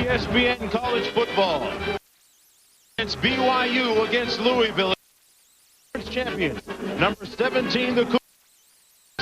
ESPN college football. It's BYU against Louisville. Champions. Number 17, the Cougars.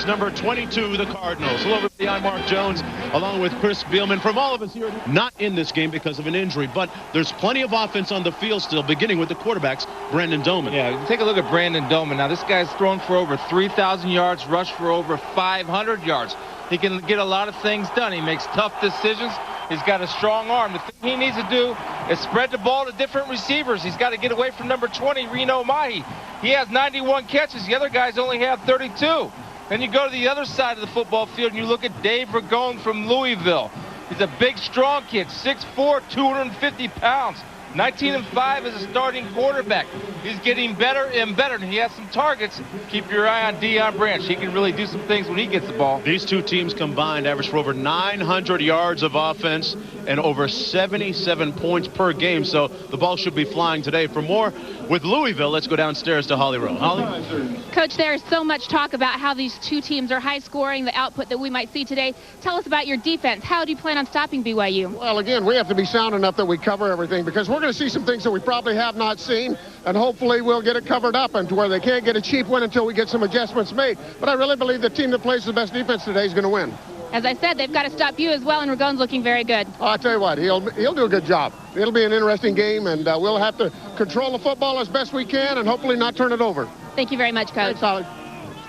Number 22, the Cardinals. Hello, everybody. I'm Mark Jones, along with Chris Spielman. From all of us here, not in this game because of an injury, but there's plenty of offense on the field still, beginning with the quarterbacks, Brandon Doman. Yeah, take a look at Brandon Doman. Now, this guy's thrown for over 3,000 yards, rushed for over 500 yards. He can get a lot of things done. He makes tough decisions. He's got a strong arm. The thing he needs to do is spread the ball to different receivers. He's got to get away from number 20, Reno Mahi. He has 91 catches. The other guys only have 32. Then you go to the other side of the football field and you look at Dave Ragone from Louisville. He's a big, strong kid, 6'4", 250 pounds. 19-5 as a starting quarterback. He's getting better and better, and he has some targets. Keep your eye on Deion Branch. He can really do some things when he gets the ball. These two teams combined average for over 900 yards of offense and over 77 points per game, so the ball should be flying today. For more with Louisville, let's go downstairs to Holly Rowe. Holly? Coach, there is so much talk about how these two teams are high-scoring, the output that we might see today. Tell us about your defense. How do you plan on stopping BYU? Well, again, we have to be sound enough that we cover everything, because we're going to see some things that we probably have not seen, and hopefully we'll get it covered up and to where they can't get a cheap win until we get some adjustments made. But I really believe the team that plays the best defense today is going to win. As I said, they've got to stop you as well, and Ragone's looking very good. I'll tell you what, he'll do a good job. It'll be an interesting game, and we'll have to control the football as best we can and hopefully not turn it over. Thank you very much, Coach. Thanks, Holly.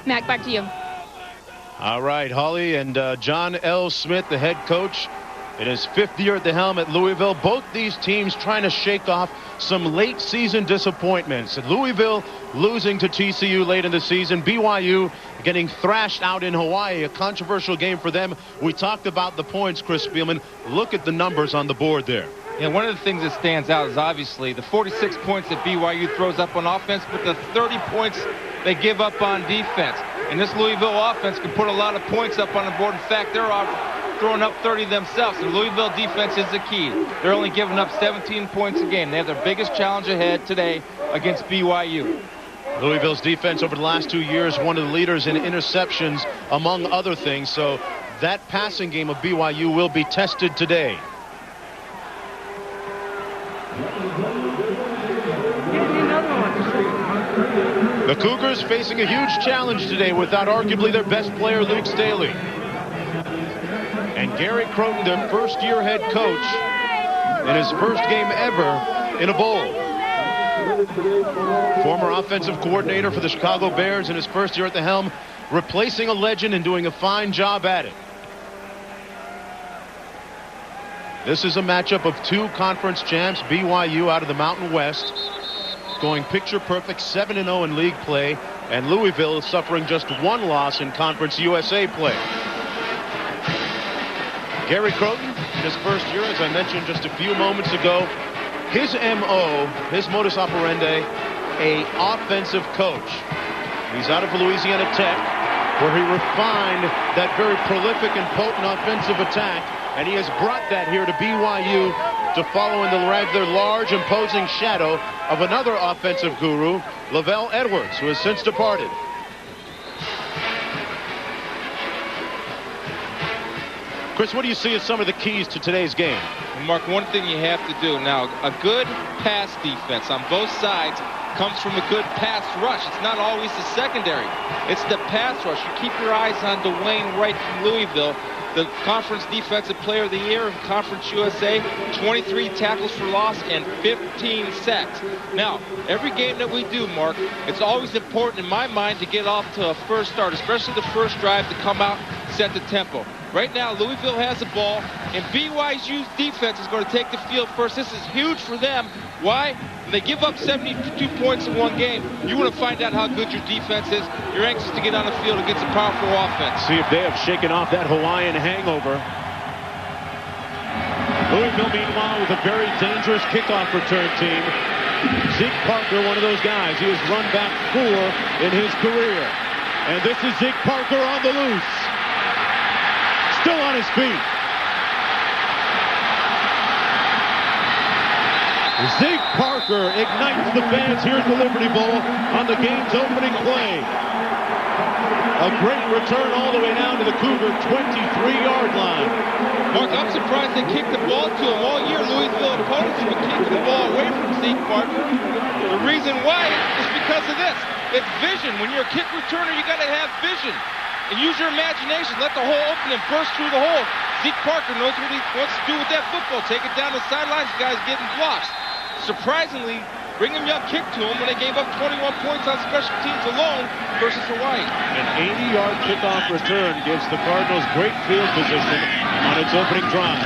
Mac, back to you. All right, Holly, and John L. Smith, the head coach, in his 5th year at the helm at Louisville. Both these teams trying to shake off some late season disappointments. Louisville losing to TCU late in the season. BYU getting thrashed out in Hawaii, a controversial game for them. We talked about the points, Chris Spielman. Look at the numbers on the board there. Yeah, one of the things that stands out is obviously the 46 points that BYU throws up on offense, but the 30 points they give up on defense. And this Louisville offense can put a lot of points up on the board. In fact, they're throwing up 30 themselves. The Louisville defense is the key. They're only giving up 17 points a game. They have their biggest challenge ahead today against BYU. Louisville's defense over the last 2 years, one of the leaders in interceptions, among other things. So that passing game of BYU will be tested today. The Cougars facing a huge challenge today without arguably their best player, Luke Staley. And Gary Croton, their first-year head coach, in his first game ever in a bowl. Former offensive coordinator for the Chicago Bears in his first year at the helm, replacing a legend and doing a fine job at it. This is a matchup of two conference champs, BYU out of the Mountain West, going picture-perfect 7-0 in league play, and Louisville suffering just one loss in Conference USA play. Gary Croton, his first year, as I mentioned just a few moments ago, his MO, his modus operandi, a offensive coach. He's out of Louisiana Tech, where he refined that very prolific and potent offensive attack, and he has brought that here to BYU to follow in the rather large, imposing shadow of another offensive guru, Lavelle Edwards, who has since departed. Chris, what do you see as some of the keys to today's game? Mark, one thing you have to do now, a good pass defense on both sides comes from a good pass rush. It's not always the secondary. It's the pass rush. You keep your eyes on Dwayne Wright from Louisville, the Conference Defensive Player of the Year in Conference USA, 23 tackles for loss and 15 sacks. Now, every game that we do, Mark, it's always important in my mind to get off to a first start, especially the first drive, to come out, set the tempo. Right now, Louisville has the ball, and BYU's defense is going to take the field first. This is huge for them. Why? When they give up 72 points in one game, you want to find out how good your defense is. You're anxious to get on the field against a powerful offense. See if they have shaken off that Hawaiian hangover. Louisville, meanwhile, with a very dangerous kickoff return team. Zeke Parker, one of those guys. He has run back 4 in his career. And this is Zeke Parker on the loose. Still on his feet. Zeke Parker ignites the fans here at the Liberty Bowl on the game's opening play. A great return all the way down to the Cougar 23-yard line. Mark, I'm surprised they kicked the ball to him. All year, Louisville opponents have been kicking the ball away from Zeke Parker. The reason why is because of this. It's vision. When you're a kick returner, you got to have vision. And use your imagination. Let the hole open and burst through the hole. Zeke Parker knows what he wants to do with that football. Take it down the sidelines. The guy's getting blocks. Surprisingly, Brigham Young kicked to him when they gave up 21 points on special teams alone versus Hawaii. An 80-yard kickoff return gives the Cardinals great field position on its opening drive.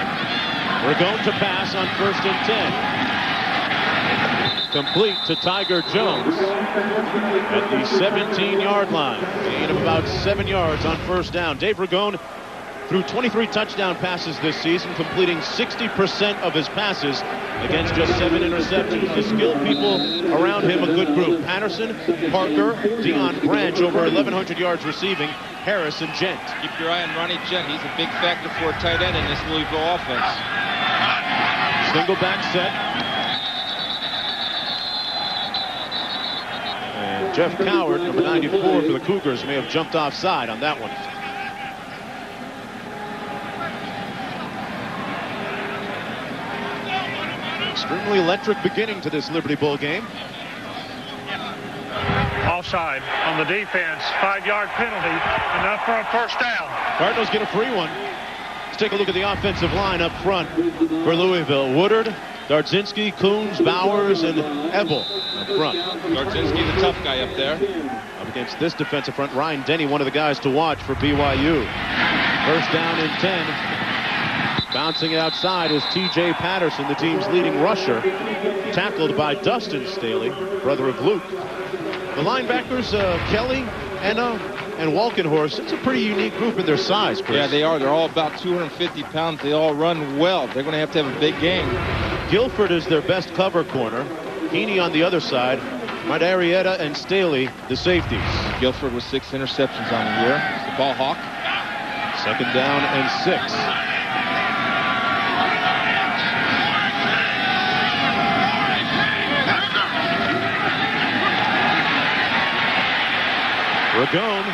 We're going to pass on 1st and 10. Complete to Tiger Jones at the 17-yard line. Gain of about 7 yards on 1st down. Dave Ragone threw 23 touchdown passes this season, completing 60% of his passes against just 7 interceptions. The skilled people around him, a good group. Patterson, Parker, Deion Branch, over 1,100 yards receiving. Harris and Gent. Keep your eye on Ronnie Gent. He's a big factor for a tight end in this Louisville offense. Single back set. And Jeff Coward, number 94 for the Cougars, may have jumped offside on that one. Extremely electric beginning to this Liberty Bowl game. Offside on the defense. 5-yard penalty. Enough for a 1st down. Cardinals get a free one. Let's take a look at the offensive line up front for Louisville. Woodard, Dardzinski, Coons, Bowers, and Ebel up front. Dardzinski, the tough guy up there. Up against this defensive front, Ryan Denny, one of the guys to watch for BYU. 1st down and 10. Bouncing it outside is T.J. Patterson, the team's leading rusher, tackled by Dustin Staley, brother of Luke. The linebackers, Kelly, Enna, and Walkenhorst, it's a pretty unique group in their size, Chris. Yeah, they are. They're all about 250 pounds. They all run well. They're going to have a big game. Guilford is their best cover corner. Heaney on the other side. Marietta and Staley, the safeties. Guilford with 6 interceptions on the year. He's the ball hawk. 2nd down and 6. Ragone,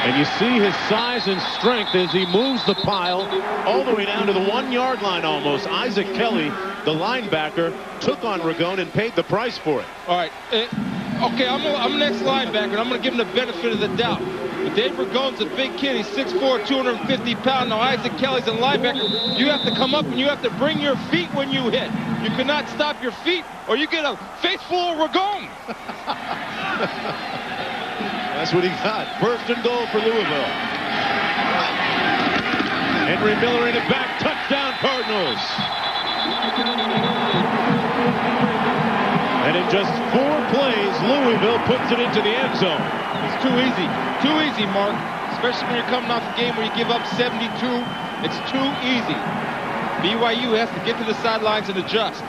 and you see his size and strength as he moves the pile all the way down to the 1-yard line almost. Isaac Kelly, the linebacker, took on Ragone and paid the price for it. All right. Okay, I'm the next linebacker, and I'm going to give him the benefit of the doubt. But Dave Ragone's a big kid. He's 6'4", 250 pounds. Now Isaac Kelly's a linebacker. You have to come up and you have to bring your feet when you hit. You cannot stop your feet, or you get a face full of Ragone. That's what he got. 1st and goal for Louisville. Henry Miller in it back. Touchdown, Cardinals. And in just 4 plays, Louisville puts it into the end zone. It's too easy. Too easy, Mark. Especially when you're coming off a game where you give up 72. It's too easy. BYU has to get to the sidelines and adjust.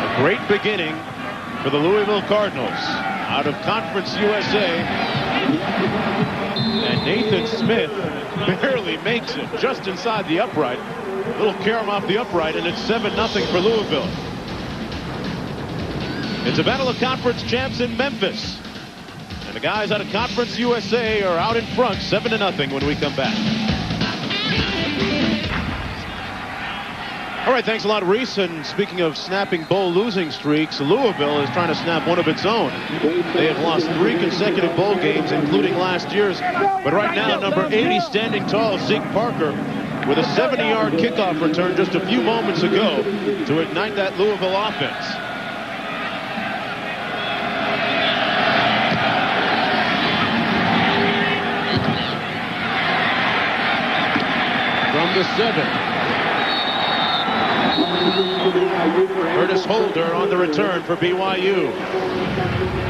A great beginning for the Louisville Cardinals. Out of Conference USA. And Nathan Smith barely makes it just inside the upright. Little carom off the upright, and it's 7-0 for Louisville. It's a battle of conference champs in Memphis. And the guys out of Conference USA are out in front, 7-0 when we come back. All right, thanks a lot, Reese. And speaking of snapping bowl losing streaks, Louisville is trying to snap one of its own. They have lost 3 consecutive bowl games, including last year's. But right now, number 80 standing tall, Zeke Parker, with a 70-yard kickoff return just a few moments ago to ignite that Louisville offense. From the 7. Curtis Holder on the return for BYU.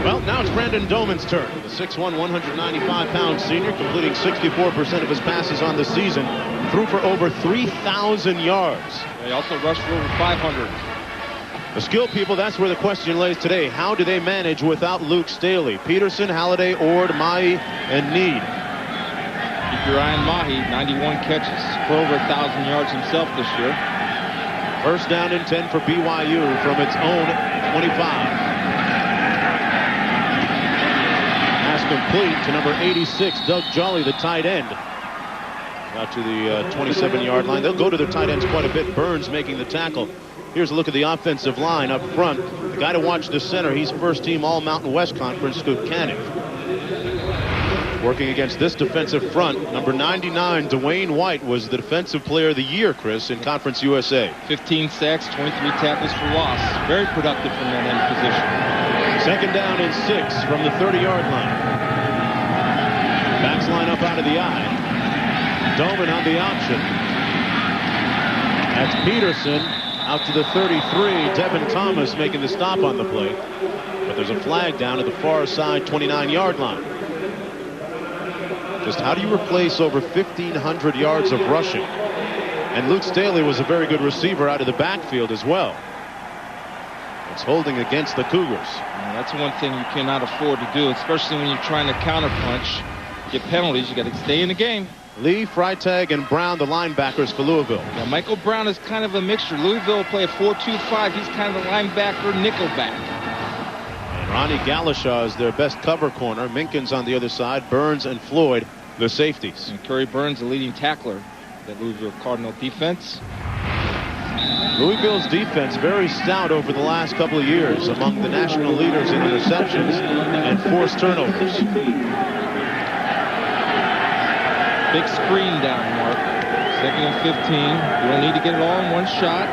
Well, now it's Brandon Doman's turn. The 6'1", 195-pound senior, completing 64% of his passes on the season. Threw for over 3,000 yards. They also rushed for over 500. The skilled people, that's where the question lays today. How do they manage without Luke Staley? Peterson, Halliday, Ord, Mahi, and Need. Keep your eye on Mahi, 91 catches for over 1,000 yards himself this year. First down and 10 for BYU from its own 25. Pass complete to number 86, Doug Jolly, the tight end. Out to the 27-yard line. They'll go to their tight ends quite a bit. Burns making the tackle. Here's a look at the offensive line up front. The guy to watch the center, he's first team All Mountain West Conference, Scoot Cannick. Working against this defensive front, number 99, Dwayne White, was the Defensive Player of the Year, Chris, in Conference USA. 15 sacks, 23 tackles for loss. Very productive from that end position. Second down and 6 from the 30-yard line. Backs line up out of the eye. Doman on the option. That's Peterson out to the 33. Devin Thomas making the stop on the play. But there's a flag down at the far side 29-yard line. Just how do you replace over 1,500 yards of rushing? And Luke Staley was a very good receiver out of the backfield as well. It's holding against the Cougars. And that's one thing you cannot afford to do, especially when you're trying to counterpunch. Get penalties, you got to stay in the game. Lee, Freitag, and Brown, the linebackers for Louisville. Yeah, Michael Brown is kind of a mixture. Louisville will play a 4-2-5. He's kind of the linebacker, nickelback. And Ronnie Galashaw is their best cover corner. Minkins on the other side. Burns and Floyd, the safeties. And Curry Burns, the leading tackler, that Louisville Cardinal defense. Louisville's defense very stout over the last couple of years, among the national leaders in interceptions and forced turnovers. Big screen down, Mark. Second and 15. You don't need to get it all in one shot.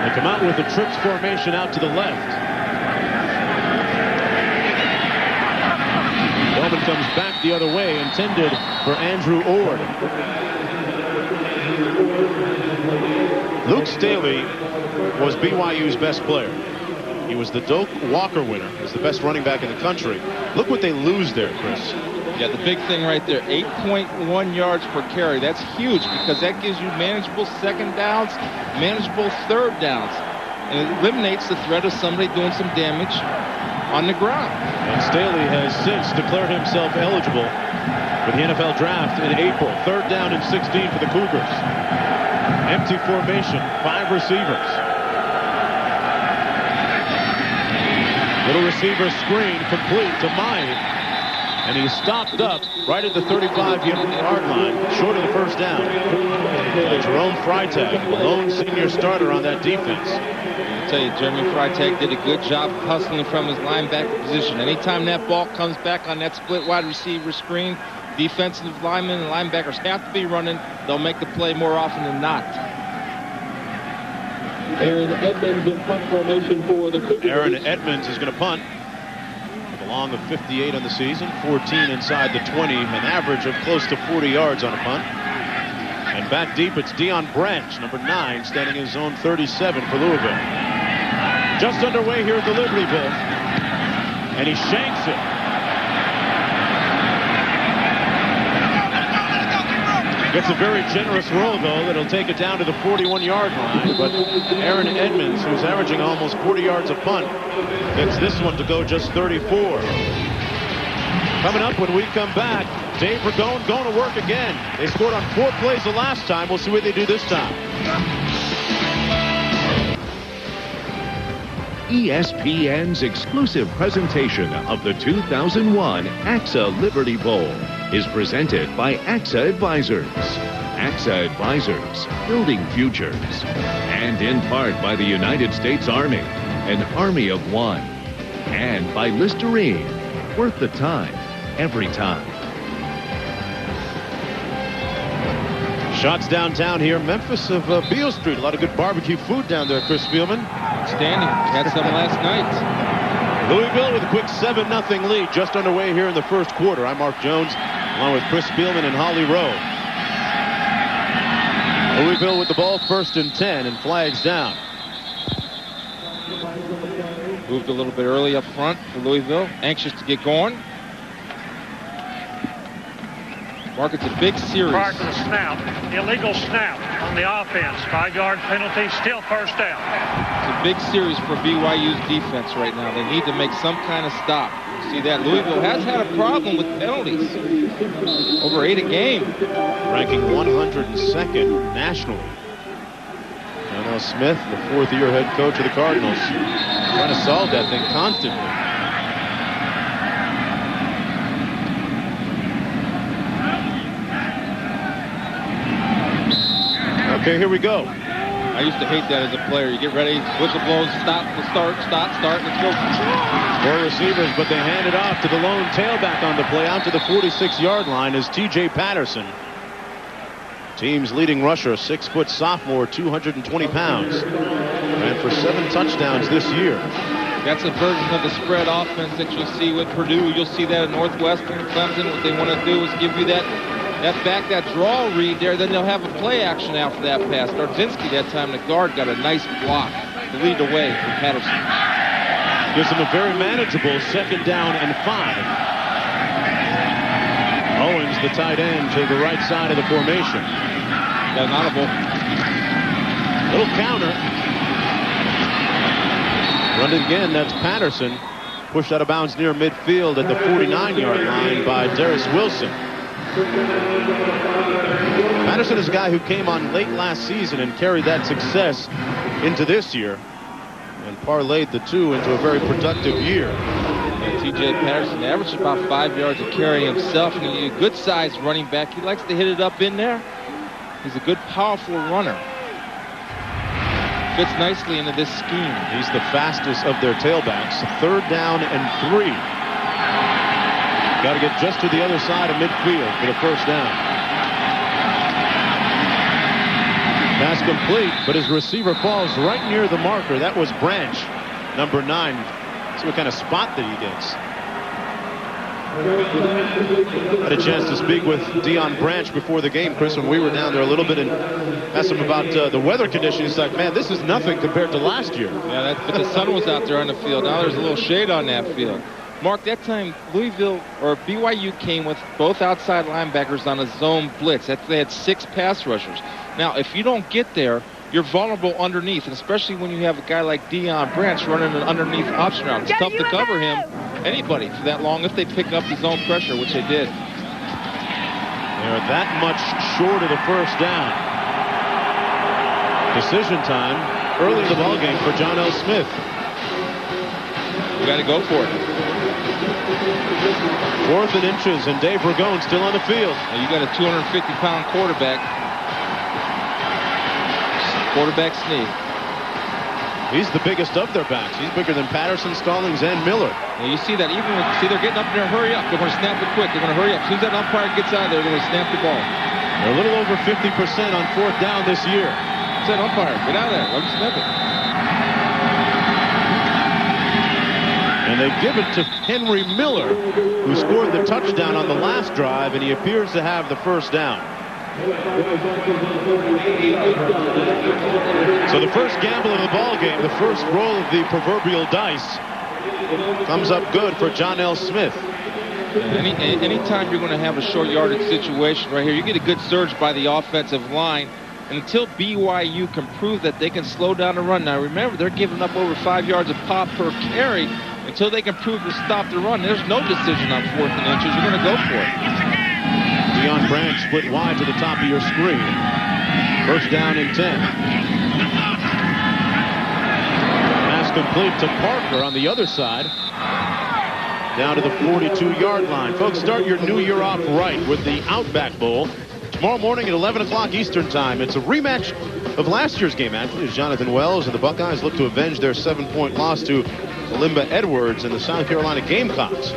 They come out with a trips formation out to the left. Bowman comes back the other way, intended for Andrew Ord. Luke Staley was BYU's best player. He was the Doak Walker winner. He was the best running back in the country. Look what they lose there, Chris. Yeah, the big thing right there, 8.1 yards per carry. That's huge because that gives you manageable second downs, manageable third downs. And it eliminates the threat of somebody doing some damage on the ground. And Staley has since declared himself eligible for the NFL draft in April. Third down and 16 for the Cougars. Empty formation, 5 receivers. Little receiver screen complete to Mai. And he's stopped up right at the 35-yard line, short of the first down. Jerome Freitag, the lone senior starter on that defense. I'll tell you, Jeremy Freitag did a good job hustling from his linebacker position. Anytime that ball comes back on that split wide receiver screen, defensive linemen and linebackers have to be running. They'll make the play more often than not. Aaron Edmonds in punt formation for the Cougars. Aaron Edmonds is going to punt. Long of 58 on the season, 14 inside the 20, an average of close to 40 yards on a punt. And back deep, it's Deion Branch, number 9, standing in his own 37 for Louisville. Just underway here at the Liberty Bowl. And he shanks it. Gets a very generous roll, though, that'll take it down to the 41-yard line. But Aaron Edmonds, who's averaging almost 40 yards a punt, gets this one to go just 34. Coming up when we come back, Dave Ragone going to work again. They scored on 4 plays the last time. We'll see what they do this time. ESPN's exclusive presentation of the 2001 AXA Liberty Bowl is presented by AXA Advisors. AXA Advisors, building futures. And in part by the United States Army, an army of one. And by Listerine, worth the time, every time. Shots downtown here. Memphis of Beale Street. A lot of good barbecue food down there, Chris Spielman. Outstanding. Had some last night. Louisville with a quick 7-0 lead just underway here in the first quarter. I'm Mark Jones, along with Chris Spielman and Holly Rowe. Louisville with the ball, 1st and 10, and flags down. Moved a little bit early up front for Louisville. Anxious to get going. Mark, it's a big series. Prior to the snap, illegal snap on the offense. 5-yard penalty, still first down. It's a big series for BYU's defense right now. They need to make some kind of stop. You see that Louisville has had a problem with penalties. Over 8 a game. Ranking 102nd nationally. Al Smith, the fourth-year head coach of the Cardinals, trying to solve that thing constantly. Okay, here we go. I used to hate that as a player. You get ready, whistle blows, stop, start, let's go. Four receivers, but they hand it off to the lone tailback on the play out to the 46-yard line is T.J. Patterson. Team's leading rusher, 6-foot sophomore, 220 pounds. Ran for 7 touchdowns this year. That's a version of the spread offense that you'll see with Purdue. You'll see that at Northwestern, Clemson. What they want to do is give you that draw read there. Then they'll have a play action after that pass. Dardzinski that time, the guard, got a nice block to lead the way for Patterson. Gives them a very manageable 2nd down and 5. Owens, the tight end, to the right side of the formation. Got an audible. Little counter. Run it again. That's Patterson. Pushed out of bounds near midfield at the 49-yard line by Darius Wilson. Patterson is a guy who came on late last season and carried that success into this year and parlayed the two into a very productive year. T.J. Patterson averaged about 5 yards of carry himself, and he's a good-sized running back. He likes to hit it up in there. He's a good, powerful runner. Fits nicely into this scheme. He's the fastest of their tailbacks. 3rd down and 3. Got to get just to the other side of midfield for the 1st down. Pass complete, but his receiver falls right near the marker. That was Branch, number 9. See what kind of spot that he gets. Had a chance to speak with Deion Branch before the game, Chris, when we were down there a little bit, and asked him about the weather conditions. He's like, man, this is nothing compared to last year. Yeah, but the sun was out there on the field. Now there's a little shade on that field. Mark, that time Louisville or BYU came with both outside linebackers on a zone blitz. They had 6 pass rushers. Now, if you don't get there, you're vulnerable underneath, and especially when you have a guy like Deion Branch running an underneath option route. It's tough to cover him, anybody, for that long if they pick up the zone pressure, which they did. They're that much short of the 1st down. Decision time early in the ballgame for John L. Smith. You got to go for it. 4th and inches, and Dave Ragone still on the field. Now you got a 250-pound quarterback. Quarterback sneak. He's the biggest of their backs. He's bigger than Patterson, Stallings, and Miller. Now you see that even when they're getting up there, hurry up. They're going to snap it quick. They're going to hurry up. As soon as that umpire gets out of there, they're going to snap the ball. They're a little over 50% on 4th down this year. What's that umpire? Get out of there. Let him snap it. And they give it to Henry Miller, who scored the touchdown on the last drive, and he appears to have the 1st down. So the first gamble of the ball game, the first roll of the proverbial dice, comes up good for John L. Smith. Anytime you're going to have a short yardage situation right here, you get a good surge by the offensive line. And until BYU can prove that they can slow down the run. Now remember, they're giving up over 5 yards of pop per carry. Until they can prove to stop the run, there's no decision on 4th and inches. You're going to go for it. Deion Branch split wide to the top of your screen. 1st down and 10. Pass complete to Parker on the other side. Down to the 42-yard line. Folks, start your new year off right with the Outback Bowl. Tomorrow morning at 11 o'clock Eastern Time. It's a rematch of last year's game, actually, as Jonathan Wells and the Buckeyes look to avenge their 7-point loss to Limba Edwards and the South Carolina Gamecocks.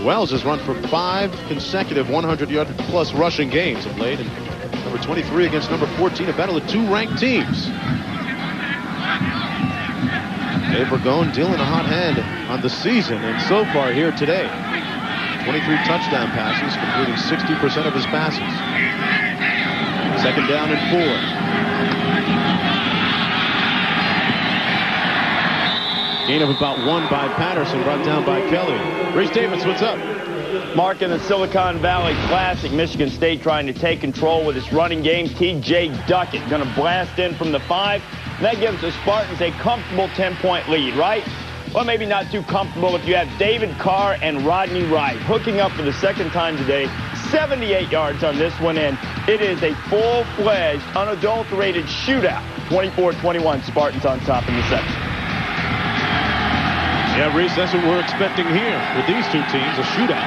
Wells has run for 5 consecutive 100-yard-plus rushing games of late, and number 23 against number 14, a battle of 2 ranked teams. Dave Ragone dealing a hot hand on the season, and so far here today, 23 touchdown passes, completing 60% of his passes. 2nd down and 4. Gain of about 1 by Patterson, brought down by Kelly. Reese Davis, what's up? Mark, in the Silicon Valley Classic, Michigan State trying to take control with its running game. T.J. Duckett going to blast in from the 5. And that gives the Spartans a comfortable 10-point lead, right? Well, maybe not too comfortable if you have David Carr and Rodney Wright hooking up for the 2nd time today. 78 yards on this one, and it is a full-fledged, unadulterated shootout. 24-21, Spartans on top in the second. Yeah, Reese, that's what we're expecting here with these two teams, a shootout.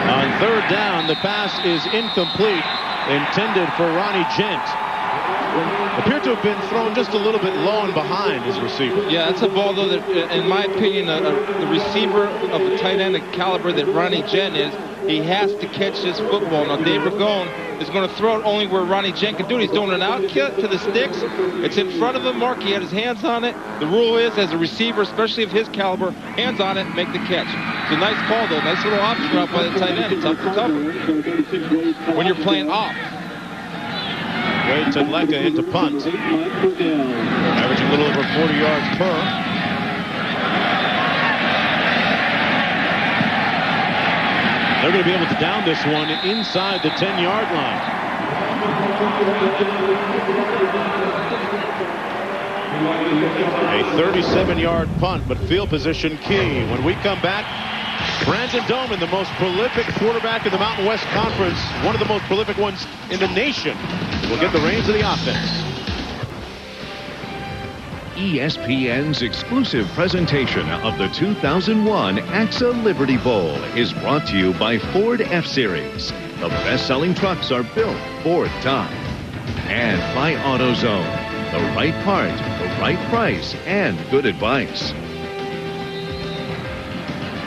On third down, the pass is incomplete, intended for Ronnie Gent. Appeared to have been thrown just a little bit low and behind his receiver. Yeah, that's a ball, though, that, in my opinion, the receiver of the tight end of caliber that Ronnie Gent is, he has to catch this football. Now, Dave Ragone is going to throw it only where Ronnie Gent can do it. He's doing an out kick to the sticks. It's in front of him, Mark. He had his hands on it. The rule is, as a receiver, especially of his caliber, hands on it, make the catch. It's a nice call, though. Nice little option route by the tight end. It's tough to cover when you're playing off. Wade Tedlecka into punt. Averaging a little over 40 yards per. They're going to be able to down this one inside the 10-yard line. A 37-yard punt, but field position key. When we come back, Brandon Doman, the most prolific quarterback in the Mountain West Conference, one of the most prolific ones in the nation, will get the reins of the offense. ESPN's exclusive presentation of the 2001 AXA Liberty Bowl is brought to you by Ford F-Series. The best-selling trucks are built Ford time. And by AutoZone. The right part, the right price, and good advice.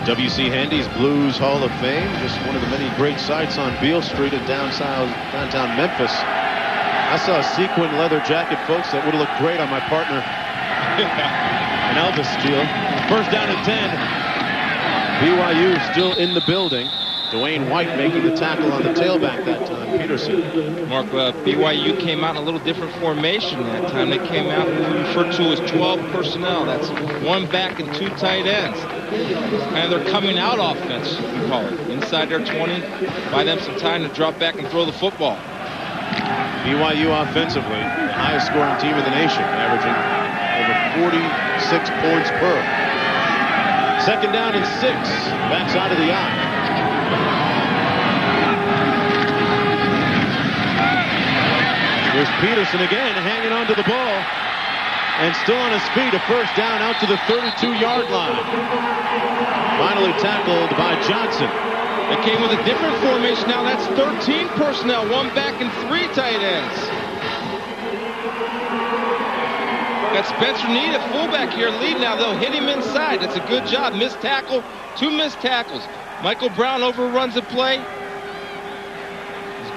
W.C. Handy's Blues Hall of Fame, just one of the many great sights on Beale Street in downtown Memphis. I saw a sequin leather jacket, folks, that would have looked great on my partner. An Elvis steal. First down and 10. BYU still in the building. Dwayne White making the tackle on the tailback that time, Peterson. Mark, BYU came out in a little different formation that time. They came out referred to as 12 personnel. That's one back and two tight ends. And they're coming out offense, we call it. Inside their 20, buy them some time to drop back and throw the football. BYU offensively, the highest scoring team in the nation, averaging over 46 points per. Second down and 6, backside of the eye. Here's Peterson again, hanging on to the ball. And still on his feet, a first down out to the 32-yard line. Finally tackled by Johnson. They came with a different formation now. That's 13 personnel, one back and three tight ends. Got Spencer Need at fullback here, lead now. They'll hit him inside. That's a good job. Missed tackle, two missed tackles. Michael Brown overruns the play.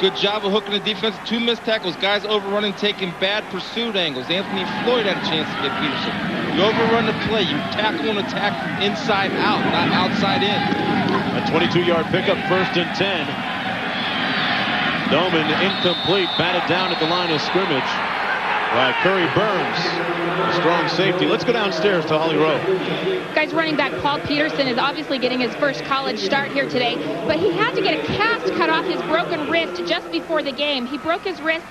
Good job of hooking the defense. Two missed tackles. Guys overrunning, taking bad pursuit angles. Anthony Floyd had a chance to get Peterson. You overrun the play. You tackle and attack inside out, not outside in. A 22-yard pickup, first and 10. Doman incomplete, batted down at the line of scrimmage by Curry Burns. Strong safety. Let's go downstairs to Holly Rowe. Guys, running back Paul Peterson is obviously getting his first college start here today, but he had to get a cast cut off his broken wrist just before the game. He broke his wrist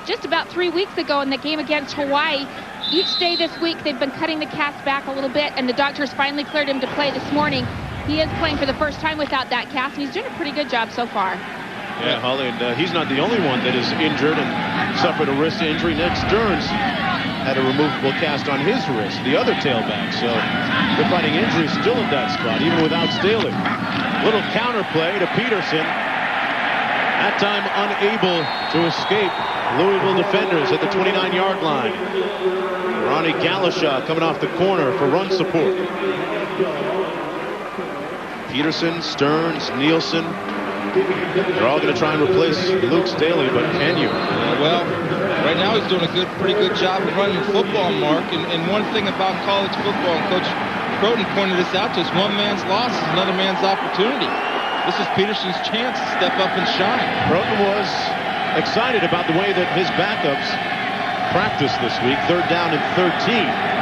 just about 3 weeks ago in the game against Hawaii. Each day this week, they've been cutting the cast back a little bit, and the doctors finally cleared him to play this morning. He is playing for the first time without that cast, and he's doing a pretty good job so far. Yeah, Holly, and he's not the only one that is injured and suffered a wrist injury. Ned Stearns had a removable cast on his wrist, the other tailback. So they're fighting injuries still in that spot, even without Staley. Little counter play to Peterson. That time unable to escape Louisville defenders at the 29-yard line. Ronnie Galashaw coming off the corner for run support. Peterson, Stearns, Nielsen. They're all going to try and replace Luke Staley, but can you? Well, right now he's doing a pretty good job of running the football, Mark. And one thing about college football, and Coach Croton pointed this out to us, one man's loss is another man's opportunity. This is Peterson's chance to step up and shine. Croton was excited about the way that his backups practiced this week. Third down and 13.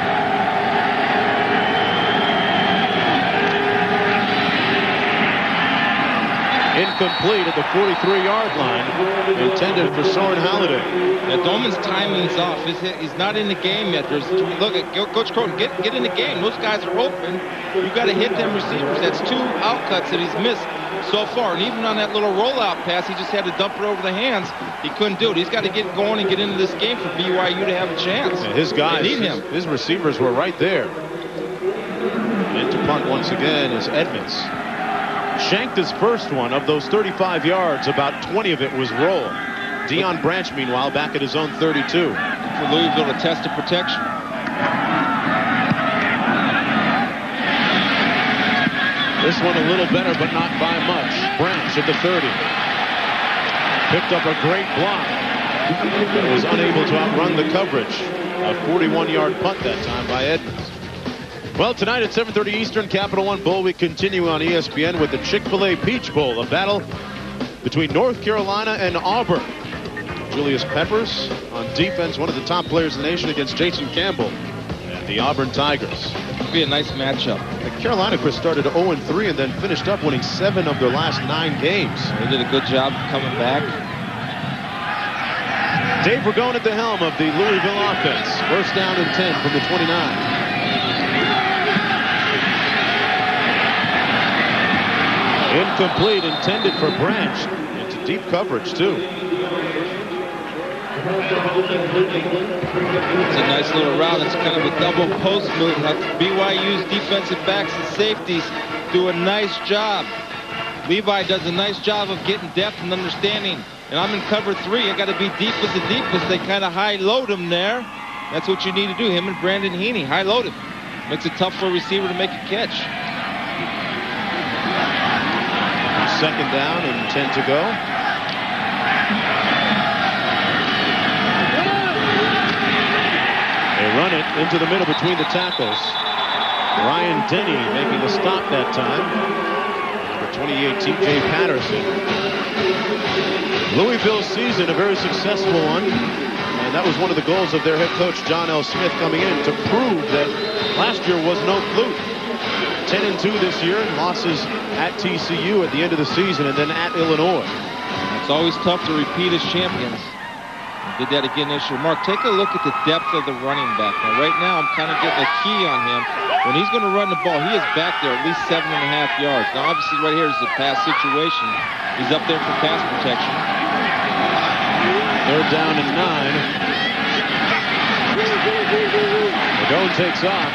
Incomplete at the 43-yard line, intended for Soren Halliday. Yeah, Doman's timing's off. He's not in the game yet. Look at Coach Croton. Get in the game. Those guys are open. You got to hit them receivers. That's two outcuts that he's missed. so far. And even on that little rollout pass, he just had to dump it over the hands. He couldn't do it. He's got to get going and get into this game for BYU to have a chance. Yeah, his guys, they need him. His receivers were right there. And to punt once again is Edmonds. Shanked his first one of those 35 yards. About 20 of it was roll. Deion Branch, meanwhile, back at his own 32. For Louisville to test the protection. This one a little better, but not by much. Branch at the 30. Picked up a great block. But was unable to outrun the coverage. A 41-yard punt that time by Edmonds. Well, tonight at 7:30 Eastern, Capital One Bowl, we continue on ESPN with the Chick-fil-A Peach Bowl, a battle between North Carolina and Auburn. Julius Peppers on defense, one of the top players in the nation, against Jason Campbell and the Auburn Tigers. It'll be a nice matchup. Carolina, Chris, started 0-3 and then finished up winning 7 of their last 9 games. They did a good job coming back. Dave Ragone at the helm of the Louisville offense. First down and 10 from the 29. Incomplete, intended for Branch. Into deep coverage, too. It's a nice little route. It's kind of a double post move. BYU's defensive backs and safeties do a nice job. Levi does a nice job of getting depth and understanding. And I'm in cover 3. I got to be deep as the deepest. They kind of high load him there. That's what you need to do. Him and Brandon Heaney high load him. Makes it tough for a receiver to make a catch. Second down and 10 to go. They run it into the middle between the tackles. Ryan Denny making the stop that time. Number 28, T.J. Patterson. Louisville's season, a very successful one. And that was one of the goals of their head coach, John L. Smith, coming in to prove that last year was no fluke. 10-2 this year, and losses at TCU at the end of the season and then at Illinois. It's always tough to repeat as champions. Did that again this year. Mark, take a look at the depth of the running back. Now, right now, I'm kind of getting a key on him. When he's going to run the ball, he is back there at least 7.5 yards. Now, obviously, right here is a pass situation. He's up there for pass protection. Third down and 9. Ragone takes off.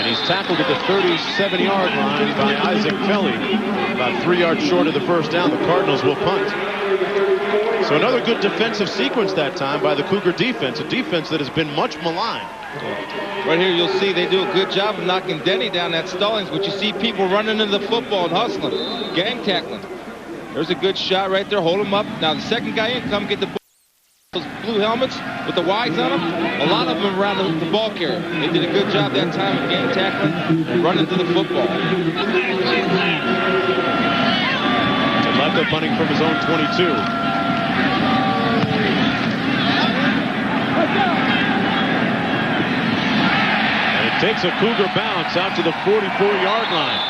And he's tackled at the 37-yard line by Isaac Kelly. About 3 yards short of the first down. The Cardinals will punt. So another good defensive sequence that time by the Cougar defense. A defense that has been much maligned. Right here you'll see they do a good job of knocking Denny down at Stallings. But you see people running into the football and hustling. Gang tackling. There's a good shot right there. Hold him up. Now the second guy in, come get the ball. Those blue helmets with the Ys on them, a lot of them around the ball carrier. They did a good job that time of game tackling and running to the football. Left up punting from his own 22. And it takes a Cougar bounce out to the 44-yard line.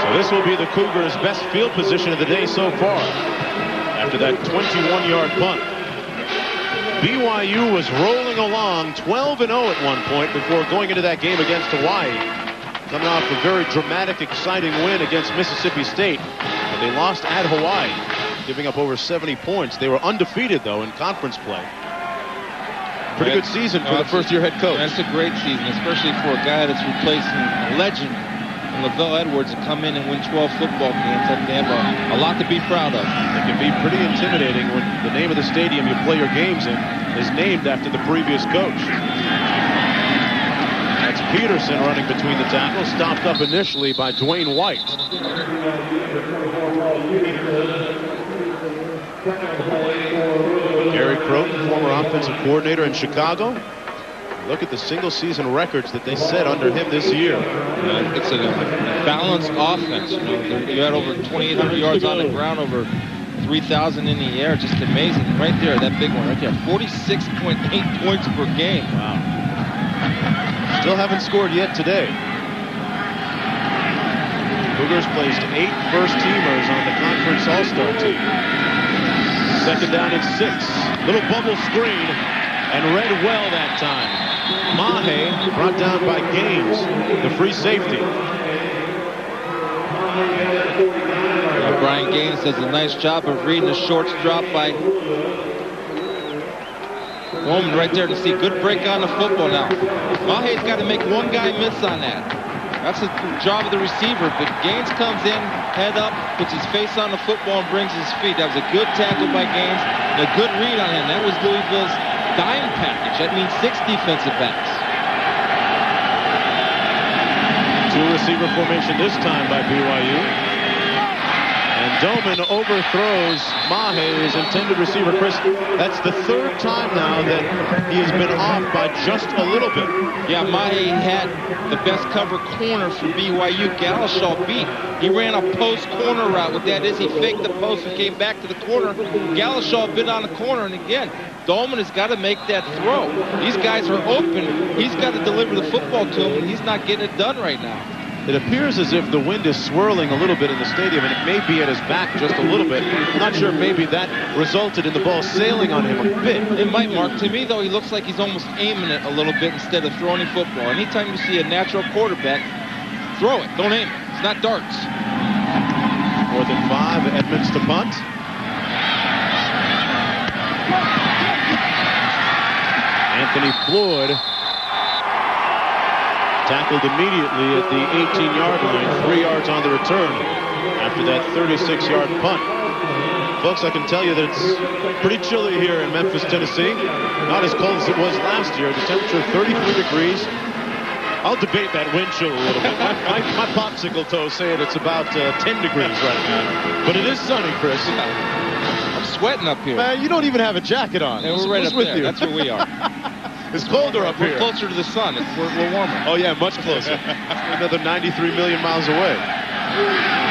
So this will be the Cougars' best field position of the day so far. After that 21-yard punt. BYU was rolling along 12-0 at one point before going into that game against Hawaii. Coming off a very dramatic, exciting win against Mississippi State. But they lost at Hawaii, giving up over 70 points. They were undefeated, though, in conference play. Pretty good season for the first-year head coach. That's a great season, especially for a guy that's replacing a legend. Lavelle Edwards to come in and win 12 football games. They have a lot to be proud of. It can be pretty intimidating when the name of the stadium you play your games in is named after the previous coach. That's Peterson running between the tackles, stopped up initially by Dwayne White. Gary Croton, former offensive coordinator in Chicago. Look at the single-season records that they set under him this year. It's a balanced offense. You had over 2,800 yards on the ground, over 3,000 in the air. Just amazing. Right there, that big one right there. 46.8 points per game. Wow. Still haven't scored yet today. Cougars placed 8 first-teamers on the conference all-star team. Second down and 6. Little bubble screen, and read well that time. Mahe brought down by Gaines, the free safety. Brian Gaines does a nice job of reading the shorts drop by Bowman right there to see good break on the football now. Mahe's got to make one guy miss on that. That's the job of the receiver, but Gaines comes in, head up, puts his face on the football and brings his feet. That was a good tackle by Gaines, and a good read on him. That was Louisville's dime package. That means 6 defensive backs. 2-receiver formation this time by BYU. And Doman overthrows Mahe's intended receiver. Chris, that's the 3rd time now that he has been off by just a little bit. Yeah, Mahe had the best cover corner for BYU. Galashaw beat. He ran a post corner route. What that is, he faked the post and came back to the corner. Galashaw bit on the corner, and again, Dolman has got to make that throw. These guys are open. He's got to deliver the football to him, and he's not getting it done right now. It appears as if the wind is swirling a little bit in the stadium, and it may be at his back just a little bit. I'm not sure maybe that resulted in the ball sailing on him a bit. It might, Mark. To me, though, he looks like he's almost aiming it a little bit instead of throwing football. Anytime you see a natural quarterback, throw it. Don't aim it. It's not darts. 4th and 5, Edmonds to punt. Anthony Floyd tackled immediately at the 18-yard line, 3 yards on the return after that 36-yard punt. Folks, I can tell you that it's pretty chilly here in Memphis, Tennessee. Not as cold as it was last year. The temperature 33 degrees. I'll debate that wind chill a little bit. My popsicle toes say it's about 10 degrees right now. But it is sunny, Chris. I'm sweating up here. Man, you don't even have a jacket on. Yeah, we're right up there. That's where we are. It's colder up here. We're closer to the sun. We're warmer. Oh, yeah, much closer. Another 93 million miles away.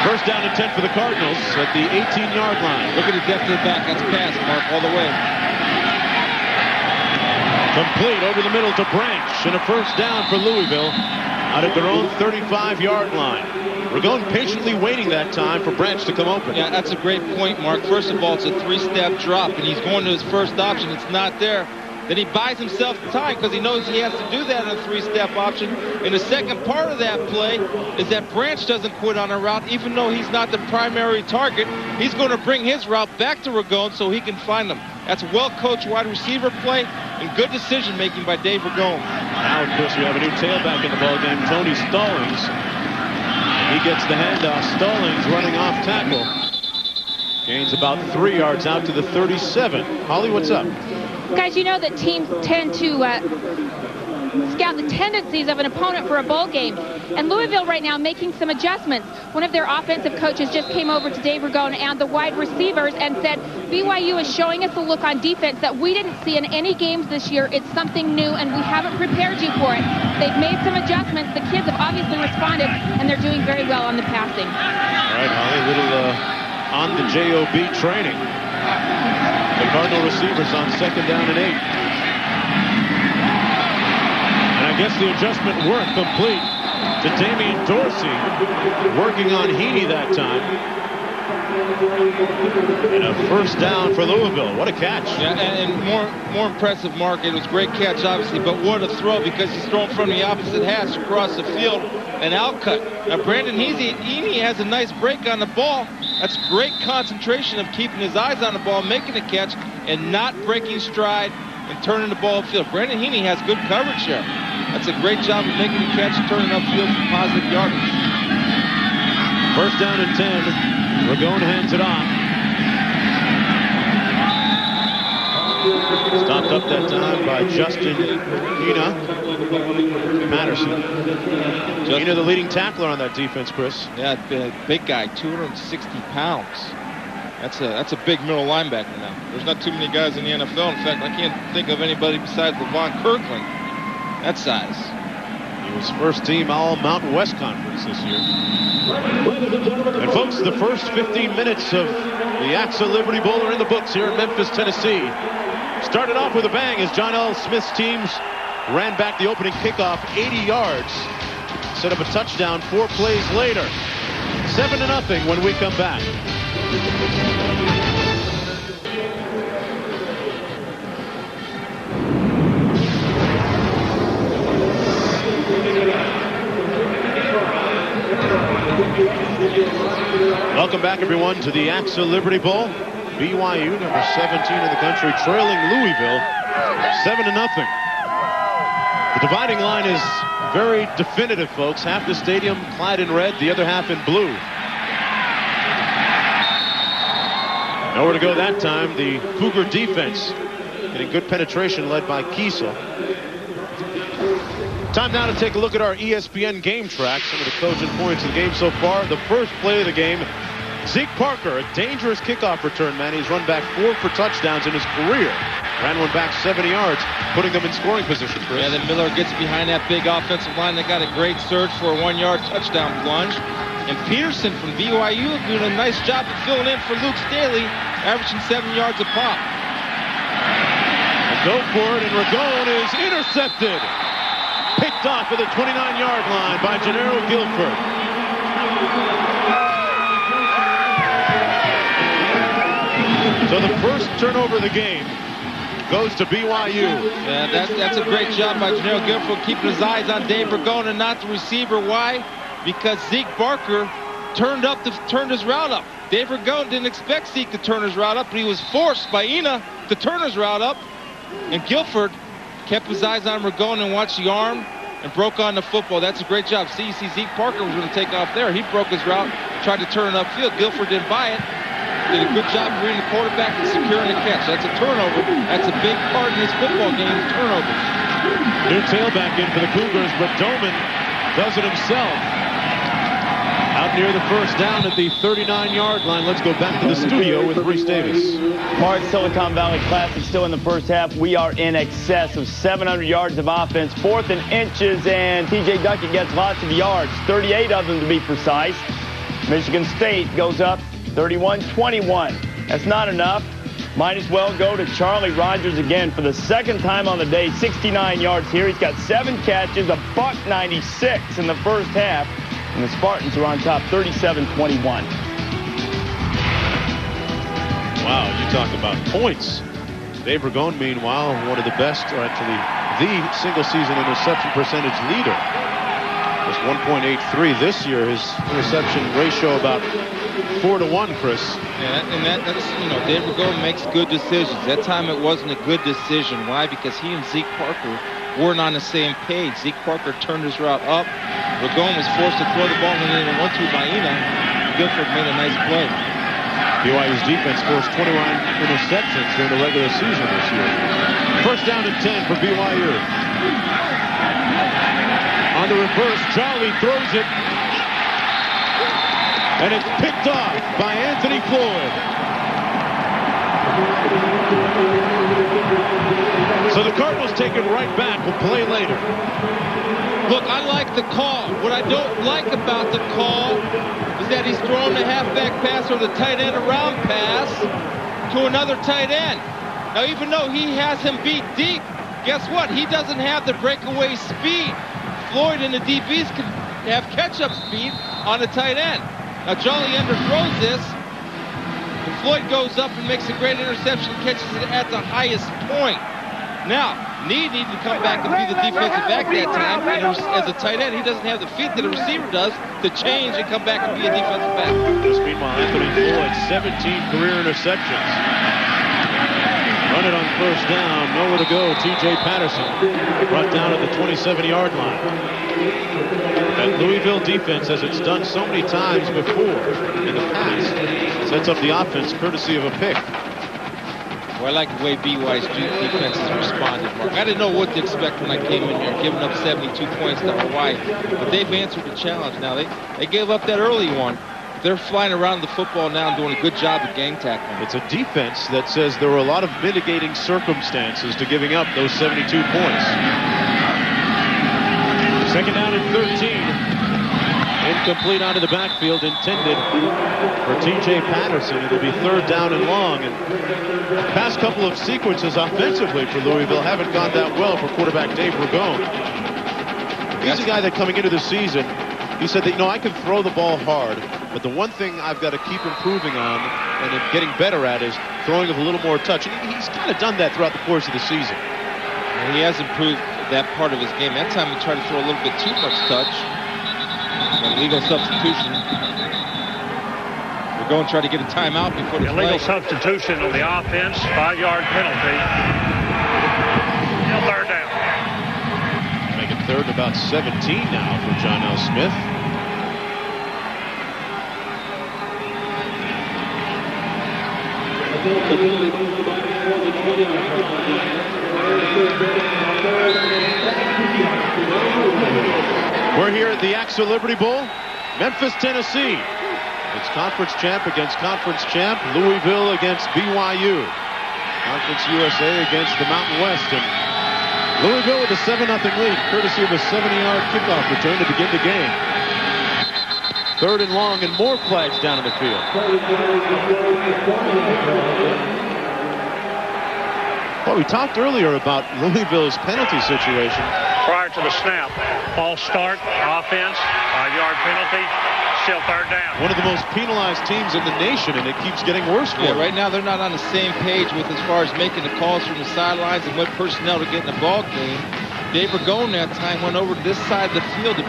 First down and 10 for the Cardinals at the 18-yard line. Look at the depth of the back. That's pass, Mark, all the way. Complete over the middle to Branch, and a first down for Louisville out at their own 35-yard line. We're going patiently waiting that time for Branch to come open. Yeah, that's a great point, Mark. First of all, it's a 3-step drop, and he's going to his first option. It's not there. Then he buys himself time because he knows he has to do that on a 3-step option. And the second part of that play is that Branch doesn't quit on a route, even though he's not the primary target. He's going to bring his route back to Ragone so he can find them. That's well-coached wide receiver play and good decision-making by Dave Ragone. Now, of course, we have a new tailback in the ballgame, Tony Stallings. He gets the handoff. Stallings running off tackle. Gains about 3 yards out to the 37. Holly, what's up? Guys, you know that teams tend to scout the tendencies of an opponent for a bowl game. And Louisville right now making some adjustments. One of their offensive coaches just came over to Dave Ragone and the wide receivers and said, BYU is showing us a look on defense that we didn't see in any games this year. It's something new, and we haven't prepared you for it. They've made some adjustments. The kids have obviously responded, and they're doing very well on the passing. All right, Holly, a little on the JOB training. The Cardinal receivers on 2nd down and 8. And I guess the adjustment worked. Complete to Damian Dorsey, working on Heaney that time. And a first down for Louisville. What a catch. Yeah, and more impressive, Mark. It was a great catch, obviously, but what a throw because he's thrown from the opposite hash across the field and outcut. Now, Brandon Heaney has a nice break on the ball. That's great concentration of keeping his eyes on the ball, making a catch, and not breaking stride and turning the ball upfield. Brandon Heaney has good coverage here. That's a great job of making a catch and turning upfield for positive yardage. First down and 10. Ragone hands it off. Stopped up that time by Justin Patterson. Hina, the leading tackler on that defense, Chris. Yeah, big guy, 260 pounds. That's a big middle linebacker now. There's not too many guys in the NFL. In fact, I can't think of anybody besides LeVon Kirkland that size. He was first team All Mountain West Conference this year. And folks, the first 15 minutes of the AXA Liberty Bowl are in the books here in Memphis, Tennessee. Started off with a bang as John L. Smith's teams ran back the opening kickoff 80 yards. Set up a touchdown 4 plays later. 7-0 when we come back. Welcome Welcome back, everyone, to the AXA Liberty Bowl. BYU, number 17 in the country, trailing Louisville 7-0. The dividing line is very definitive, folks. Half the stadium clad in red, the other half in blue. Nowhere to go that time. The Cougar defense getting good penetration, led by Kiesel. Time now to take a look at our ESPN game track. Some of the cogent points of the game so far. The first play of the game, Zeke Parker, a dangerous kickoff return, man. He's run back 4 for touchdowns in his career. Ran one back 70 yards, putting them in scoring position, Chris. Yeah, then Miller gets behind that big offensive line. They got a great surge for a 1-yard touchdown plunge. And Peterson from BYU doing a nice job of filling in for Luke Staley, averaging 7 yards a pop. Go for it, and Ragone is intercepted. Picked off at the 29-yard line by Gennaro Guilford. So the first turnover of the game goes to BYU. Yeah, that's a great job by Gennaro Guilford, keeping his eyes on Dave Ragone and not the receiver. Why? Because Zeke Parker turned his route up. Dave Ragone didn't expect Zeke to turn his route up, but he was forced by Ina to turn his route up. And Guilford kept his eyes on Ragone and watched the arm and broke on the football. That's a great job. See, you see Zeke Parker was going to take off there. He broke his route, tried to turn it upfield. Guilford didn't buy it. Did a good job reading the quarterback and securing the catch. That's a turnover. That's a big part in this football game, turnovers. New tailback in for the Cougars, but Doman does it himself. Out near the first down at the 39-yard line. Let's go back to the studio with Reese Davis. Mark, Silicon Valley Classic still in the first half. We are in excess of 700 yards of offense. 4th and inches, and TJ Duckett gets lots of yards, 38 of them to be precise. Michigan State goes up 31-21. That's not enough. Might as well go to Charlie Rogers again for the second time on the day. 69 yards here. He's got 7 catches, a $196 in the first half. And the Spartans are on top 37-21. Wow, you talk about points. Dave Ragone, meanwhile, one of the best, or actually the single-season interception percentage leader. Just 1.83 this year. His interception ratio about 4-to-1, Chris. Yeah, and that's, Dave Ragone makes good decisions. That time it wasn't a good decision. Why? Because he and Zeke Parker weren't on the same page. Zeke Parker turned his route up. Ragone was forced to throw the ball and then it went to by Ina. Guilford made a nice play. BYU's defense forced 21 interceptions during the regular season this year. First down and 10 for BYU. On the reverse, Charlie throws it. And it's picked off by Anthony Floyd. So the Cardinals take it right back. We'll play later. Look, I like the call. What I don't like about the call is that he's throwing the halfback pass or the tight end around pass to another tight end. Now, even though he has him beat deep, guess what? He doesn't have the breakaway speed. Floyd and the DBs can have catch-up speed on the tight end. Now, Jolly underthrows this. And Floyd goes up and makes a great interception, catches it at the highest point. Now, needed to come back and be the defensive back that time. And as a tight end, he doesn't have the feet that a receiver does to change and come back and be a defensive back. Just meanwhile, Anthony Floyd, 17 career interceptions. Run it on first down, nowhere to go. TJ Patterson brought down at the 27-yard line. That Louisville defense, as it's done so many times before in the past, sets up the offense courtesy of a pick. Well, I like the way BYU's defense has responded, Mark. I didn't know what to expect when I came in here, giving up 72 points to Hawaii. But they've answered the challenge now. They gave up that early one. They're flying around the football now and doing a good job at gang tackling. It's a defense that says there were a lot of mitigating circumstances to giving up those 72 points. Second down and 13. Incomplete out of the backfield, intended for TJ Patterson. It'll be third down and long. And the past couple of sequences offensively for Louisville haven't gone that well for quarterback Dave Ragone. He's a guy that coming into the season, he said that, I can throw the ball hard, but the one thing I've got to keep improving on and getting better at is throwing with a little more touch. And he's kind of done that throughout the course of the season. And he has improved that part of his game. That time he tried to throw a little bit too much touch. Illegal substitution. go and try to get a timeout before the Illegal play. substitution on the offense, 5-yard penalty. Still third down. Make it third and about 17 now for John L. Smith. We're here at the AXA Liberty Bowl, Memphis, Tennessee. It's conference champ against conference champ, Louisville against BYU. Conference USA against the Mountain West. And Louisville with a 7-0 lead, courtesy of a 70-yard kickoff return to begin the game. Third and long, and more flags down in the field. Well, we talked earlier about Louisville's penalty situation. Prior to the snap, false start, offense, 5-yard penalty, still third down. One of the most penalized teams in the nation, and it keeps getting worse for them. Right now they're not on the same page with as far as making the calls from the sidelines and what personnel to get in the ball game. Dave Ragone that time went over to this side of the field to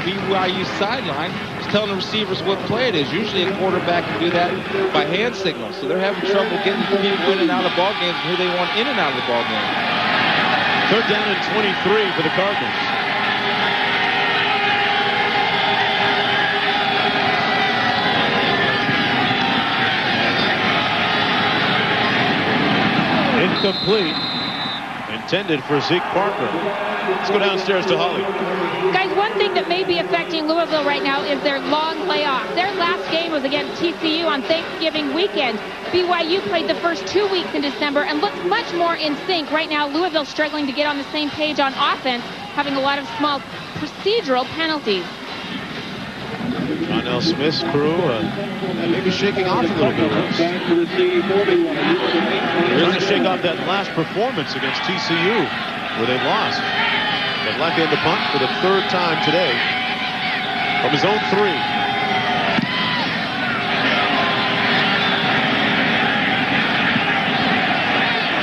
BYU sideline. He's telling the receivers what play it is. Usually a quarterback can do that by hand signals. So they're having trouble getting people in and out of ball games and who they want in and out of the ball game. Third down and 23 for the Cardinals. Incomplete. Intended for Zeke Parker. Let's go downstairs to Holly. Guys, one thing that may be affecting Louisville right now is their long layoff. Their last game was against TCU on Thanksgiving weekend. BYU played the first 2 weeks in December and looks much more in sync. Right now, Louisville struggling to get on the same page on offense, having a lot of small procedural penalties. John L. Smith's crew maybe shaking off a little bit. They're to shake off that last performance against TCU where they lost. But Lacka in the punt for the third time today from his own 3.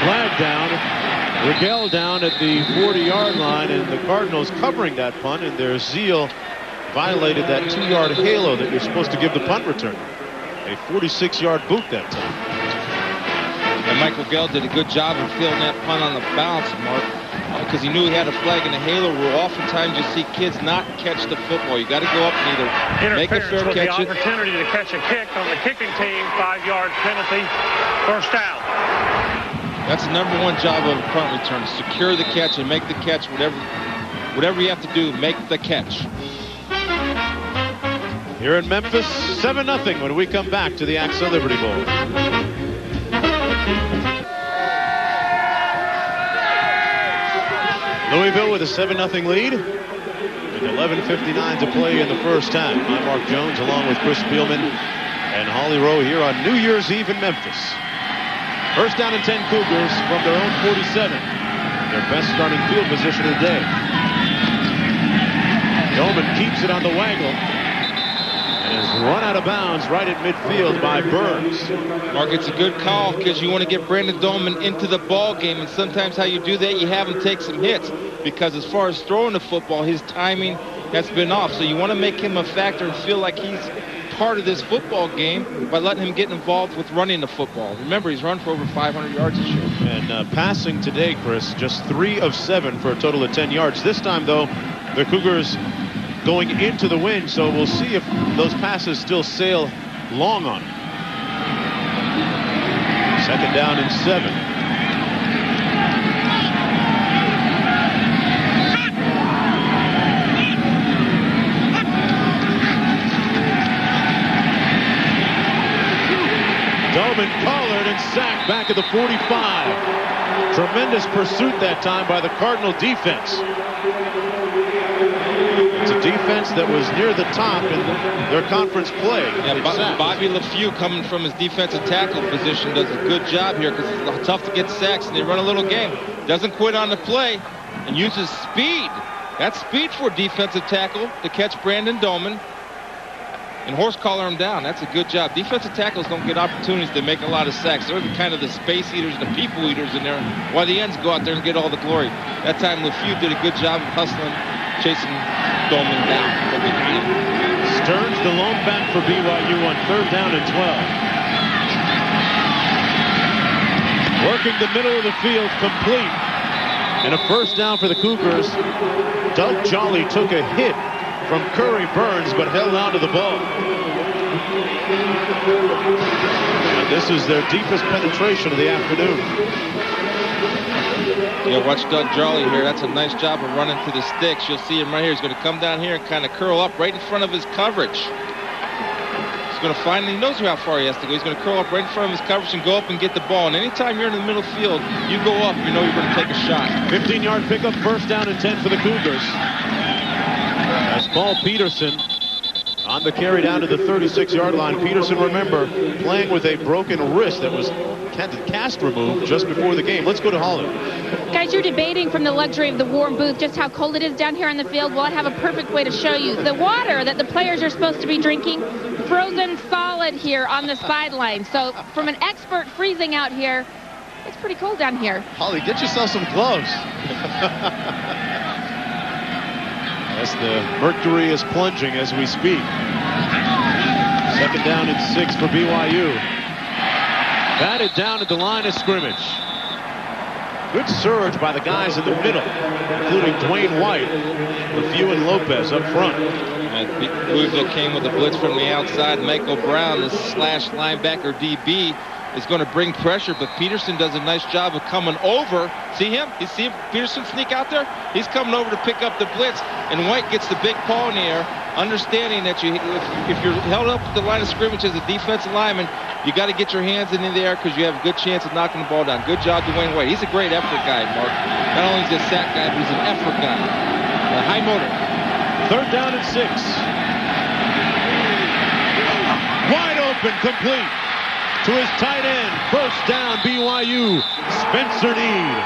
Flag down. Rigel down at the 40-yard line, and the Cardinals covering that punt in their zeal violated that 2-yard halo that you're supposed to give the punt return. A 46-yard boot that time. And Michael Gell did a good job of filling that punt on the bounce, Mark, because he knew he had a flag in the halo rule. Oftentimes you see kids not catch the football. You got to go up and either make a fair catch. The opportunity to catch a kick on the kicking team, 5-yard penalty, first down. That's the #1 job of a punt return: secure the catch and make the catch. Whatever you have to do, make the catch. Here in Memphis, 7-0 when we come back to the AXA Liberty Bowl. Louisville with a 7-0 lead with 11:59 to play in the first time. I'm Mark Jones along with Chris Spielman and Holly Rowe here on New Year's Eve in Memphis. First down and 10 Cougars from their own 47. Their best starting field position of the day. Yeoman keeps it on the waggle. And is run out of bounds right at midfield by Burns. Mark, it's a good call because you want to get Brandon Dolman into the ball game, and sometimes how you do that, you have him take some hits, because as far as throwing the football, his timing has been off. So you want to make him a factor and feel like he's part of this football game by letting him get involved with running the football. Remember, he's run for over 500 yards this year. And passing today, Chris, just 3 of 7 for a total of 10 yards. This time, though, the Cougars going into the wind, so we'll see if those passes still sail long on him. Second down and 7. Dolman collared and sacked back at the 45. Tremendous pursuit that time by the Cardinal defense. It's a defense that was near the top in their conference play. Yeah, Bobby LeFew, coming from his defensive tackle position, does a good job here because it's tough to get sacks, and they run a little game. Doesn't quit on the play and uses speed. That's speed for a defensive tackle to catch Brandon Dolman and horse collar him down. That's a good job. Defensive tackles don't get opportunities to make a lot of sacks. They're kind of the space eaters, the people eaters in there, while the ends go out there and get all the glory. That time LeFew did a good job of hustling, chasing Dolman down. Stearns, the lone back for BYU on 3rd down and 12. Working the middle of the field, complete. And a 1st down for the Cougars. Doug Jolly took a hit from Curry Burns, but held on to the ball. And this is their deepest penetration of the afternoon. Yeah, watch Doug Jolly here. That's a nice job of running to the sticks. You'll see him right here. He's going to come down here and kind of curl up right in front of his coverage. He's going to find, he knows how far he has to go. He's going to curl up right in front of his coverage and go up and get the ball. And anytime you're in the middle field, you go up, you know you're going to take a shot. 15-yard pickup, 1st down and 10 for the Cougars. That's Paul Peterson on the carry down to the 36-yard line. Peterson, remember, playing with a broken wrist that was had the cast removed just before the game. Let's go to Holland. Guys, you're debating from the luxury of the warm booth just how cold it is down here on the field. Well, I have a perfect way to show you. The water that the players are supposed to be drinking, frozen solid here on the sideline. So from an expert freezing out here, it's pretty cold down here. Holly, get yourself some gloves. As the mercury is plunging as we speak. 2nd down and 6 for BYU. Batted down at the line of scrimmage. Good surge by the guys in the middle, including Dwayne White, LeFew and Lopez up front. Louisville came with a blitz from the outside. Michael Brown, the slash linebacker DB, is going to bring pressure, but Peterson does a nice job of coming over. See him? You see Peterson sneak out there? He's coming over to pick up the blitz, and White gets the big paw in the air, understanding that if you're held up at the line of scrimmage as a defensive lineman, you got to get your hands in the air because you have a good chance of knocking the ball down. Good job, Dwayne White. He's a great effort guy, Mark. Not only is he a sack guy, but he's an effort guy. A high motor. 3rd down and 6. Wide open, complete to his tight end. 1st down, BYU. Spencer Need.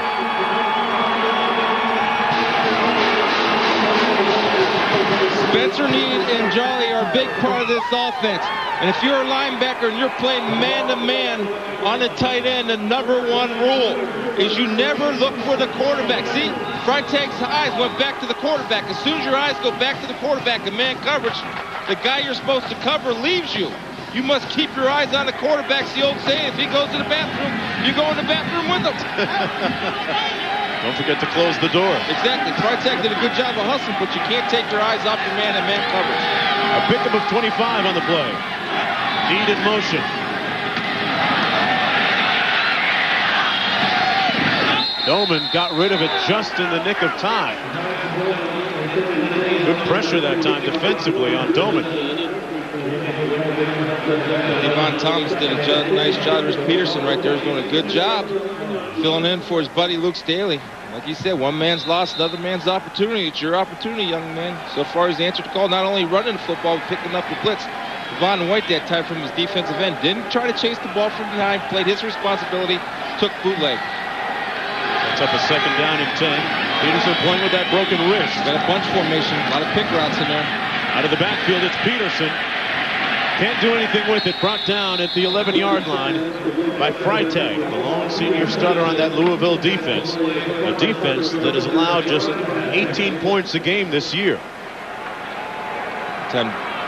Spencer Need and Jolly are a big part of this offense. And if you're a linebacker and you're playing man-to-man on a tight end, the #1 rule is you never look for the quarterback. See, Freitag's eyes went back to the quarterback. As soon as your eyes go back to the quarterback in man coverage, the guy you're supposed to cover leaves you. You must keep your eyes on the quarterback. It's the old saying, if he goes to the bathroom, you go in the bathroom with him. Don't forget to close the door. Exactly. Freitag did a good job of hustling, but you can't take your eyes off your man-to-man coverage. A pickup of 25 on the play. Need in motion. Doman got rid of it just in the nick of time. Good pressure that time defensively on Doman. Devon Thomas did a nice job. There's Peterson right there is doing a good job filling in for his buddy Luke Staley. Like you said, one man's lost, another man's opportunity. It's your opportunity, young man. So far, he's answered the call, not only running the football, but picking up the blitz. Devon White that time from his defensive end didn't try to chase the ball from behind, played his responsibility, took bootleg. That's up a 2nd down and 10. Peterson playing with that broken wrist. Got a bunch formation, a lot of pick routes in there. Out of the backfield, it's Peterson. Can't do anything with it. Brought down at the 11-yard line by Freitag, the lone senior starter on that Louisville defense. A defense that has allowed just 18 points a game this year.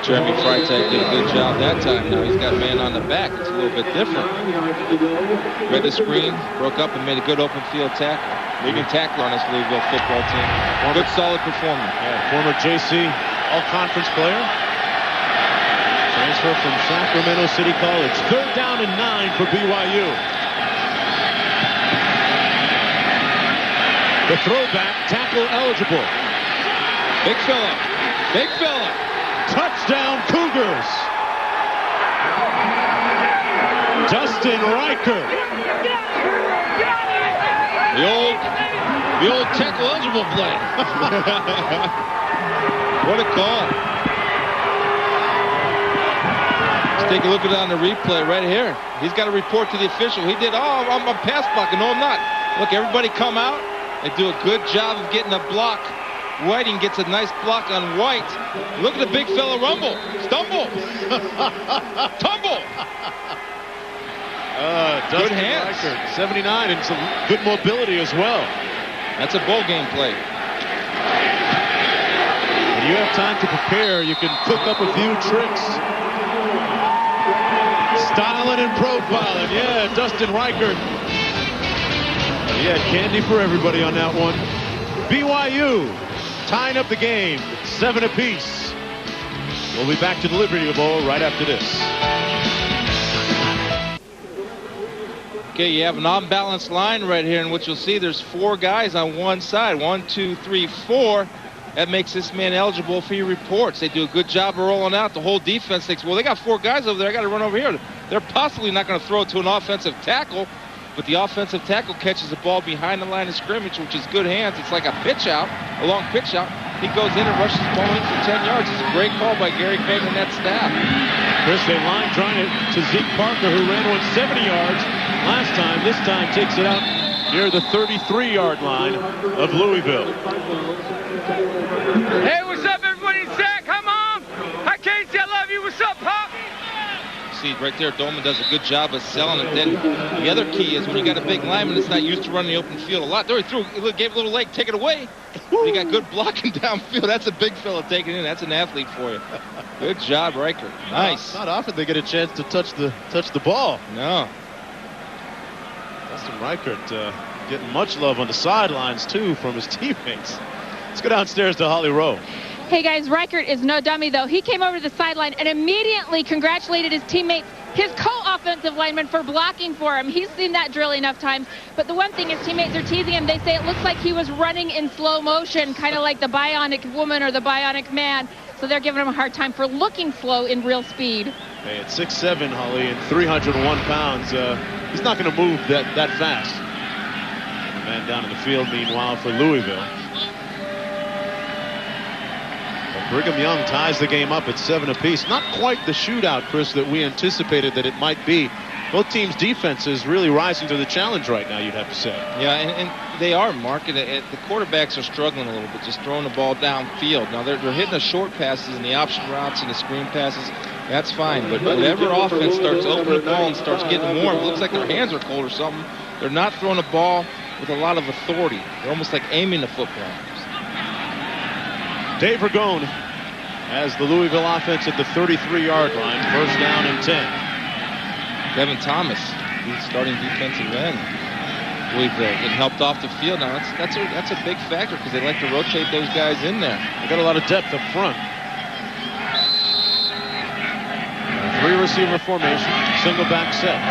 Jeremy Freitag did a good job that time. Now he's got a man on the back. It's a little bit different. Read the screen, broke up and made a good open field tackle. Leading tackler on this Louisville football team. Good, solid performer. Yeah, former JC All-Conference player. Transfer from Sacramento City College. 3rd down and 9 for BYU. The throwback, tackle eligible. Big fella. Big fella. Touchdown Cougars. Dustin Riker. The old tackle eligible play. What a call. Let's take a look at it on the replay right here. He's got to report to the official. He did, I'm pass blocking. No, I'm not. Look, everybody come out. They do a good job of getting a block. Whiting gets a nice block on White. Look at the big fella rumble. Stumble. Tumble. Good hands. Riker, 79, and some good mobility as well. That's a bowl game play. You have time to prepare. You can cook up a few tricks. Styling and profiling. Yeah, Dustin Reichert. He had candy for everybody on that one. BYU tying up the game, 7 apiece. We'll be back to the Liberty Bowl right after this. Okay, you have an unbalanced line right here in which you'll see there's 4 guys on one side. 1, 2, 3, 4. That makes this man eligible for your reports. They do a good job of rolling out. The whole defense thinks, well, they got 4 guys over there. I got to run over here. They're possibly not going to throw it to an offensive tackle, but the offensive tackle catches the ball behind the line of scrimmage, which is good hands. It's like a pitch out, a long pitch out. He goes in and rushes the ball in for 10 yards. It's a great call by Gary Craig and that staff. Chris, they line trying it to Zeke Parker, who ran one 70 yards last time. This time takes it out near the 33-yard line of Louisville. Hey, what's up, everybody? Zach, come on. Hi, Casey. I love you. What's up, Pop? See, right there, Dolman does a good job of selling it. Then the other key is when you got a big lineman that's not used to running the open field a lot. There he threw, gave a little leg, take it away. You got good blocking downfield. That's a big fella taking it in. That's an athlete for you. Good job, Riker. Nice. Not often they get a chance to touch the ball. No. Dustin Reichert getting much love on the sidelines, too, from his teammates. Let's go downstairs to Holly Rowe. Hey guys, Reichert is no dummy though. He came over to the sideline and immediately congratulated his teammates, his co-offensive lineman, for blocking for him. He's seen that drill enough times. But the one thing his teammates are teasing him, they say it looks like he was running in slow motion, kind of like the bionic woman or the bionic man. So they're giving him a hard time for looking slow in real speed. Hey, at 6'7", Holly, and 301 pounds, he's not going to move that fast. The man down in the field, meanwhile, for Louisville. Brigham Young ties the game up at 7 apiece. Not quite the shootout, Chris, that we anticipated that it might be. Both teams' defenses really rising to the challenge right now, you'd have to say. Yeah, and they are, Mark. And the quarterbacks are struggling a little bit, just throwing the ball downfield. Now, they're hitting the short passes and the option routes and the screen passes. That's fine. But whenever offense starts opening the ball and starts getting warm, it looks like their hands are cold or something. They're not throwing the ball with a lot of authority. They're almost like aiming the football. Dave Ragone has the Louisville offense at the 33-yard line. First down and 10. Devin Thomas, the starting defensive end. Louisville getting helped off the field. Now that's a big factor because they like to rotate those guys in there. They got a lot of depth up front. 3-receiver formation, single back set.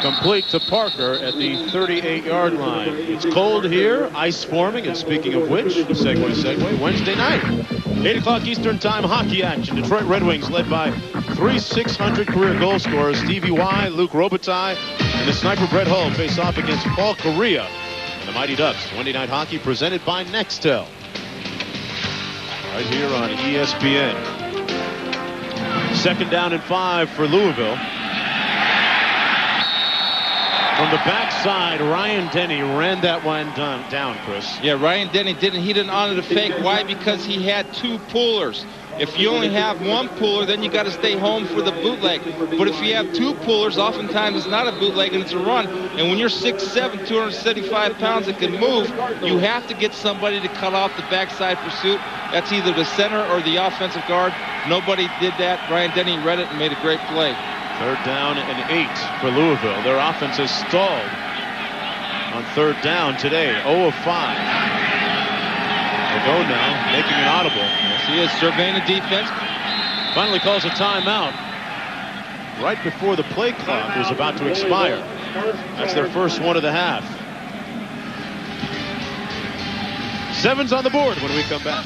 Complete to Parker at the 38-yard line. It's cold here, ice forming, and speaking of which, segue, Wednesday night. 8 o'clock Eastern Time hockey action. Detroit Red Wings led by 3 600 career goal scorers, Stevie Y, Luke Robitaille, and the sniper Brett Hull face off against Paul Correa and the Mighty Ducks. Wednesday night hockey presented by Nextel. Right here on ESPN. 2nd down and 5 for Louisville. From the backside, Ryan Denny ran that one down, Chris. Yeah, Ryan Denny didn't honor the fake. Why? Because he had 2 pullers. If you only have 1 puller, then you got to stay home for the bootleg. But if you have 2 pullers, oftentimes it's not a bootleg and it's a run. And when you're 6'7", 275 pounds that can move, you have to get somebody to cut off the backside pursuit. That's either the center or the offensive guard. Nobody did that. Ryan Denny read it and made a great play. 3rd down and 8 for Louisville. Their offense has stalled on 3rd down today. 0 of 5. They go now, making an audible. Yes, he is surveying the defense. Finally calls a timeout right before the play clock was about to expire. That's their first one of the half. 7's on the board when we come back.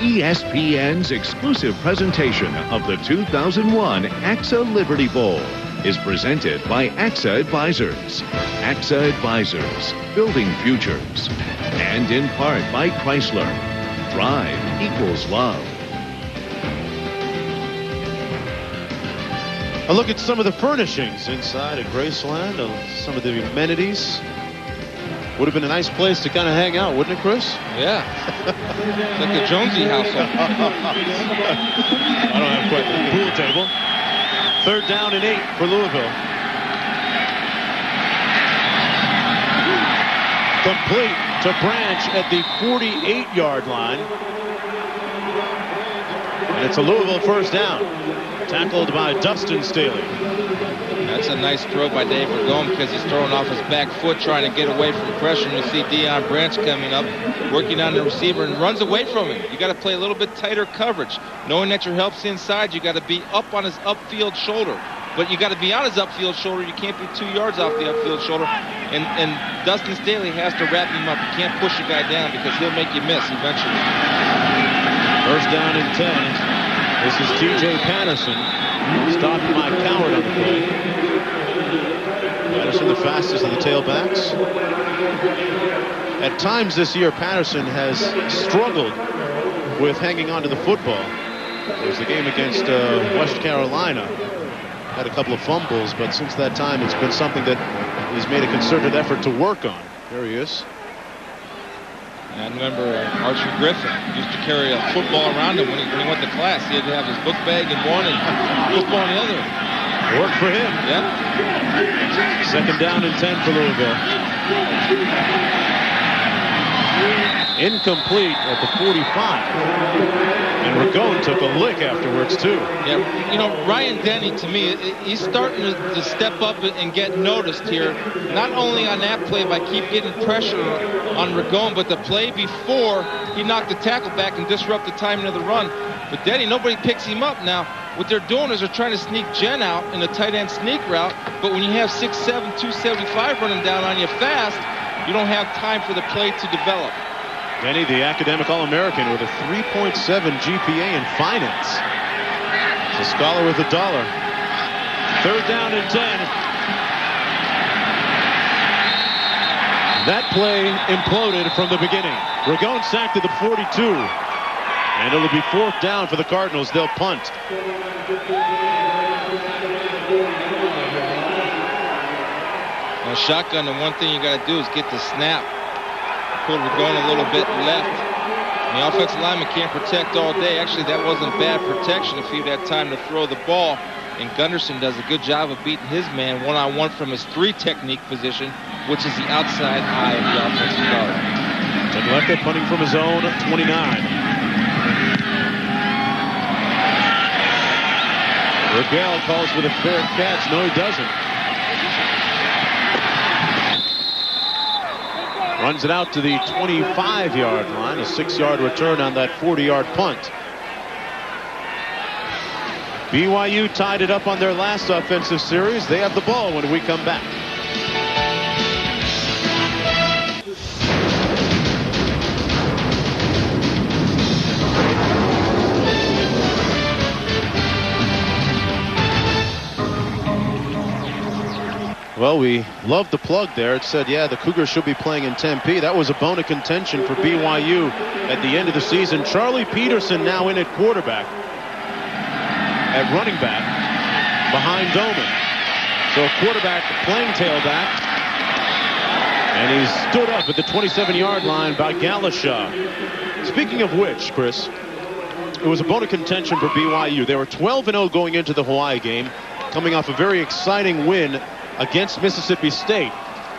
ESPN's exclusive presentation of the 2001 AXA Liberty Bowl is presented by AXA Advisors. AXA Advisors, building futures. And in part by Chrysler. Drive equals love. A look at some of the furnishings inside at Graceland, some of the amenities. Would have been a nice place to kind of hang out, wouldn't it, Chris? Yeah. Like the Jonesy household. I don't have quite the pool table. 3rd down and 8 for Louisville. Complete to Branch at the 48-yard line. And it's a Louisville first down. Tackled by Dustin Staley. That's a nice throw by Dave Ragone because he's throwing off his back foot trying to get away from pressure. And you see Deion Branch coming up, working on the receiver, and runs away from him. You got to play a little bit tighter coverage. Knowing that your help's inside, you got to be up on his upfield shoulder. But you got to be on his upfield shoulder. You can't be 2 yards off the upfield shoulder. And Dustin Staley has to wrap him up. You can't push a guy down because he'll make you miss eventually. First down and 10. This is T.J. Patterson. Stopped by Coward on the play. Patterson the fastest of the tailbacks. At times this year, Patterson has struggled with hanging on to the football. There's the game against West Carolina. Had a couple of fumbles, but since that time, it's been something that he's made a concerted effort to work on. There he is. I remember Archie Griffin used to carry a football around him when he went to class. He had to have his book bag in one and football in the other. Worked for him. Yeah. Second down and 10 for Louisville. Incomplete at the 45. And Ragone took a lick afterwards, too. Yeah, you know, Ryan Denny, to me, he's starting to step up and get noticed here. Not only on that play by keep getting pressure on Ragone, but the play before he knocked the tackle back and disrupt the timing of the run. But Denny, nobody picks him up now. What they're doing is they're trying to sneak Jen out in a tight end sneak route. But when you have 6'7", 275 running down on you fast, you don't have time for the play to develop. Denny, the academic All-American with a 3.7 GPA in finance. He's a scholar with $1. Third down and 10. That play imploded from the beginning. Ragone sacked at the 42. And it'll be fourth down for the Cardinals. They'll punt. Now, shotgun, the one thing you got to do is get the snap. Pull Ragone a little bit left. And the offensive lineman can't protect all day. Actually, that wasn't bad protection if he had time to throw the ball. And Gunderson does a good job of beating his man one-on-one from his 3 technique position, which is the outside eye of the offensive guard. Tenleka punting from his own 29. Ruggiero calls for the fair catch. No, he doesn't. Runs it out to the 25-yard line. A 6-yard return on that 40-yard punt. BYU tied it up on their last offensive series. They have the ball when we come back. Well, we loved the plug there. It said, yeah, the Cougars should be playing in Tempe. That was a bone of contention for BYU at the end of the season. Charlie Peterson now in at quarterback. At running back behind Doman. So a quarterback playing tailback. And he's stood up at the 27-yard line by Galashaw. Speaking of which, Chris, it was a bone of contention for BYU. They were 12-0 going into the Hawaii game, coming off a very exciting win against Mississippi State.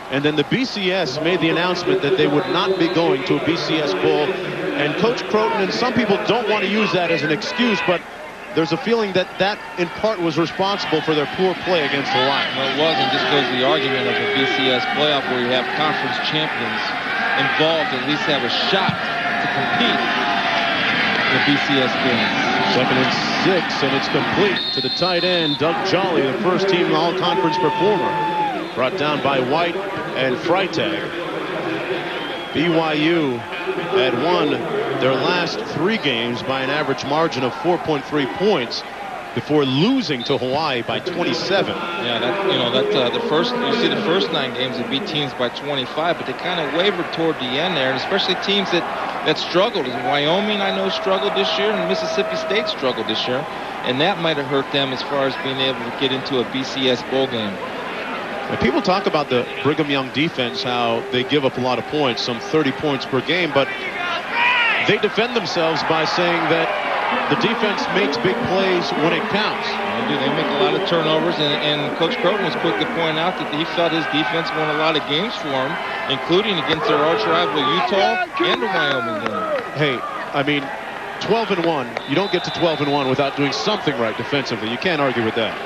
And then the BCS made the announcement that they would not be going to a BCS bowl. And Coach Croton and some people don't want to use that as an excuse, but there's a feeling that that in part was responsible for their poor play against Hawaii. Well, it wasn't. Just goes the argument of a BCS playoff where you have conference champions involved, at least have a shot to compete in the BCS game. 2nd and 6, and it's complete to the tight end, Doug Jolly, the first team all-conference performer. Brought down by White and Freitag. BYU had won their last 3 games by an average margin of 4.3 points before losing to Hawaii by 27. Yeah, the first, you see the first 9 games they beat teams by 25, but they kind of wavered toward the end there, and especially teams that struggled. Wyoming, I know, struggled this year, and Mississippi State struggled this year, and that might have hurt them as far as being able to get into a BCS bowl game. When people talk about the Brigham Young defense, how they give up a lot of points, some 30 points per game, but they defend themselves by saying that the defense makes big plays when it counts. They make a lot of turnovers, and Coach Croton was quick to point out that he felt his defense won a lot of games for him, including against their arch rival Utah and the Wyoming game. Hey, I mean, 12-1. You don't get to 12-1 without doing something right defensively. You can't argue with that.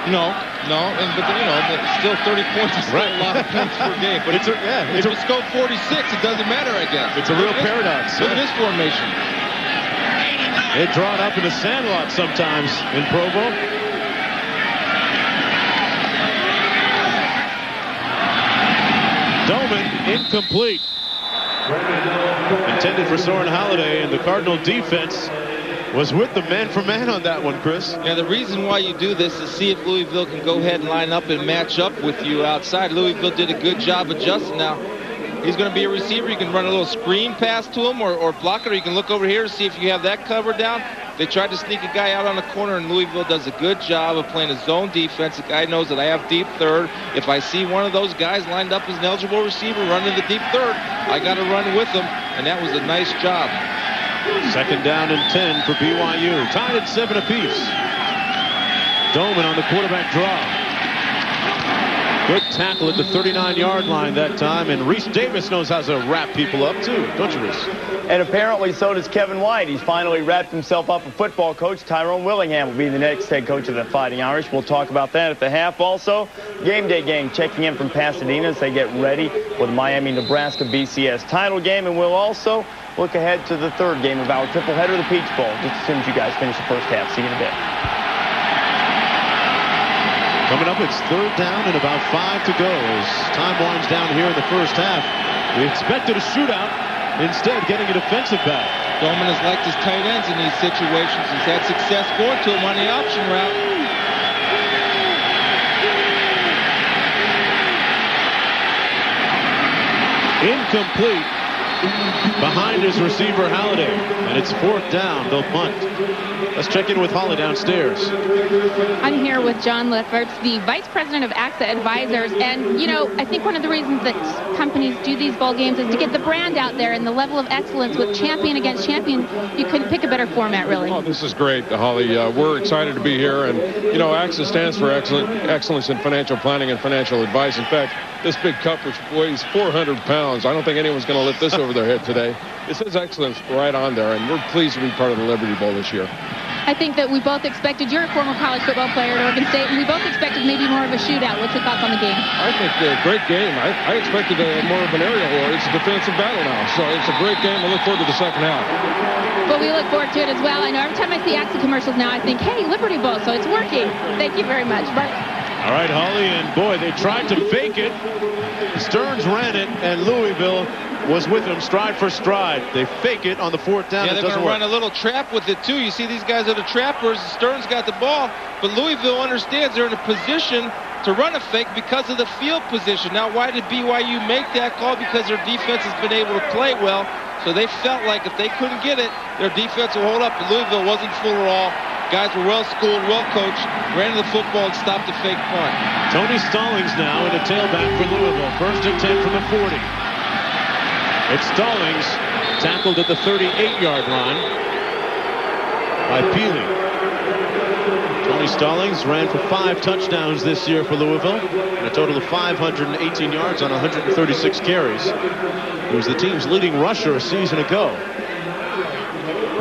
No, but still 30 points is still a lot of points per game. But if you score 46, it doesn't matter, I guess. It's a real paradox. Look at this formation. They draw it up in the sandlot sometimes in Provo. Doman incomplete. Intended for Soren Holiday, and the Cardinal defense was with the man-for-man on that one, Chris. Yeah, the reason why you do this is see if Louisville can go ahead and line up and match up with you outside. Louisville did a good job adjusting. Now, he's going to be a receiver. You can run a little screen pass to him or block it, or you can look over here and see if you have that covered down. They tried to sneak a guy out on the corner, and Louisville does a good job of playing a zone defense. The guy knows that I have deep third. If I see one of those guys lined up as an eligible receiver running the deep third, I got to run with him, and that was a nice job. 2nd down and 10 for BYU. Tied at 7 apiece. Doman on the quarterback draw. Good tackle at the 39-yard line that time, and Reese Davis knows how to wrap people up too, don't you, Reese? And apparently so does Kevin White. He's finally wrapped himself up. A football coach, Tyrone Willingham, will be the next head coach of the Fighting Irish. We'll talk about that at the half. Also, game day game checking in from Pasadena as they get ready for the Miami-Nebraska BCS title game, and we'll also look ahead to the 3rd game of our triple header, the Peach Bowl, just as soon as you guys finish the first half. See you in a bit. Coming up, it's 3rd down and about 5 to go as time winds down here in the first half. We expected a shootout, instead getting a defensive back. Doman has liked his tight ends in these situations. He's had success going to him on the option route. Incomplete behind his receiver, Holiday. And it's 4th down. They'll punt. Let's check in with Holly downstairs. I'm here with John Lefferts, the Vice President of AXA Advisors. And, I think one of the reasons that companies do these bowl games is to get the brand out there and the level of excellence with champion against champion. You couldn't pick a better format, really. Oh, this is great, Holly. We're excited to be here. And, AXA stands for excellence in financial planning and financial advice. In fact, this big cup, which weighs 400 pounds, I don't think anyone's going to lift this over their head today. It says excellence right on there, and we're pleased to be part of the Liberty Bowl this year. I think that we both expected, you're a former college football player at Oregon State, and we both expected maybe more of a shootout. What's your thoughts on the game? I think a great game. I expected more of an aerial war. It's a defensive battle now, so it's a great game. I look forward to the second half. Well, we look forward to it as well. I know every time I see AXA commercials now, I think, hey, Liberty Bowl, so it's working. Thank you very much. Mark. All right, Holly, and boy, they tried to fake it. Stearns ran it, and Louisville was with him stride for stride. They fake it on the 4th down. Yeah, they're going to run a little trap with it, too. You see these guys are the trappers. Stearns got the ball, but Louisville understands they're in a position to run a fake because of the field position. Now, why did BYU make that call? Because their defense has been able to play well, so they felt like if they couldn't get it, their defense will hold up. But Louisville wasn't fooled at all. Guys were well-schooled, well-coached, ran the football and stopped the fake punt. Tony Stallings now in a tailback for Louisville. 1st and 10 from the 40. It's Stallings, tackled at the 38-yard line by Peely. Tony Stallings ran for 5 touchdowns this year for Louisville, and a total of 518 yards on 136 carries. He was the team's leading rusher a season ago.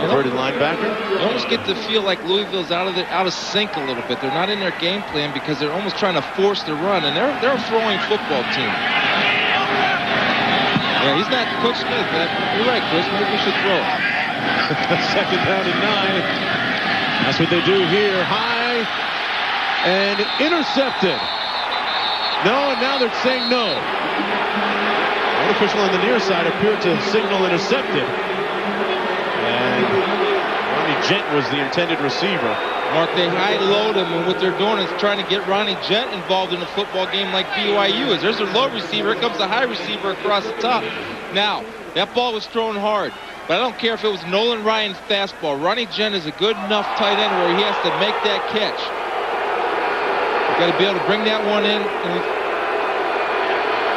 Converted linebacker. You almost get to feel like Louisville's out of sync a little bit. They're not in their game plan because they're almost trying to force the run, and they're a throwing football team. Yeah, he's not Coach Smith. You're right, Chris. Maybe we should throw. 2nd down and 9. That's what they do here. High and intercepted. No, and now they're saying no. One official on the near side appeared to signal intercepted. And Ronnie Gent was the intended receiver. Mark, they high-load him, and what they're doing is trying to get Ronnie Gent involved in a football game like BYU is. There's their low receiver. Here comes the high receiver across the top. Now, that ball was thrown hard, but I don't care if it was Nolan Ryan's fastball. Ronnie Gent is a good enough tight end where he has to make that catch. You've got to be able to bring that one in.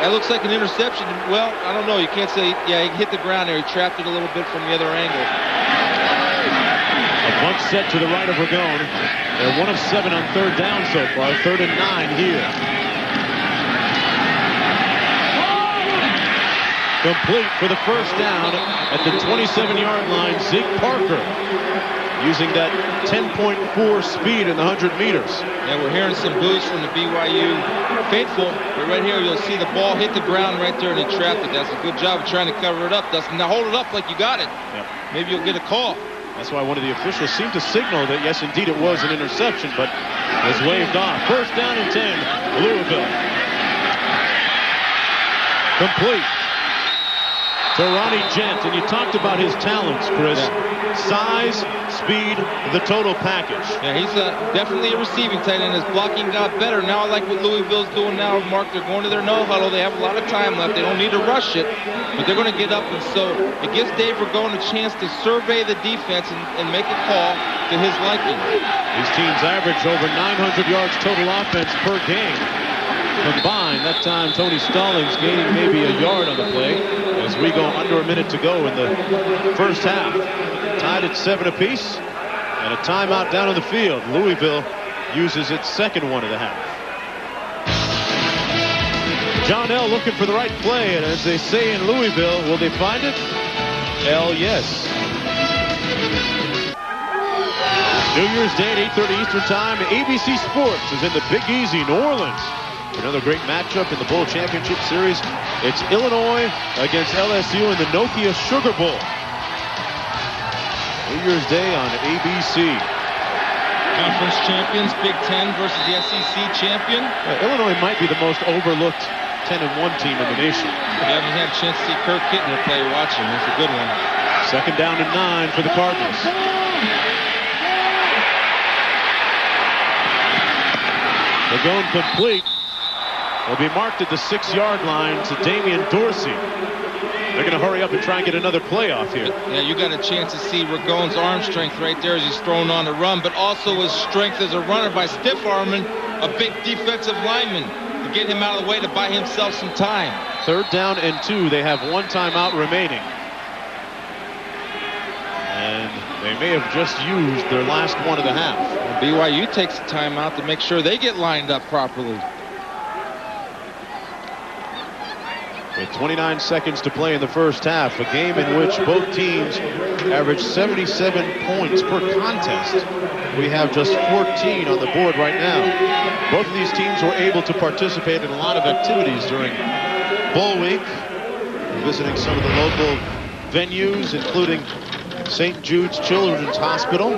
That looks like an interception. Well, I don't know. You can't say, yeah, he hit the ground there. He trapped it a little bit from the other angle. A One set to the right of Ragone. They're 1 of 7 on third down so far. 3rd and 9 here. Complete for the first down at the 27-yard line. Zeke Parker using that 10.4 speed in the 100 meters. Yeah, we're hearing some boos from the BYU faithful. But right here, you'll see the ball hit the ground right there, and he trapped it. That's a good job of trying to cover it up, Dustin. Now hold it up like you got it. Yep. Maybe you'll get a call. That's why one of the officials seemed to signal that, yes, indeed, it was an interception, but was waved off. First down and 10, Louisville. Complete to Ronnie Gent, and you talked about his talents, Chris. Yeah. Size, speed, the total package. Yeah, he's definitely a receiving tight end. His blocking got better. Now I like what Louisville's doing now, Mark. They're going to their no huddle. They have a lot of time left. They don't need to rush it, but they're going to get up, and so it gives Dave Ragone a chance to survey the defense and make a call to his liking. These teams average over 900 yards total offense per game. Combined, that time Tony Stallings gaining maybe a yard on the play as we go under a minute to go in the first half. Tied at 7 apiece, and a timeout down on the field. Louisville uses its second one of the half. John L. looking for the right play, and as they say in Louisville, will they find it? Hell yes. New Year's Day at 8:30 Eastern Time. ABC Sports is in the Big Easy, New Orleans. Another great matchup in the Bowl Championship Series. It's Illinois against LSU in the Nokia Sugar Bowl. New Year's Day on ABC. Conference champions, Big Ten versus the SEC champion. Illinois might be the most overlooked 10-1 team in the nation. If you haven't had a chance to see Kirk Kittner play, watch him. It's a good one. Second down and 9 for the Cardinals. They're going complete. Will be marked at the 6-yard line to Damian Dorsey. They're going to hurry up and try and get another play off here. Yeah, you got a chance to see Ragone's arm strength right there as he's thrown on the run, but also his strength as a runner by stiff-arming a big defensive lineman to get him out of the way to buy himself some time. 3rd down and 2. They have 1 timeout remaining. And they may have just used their last one of the half. Well, BYU takes a timeout to make sure they get lined up properly. With 29 seconds to play in the first half, a game in which both teams average 77 points per contest. We have just 14 on the board right now. Both of these teams were able to participate in a lot of activities during Bowl Week. We're visiting some of the local venues, including St. Jude's Children's Hospital.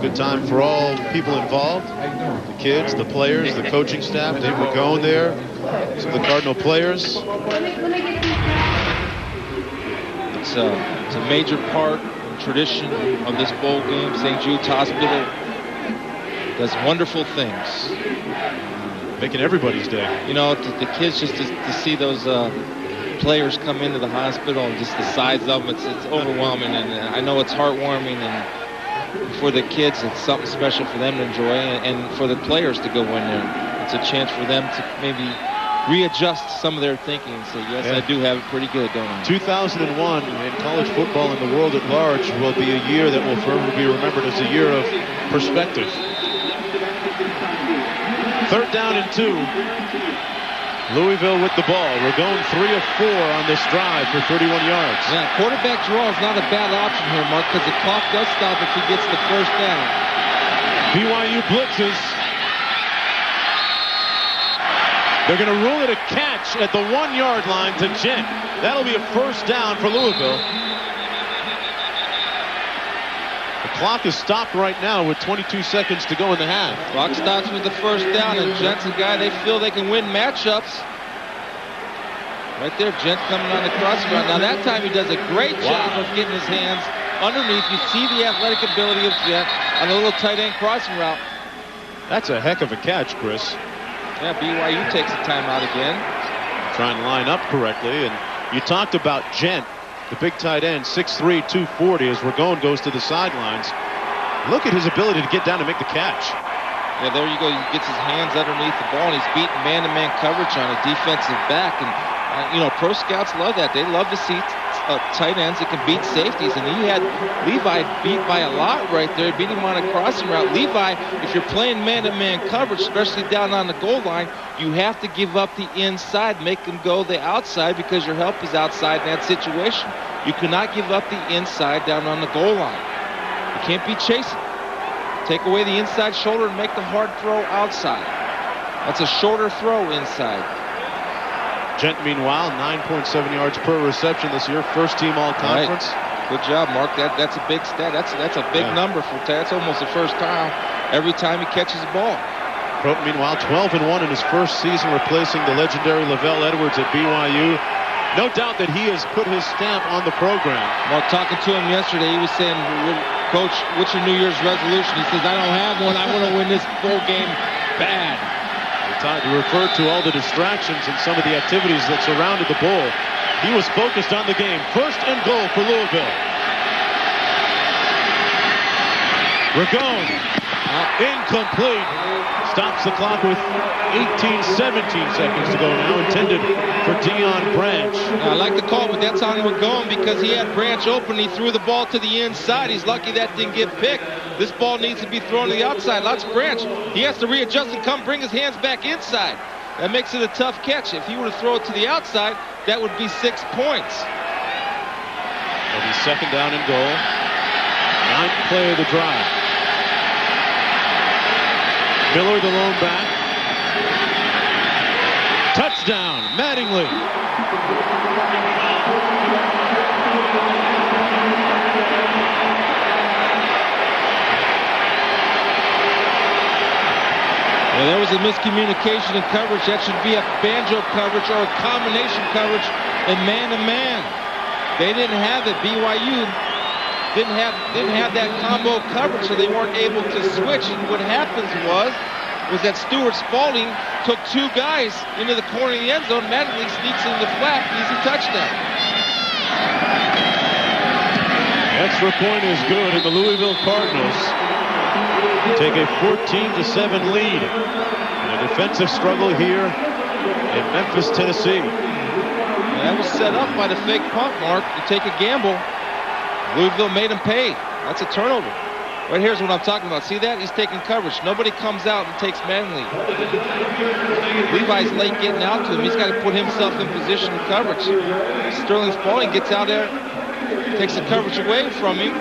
Good time for all people involved. The kids, the players, the coaching staff. Dave Ragone there. Some of the Cardinal players. It's a major part and tradition of this bowl game. St. Jude's Hospital does wonderful things. Making everybody's day. You know, the kids just to see those players come into the hospital and just the size of them, it's overwhelming. And I know it's heartwarming, and for the kids, it's something special for them to enjoy, and for the players to go in there. It's a chance for them to maybe readjust some of their thinking and say, yes, I do have it pretty good, don't I? 2001 in college football and the world at large will be a year that will forever be remembered as a year of perspective. 3rd down and 2. Louisville with the ball. We're going 3 of 4 on this drive for 31 yards. Yeah, quarterback draw is not a bad option here, Mark, because the clock does stop if he gets the first down. BYU blitzes. They're going to rule it a catch at the 1-yard line to Gent. That'll be a first down for Louisville. The clock is stopped right now with 22 seconds to go in the half. Clock stops with the first down, and Gent's a guy they feel they can win matchups. Right there, Gent coming on the crossing route. Now that time he does a great job of getting his hands underneath. You see the athletic ability of Gent on a little tight end crossing route. That's a heck of a catch, Chris. Yeah, BYU takes a timeout again. Trying to line up correctly, and you talked about Gent, the big tight end, 6'3", 240, as Ragone goes to the sidelines. Look at his ability to get down and make the catch. Yeah, there you go. He gets his hands underneath the ball, and he's beating man-to-man coverage on a defensive back. And, you know, pro scouts love that. They love to see tight ends that can beat safeties, and he had Levi beat by a lot right there. Beat him on a crossing route. Levi, if you're playing man-to-man coverage, especially down on the goal line, you have to give up the inside, make him go the outside because your help is outside in that situation. You cannot give up the inside down on the goal line. You can't be chasing. Take away the inside shoulder and make the hard throw outside. That's a shorter throw inside. Gent, meanwhile, 9.7 yards per reception this year. First team all-conference. Right. Good job, Mark. That's a big stat. That's a big number for Tad. That's almost the first time every time he catches the ball. Croton, meanwhile, 12-1 in his first season, replacing the legendary Lavelle Edwards at BYU. No doubt that he has put his stamp on the program. Mark, talking to him yesterday, he was saying, Coach, what's your New Year's resolution? He says, I don't have one. I want to win this bowl game bad. He referred to all the distractions and some of the activities that surrounded the bowl. He was focused on the game. First and goal for Louisville. Ragone, incomplete. Stops the clock with 17 seconds to go now. Intended for Deion Branch. I like the call, but that's on Ragone because he had Branch open. He threw the ball to the inside. He's lucky that didn't get picked. This ball needs to be thrown to the outside. Lots of Branch. He has to readjust and come bring his hands back inside. That makes it a tough catch. If he were to throw it to the outside, that would be 6 points. It'll be second down and goal. 9th play of the drive. Miller, the lone back. Touchdown, Mattingly. Well, there was a miscommunication in coverage. That should be a banjo coverage or a combination coverage in man-to-man. They didn't have it. BYU didn't have that combo coverage, so they weren't able to switch. And what happens was that Stuart Spalding took 2 guys into the corner of the end zone. Mattingly sneaks in the flat. Easy touchdown. Extra point is good, and the Louisville Cardinals take a 14-7 lead in a defensive struggle here in Memphis, Tennessee. And that was set up by the fake punt, Mark. You take a gamble. Louisville made him pay. That's a turnover. Right here's what I'm talking about. See that? He's taking coverage. Nobody comes out and takes Mattingly. Levi's late getting out to him. He's got to put himself in position of coverage. Sterling Spalding gets out there, takes the coverage away from him.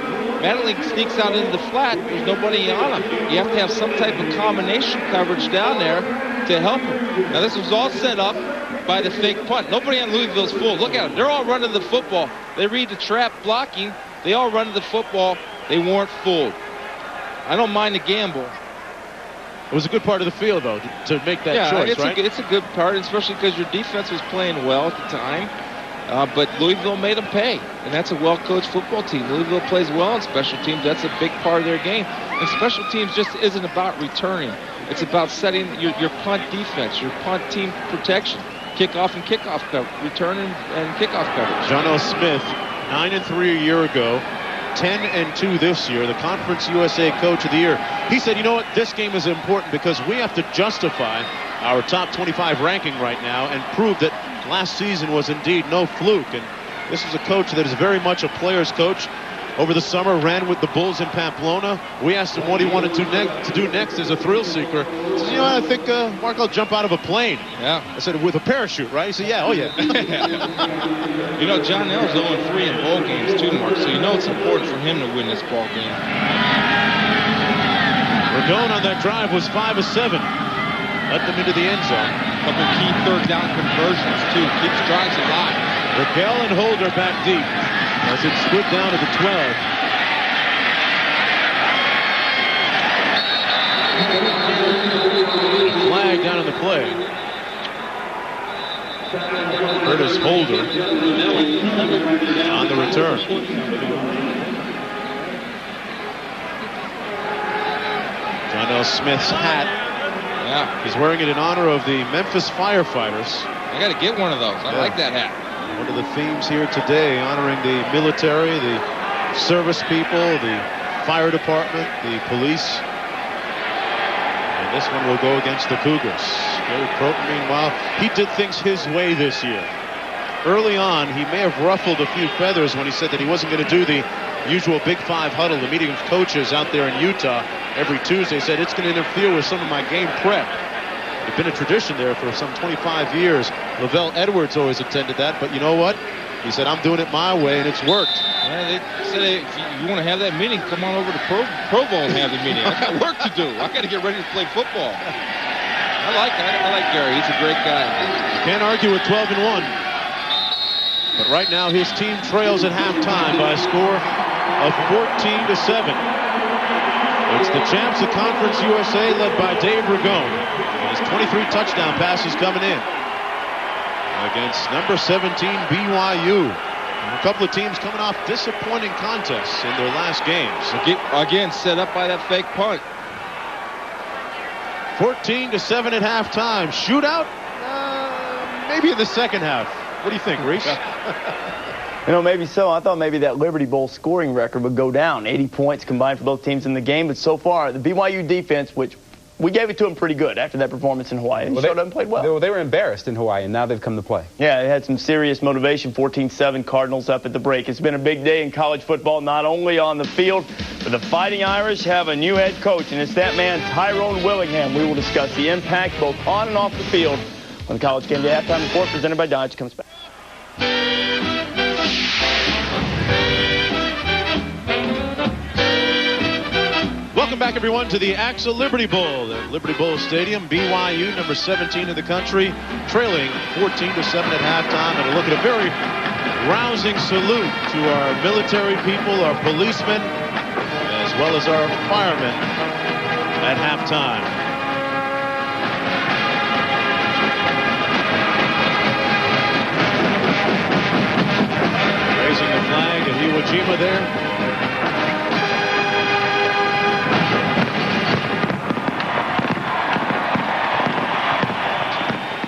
Mattingly sneaks out into the flat. There's nobody on him. You have to have some type of combination coverage down there to help him. Now this was all set up by the fake punt. Nobody on Louisville's fooled. Look at them. They're all running the football. They read the trap blocking. They all run the football. They weren't fooled. I don't mind the gamble. It was a good part of the field, though, to make that choice, right? It's a good part, especially because your defense was playing well at the time. But Louisville made them pay, and that's a well-coached football team. Louisville plays well on special teams. That's a big part of their game. And special teams just isn't about returning. It's about setting your punt defense, your punt team protection, kickoff and kickoff coverage, return and kickoff coverage. John L. Smith, 9-3 a year ago, 10-2 this year, the Conference USA Coach of the Year. He said, you know what, this game is important because we have to justify our top 25 ranking right now and prove that last season was indeed no fluke. And this is a coach that is very much a player's coach. Over the summer, ran with the Bulls in Pamplona. We asked him what he wanted to do next as a thrill seeker. He said, you know, I think, Mark, I'll jump out of a plane. Yeah. I said, with a parachute, right? He said, yeah, oh yeah. You know, John L's 0-3 in bowl games too, Mark, so you know it's important for him to win this ball game. Ragone on that drive was 5 of 7. Let them into the end zone. A couple key third down conversions, too. Keeps drives alive. Raquel and Holder back deep as it split down to the 12. Flag down on the play. Curtis Holder on the return. John L. Smith's hat. Yeah. He's wearing it in honor of the Memphis firefighters. I got to get one of those. I like that hat. One of the themes here today, honoring the military, the service people, the fire department, the police. And this one will go against the Cougars. Gary Croton, meanwhile, he did things his way this year. early on, he may have ruffled a few feathers when he said that he wasn't going to do the usual Big Five huddle, the meeting of coaches out there in Utah every Tuesday. He said it's going to interfere with some of my game prep. It's been a tradition there for some 25 years. Lavelle Edwards always attended that, but you know what? He said, I'm doing it my way, and it's worked. Yeah, they said, if you want to have that meeting, come on over to Pro Bowl and have the meeting. I got work to do. I got to get ready to play football. I like Gary. He's a great guy. Can't argue with 12-1. But right now, his team trails at halftime by a score of 14-7. It's the champs of Conference USA, led by Dave Ragone. His 23 touchdown passes coming in against number 17 BYU. A couple of teams coming off disappointing contests in their last games. Again, set up by that fake punt. 14-7 at halftime. Shootout? Maybe in the second half. What do you think, Reese? You know, maybe so. I thought maybe that Liberty Bowl scoring record would go down. 80 points combined for both teams in the game. But so far, the BYU defense, which we gave it to them pretty good after that performance in Hawaii. They showed up and played well. They were embarrassed in Hawaii, and now they've come to play. Yeah, they had some serious motivation. 14-7 Cardinals up at the break. It's been a big day in college football, not only on the field, but the Fighting Irish have a new head coach, and it's that man, Tyrone Willingham. We will discuss the impact both on and off the field when the College Game Day Halftime Report presented by Dodge comes back. Welcome back, everyone, to the AXA Liberty Bowl at Liberty Bowl Stadium. BYU, number 17 in the country, trailing 14-7 at halftime. And a look at a very rousing salute to our military people, our policemen, as well as our firemen at halftime. Raising the flag at Iwo Jima there.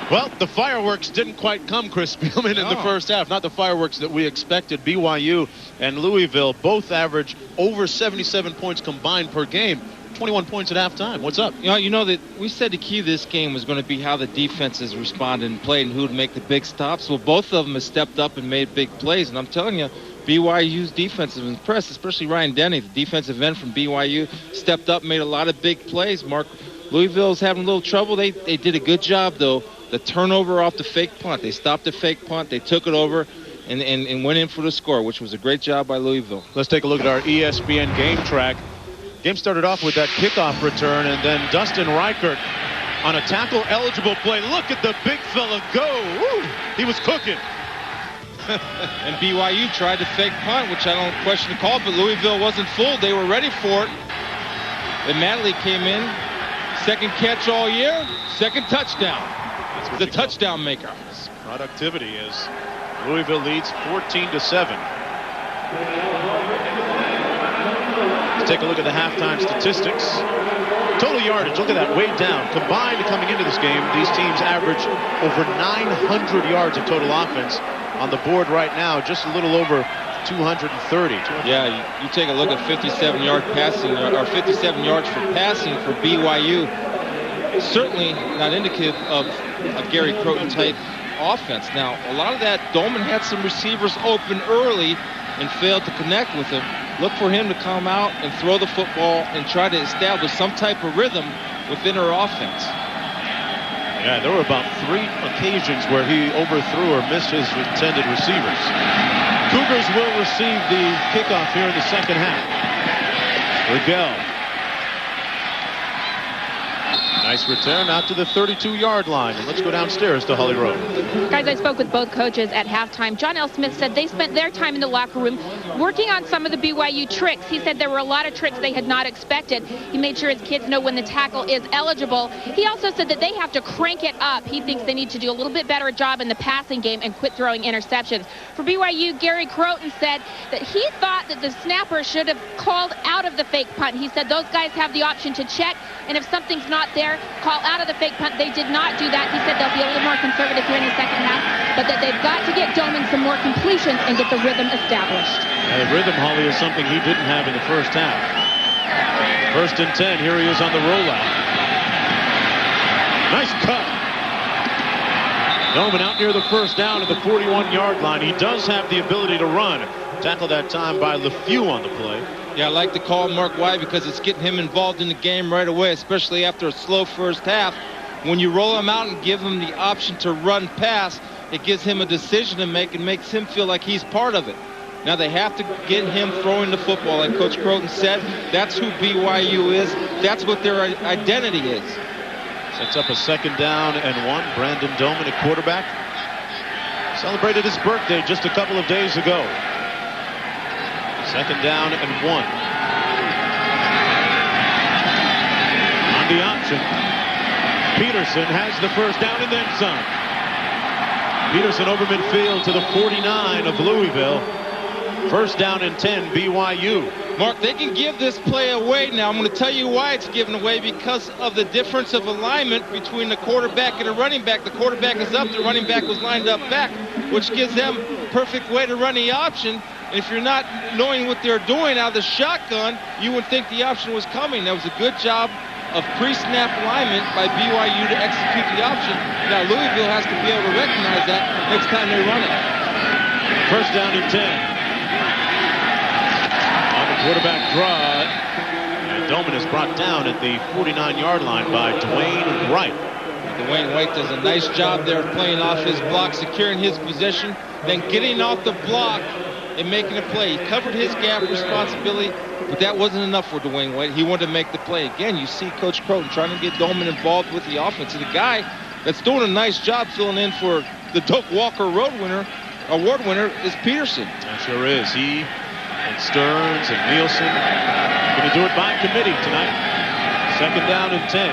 Well, the fireworks didn't quite come, Chris Spielman, in the first half. Not the fireworks that we expected. BYU and Louisville both average over 77 points combined per game. 21 points at halftime. What's up? You know that we said the key to this game was going to be how the defenses responded and played and who would make the big stops. Well, both of them have stepped up and made big plays. And I'm telling you, BYU's defense is impressed, especially Ryan Denny, the defensive end from BYU, stepped up and made a lot of big plays. Mark, Louisville's having a little trouble. They did a good job, though. The turnover off the fake punt. They stopped the fake punt. They took it over and went in for the score, which was a great job by Louisville. Let's take a look at our ESPN game track. Game started off with that kickoff return, and then Dustin Reichert on a tackle-eligible play. Look at the big fella go. Woo! He was cooking. And BYU tried to fake punt, which I don't question the call, but Louisville wasn't fooled. They were ready for it. And Madley came in. Second catch all year. Second touchdown. The touchdown maker. Productivity as Louisville leads 14-7. Let's take a look at the halftime statistics. Total yardage, look at that, way down. Combined coming into this game, these teams average over 900 yards of total offense. On the board right now, just a little over 230. Yeah, you take a look at 57-yard passing, or 57 yards for passing for BYU. Certainly not indicative of a Gary Croton type offense. Now, a lot of that, Dolman had some receivers open early and failed to connect with him. Look for him to come out and throw the football and try to establish some type of rhythm within her offense. Yeah, there were about 3 occasions where he overthrew or missed his intended receivers. Cougars will receive the kickoff here in the second half. Rigel. Nice return out to the 32-yard line. And let's go downstairs to Holly Rowe. Guys, I spoke with both coaches at halftime. John L. Smith said they spent their time in the locker room working on some of the BYU tricks. He said there were a lot of tricks they had not expected. He made sure his kids know when the tackle is eligible. He also said that they have to crank it up. He thinks they need to do a little bit better job in the passing game and quit throwing interceptions. For BYU, Gary Croton said that he thought that the snapper should have called out of the fake punt. He said those guys have the option to check, and if something's not there, call out of the fake punt. They did not do that. He said they'll be a little more conservative here in the second half, but that they've got to get Doman some more completions and get the rhythm established. The rhythm, Holly, is something he didn't have in the first half. First and 10. Here he is on the rollout. Nice cut. Doman out near the first down at the 41-yard line. He does have the ability to run. Tackled that time by LeFew on the play. Yeah, I like to call Mark White because it's getting him involved in the game right away, especially after a slow first half. When you roll him out and give him the option to run pass, it gives him a decision to make and makes him feel like he's part of it. Now they have to get him throwing the football. Like Coach Croton said, that's who BYU is. That's what their identity is. Sets up a 2nd down and 1. Brandon Doman at quarterback. Celebrated his birthday just a couple of days ago. 2nd down and 1. On the option, Peterson has the first down and then some. Peterson over midfield to the 49 of Louisville. 1st down and 10, BYU. Mark, they can give this play away now. I'm going to tell you why it's given away, because of the difference of alignment between the quarterback and the running back. The quarterback is up, the running back was lined up back, which gives them perfect way to run the option. If you're not knowing what they're doing out of the shotgun, you would think the option was coming. That was a good job of pre-snap alignment by BYU to execute the option. Now Louisville has to be able to recognize that next time they run it. 1st down and 10. On the quarterback draw, and Doman is brought down at the 49-yard line by Dwayne Wright. Dwayne White does a nice job there of playing off his block, securing his position, then getting off the block and making a play. He covered his gap responsibility, but that wasn't enough for Dwayne White. He wanted to make the play. Again, you see Coach Croton trying to get Doman involved with the offense. And the guy that's doing a nice job filling in for the Doak Walker award winner is Peterson. That sure is. He and Stearns and Nielsen going to do it by committee tonight. 2nd down and 10.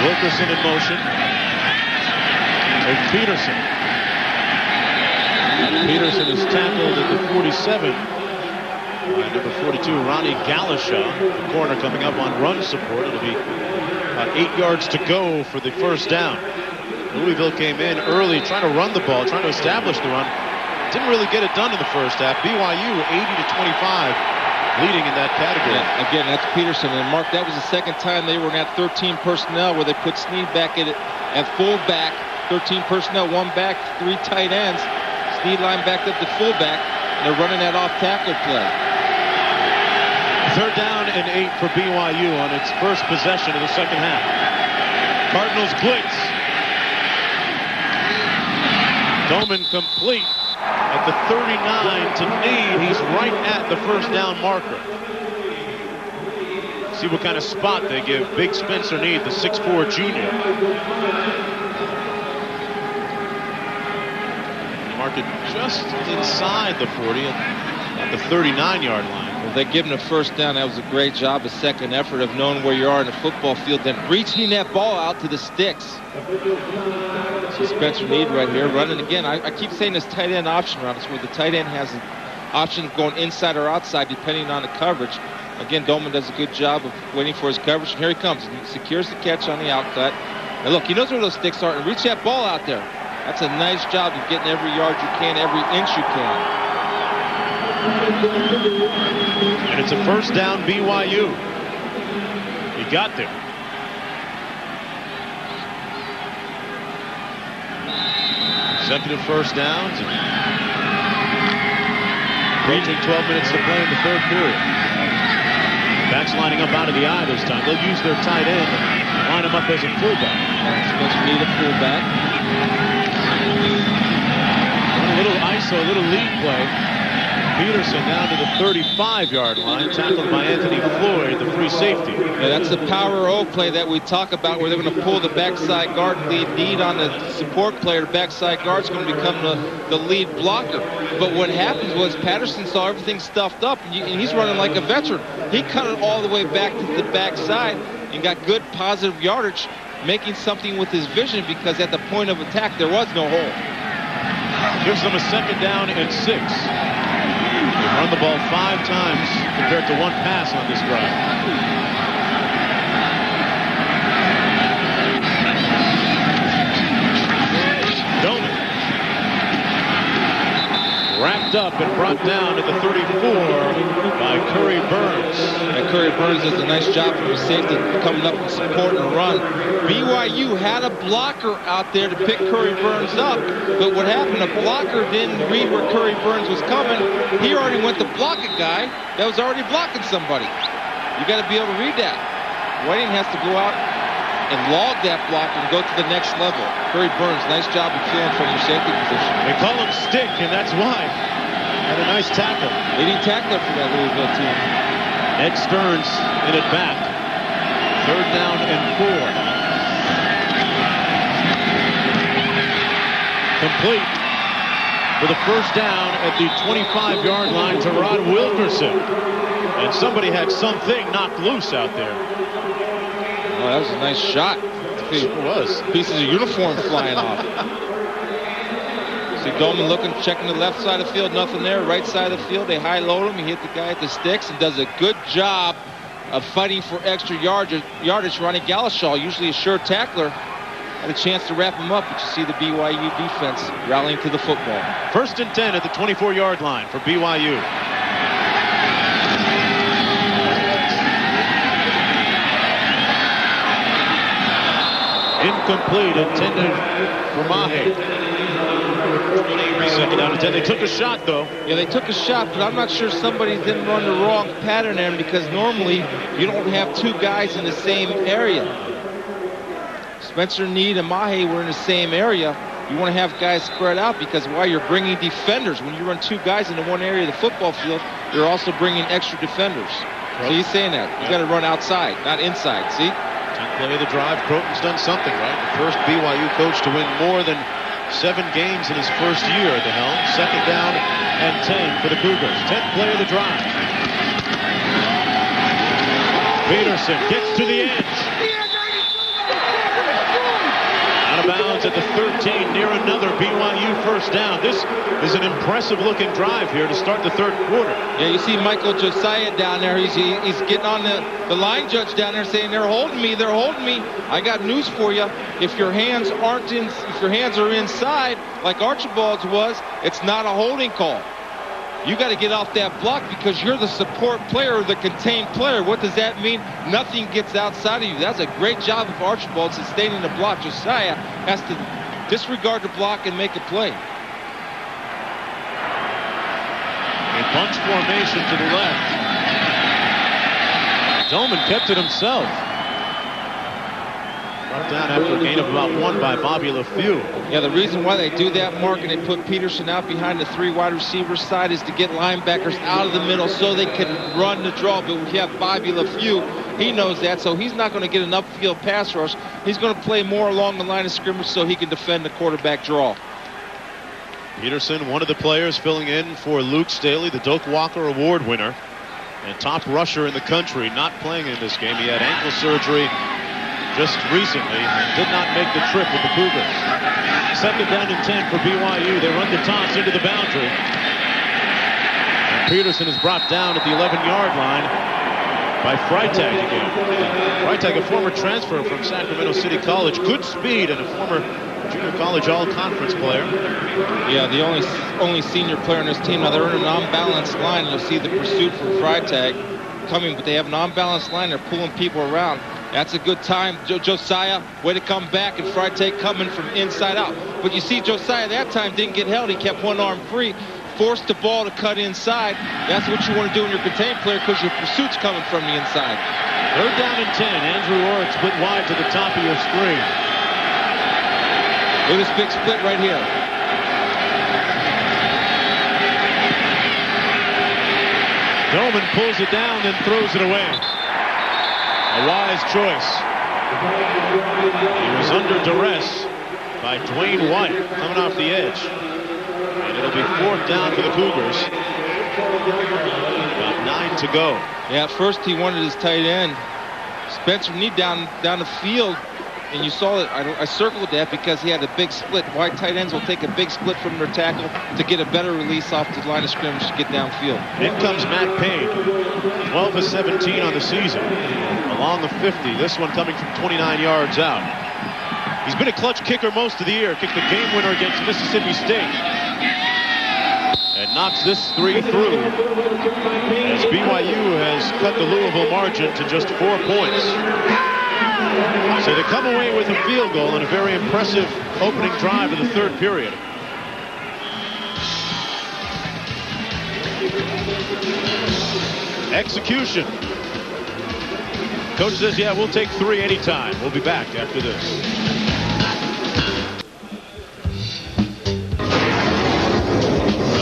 Wilkerson in motion. There's Peterson. Peterson is tackled at the 47. Number 42, Ronnie Galasha, the corner, coming up on run support. It'll be about 8 yards to go for the 1st down. Louisville came in early trying to run the ball, trying to establish the run. Didn't really get it done in the first half. BYU 80-25 leading in that category. Yeah, again, that's Peterson. And Mark, that was the 2nd time they were in that 13 personnel where they put Snead back at fullback. 13 personnel, 1 back, 3 tight ends. Snead line backed up to fullback, and they're running that off-tackle play. 3rd down and 8 for BYU on its first possession of the 2nd half. Cardinals blitz. Doman complete at the 39 to Need. He's right at the 1st down marker. See what kind of spot they give Big Spencer Need, the 6'4 junior. Mark it just inside the 40 at the 39-yard line. Well, they give him a 1st down. That was a great job, a second effort of knowing where you are in the football field, then reaching that ball out to the sticks. So Spencer Need right here running again. I keep saying this tight end option route is where the tight end has an option of going inside or outside depending on the coverage. Again, Doman does a good job of waiting for his coverage, and here he comes. He secures the catch on the outcut. And look, he knows where those sticks are, and reach that ball out there. That's a nice job of getting every yard you can, every inch you can. And it's a 1st down BYU. He got there. Consecutive 1st downs. Approaching 12 minutes to play in the 3rd period. Backs lining up out of the eye this time. They'll use their tight end and line him up as a fullback. Spencer Need a fullback. A little ISO, a little lead play. Peterson down to the 35-yard line, tackled by Anthony Floyd, the free safety. Yeah, that's the power O play that we talk about, where they're going to pull the backside guard and lead Need on the support player. The backside guard's going to become the lead blocker. But what happened was Patterson saw everything stuffed up, and he's running like a veteran. He cut it all the way back to the backside and got good positive yardage, making something with his vision, because at the point of attack there was no hole. Gives them a 2nd down and 6. They've run the ball 5 times compared to 1 pass on this drive. Doman wrapped up and brought down at the 34 by Curry Burns. And Curry Burns does a nice job from his safety coming up and supporting the run. BYU had a blocker out there to pick Curry Burns up, but what happened, the blocker didn't read where Curry Burns was coming. He already went to block a guy that was already blocking somebody. You got to be able to read that. Whiting has to go out and log that block and go to the next level. Curry Burns, nice job of feeling from your safety position. They call him Stick, and that's why. Had a nice tackle. Leading tackler for that Louisville team. Ed Stearns in it back. 3rd down and 4. Complete for the first down at the 25-yard line to Rod Wilkerson. And somebody had something knocked loose out there. Oh, that was a nice shot. It was. Pieces of uniform flying off. See Dolman looking, checking the left side of the field, nothing there. Right side of the field, they high-load him. He hit the guy at the sticks and does a good job of fighting for extra yardage. Ronnie Galashaw, usually a sure tackler, had a chance to wrap him up, but you see the BYU defense rallying to the football. 1st and 10 at the 24-yard line for BYU. Incomplete, intended for Mahe. 2nd down and 10. They took a shot, though. Yeah, they took a shot, but I'm not sure somebody didn't run the wrong pattern there, because normally you don't have 2 guys in the same area. Spencer Need and Mahe were in the same area. You want to have guys spread out, because while you're bringing defenders, when you run 2 guys into one area of the football field, you're also bringing extra defenders. So he's saying that. You got to run outside, not inside. See? 10th play of the drive. Croton's done something right. The first BYU coach to win more than 7 games in his first year at the helm. 2nd down and 10 for the Cougars. 10th play of the drive. Peterson gets to the edge. Out of bounds at the 13, near another BYU first down. This is an impressive-looking drive here to start the 3rd quarter. Yeah, you see Michael Josiah down there. He's getting on the line judge down there, saying they're holding me. They're holding me. I got news for you. If your hands are inside, like Archibald's was, it's not a holding call. You got to get off that block, because you're the support player or the contained player. What does that mean? Nothing gets outside of you. That's a great job of Archibald sustaining the block. Josiah has to disregard the block and make a play. A bunch formation to the left. Dolman kept it himself. Brought down after a gain of about 1 by Bobby LeFew. Yeah, the reason why they do that, Mark, and they put Peterson out behind the 3 wide receiver side, is to get linebackers out of the middle so they can run the draw. But we have Bobby LeFew. He knows that, so he's not going to get an upfield pass rush. He's going to play more along the line of scrimmage so he can defend the quarterback draw. Peterson, one of the players filling in for Luke Staley, the Doak Walker Award winner and top rusher in the country, not playing in this game. He had ankle surgery just recently and did not make the trip with the Cougars. 2nd down and 10 for BYU. They run the toss into the boundary. And Peterson is brought down at the 11-yard line by Freitag again. Freitag, a former transfer from Sacramento City College. Good speed and a former junior college all-conference player. Yeah, the only senior player on this team. Now they're in an unbalanced line. You'll see the pursuit from Freitag coming, but they have an unbalanced line. They're pulling people around. That's a good time. Josiah, way to come back, and Freitag coming from inside out. But you see Josiah that time didn't get held. He kept one arm free, forced the ball to cut inside. That's what you want to do in your contained player, because your pursuit's coming from the inside. 3rd down and 10. Andrew Orrick split wide to the top of your screen. Look at this big split right here. Dolman pulls it down, then throws it away. A wise choice. He was under duress by Dwayne White coming off the edge. And it'll be 4th down for the Cougars. About 9 to go. Yeah, at first he wanted his tight end, Spencer Need, down the field. And you saw it. I circled that because he had a big split. Wide tight ends will take a big split from their tackle to get a better release off the line of scrimmage to get downfield. In comes Matt Payne, 12 of 17 on the season, along the 50. This one coming from 29 yards out. He's been a clutch kicker most of the year. Kicked the game winner against Mississippi State. And knocks this 3 through as BYU has cut the Louisville margin to just 4 points. So they come away with a field goal and a very impressive opening drive of the third period. Execution. Coach says, yeah, we'll take 3 anytime. We'll be back after this.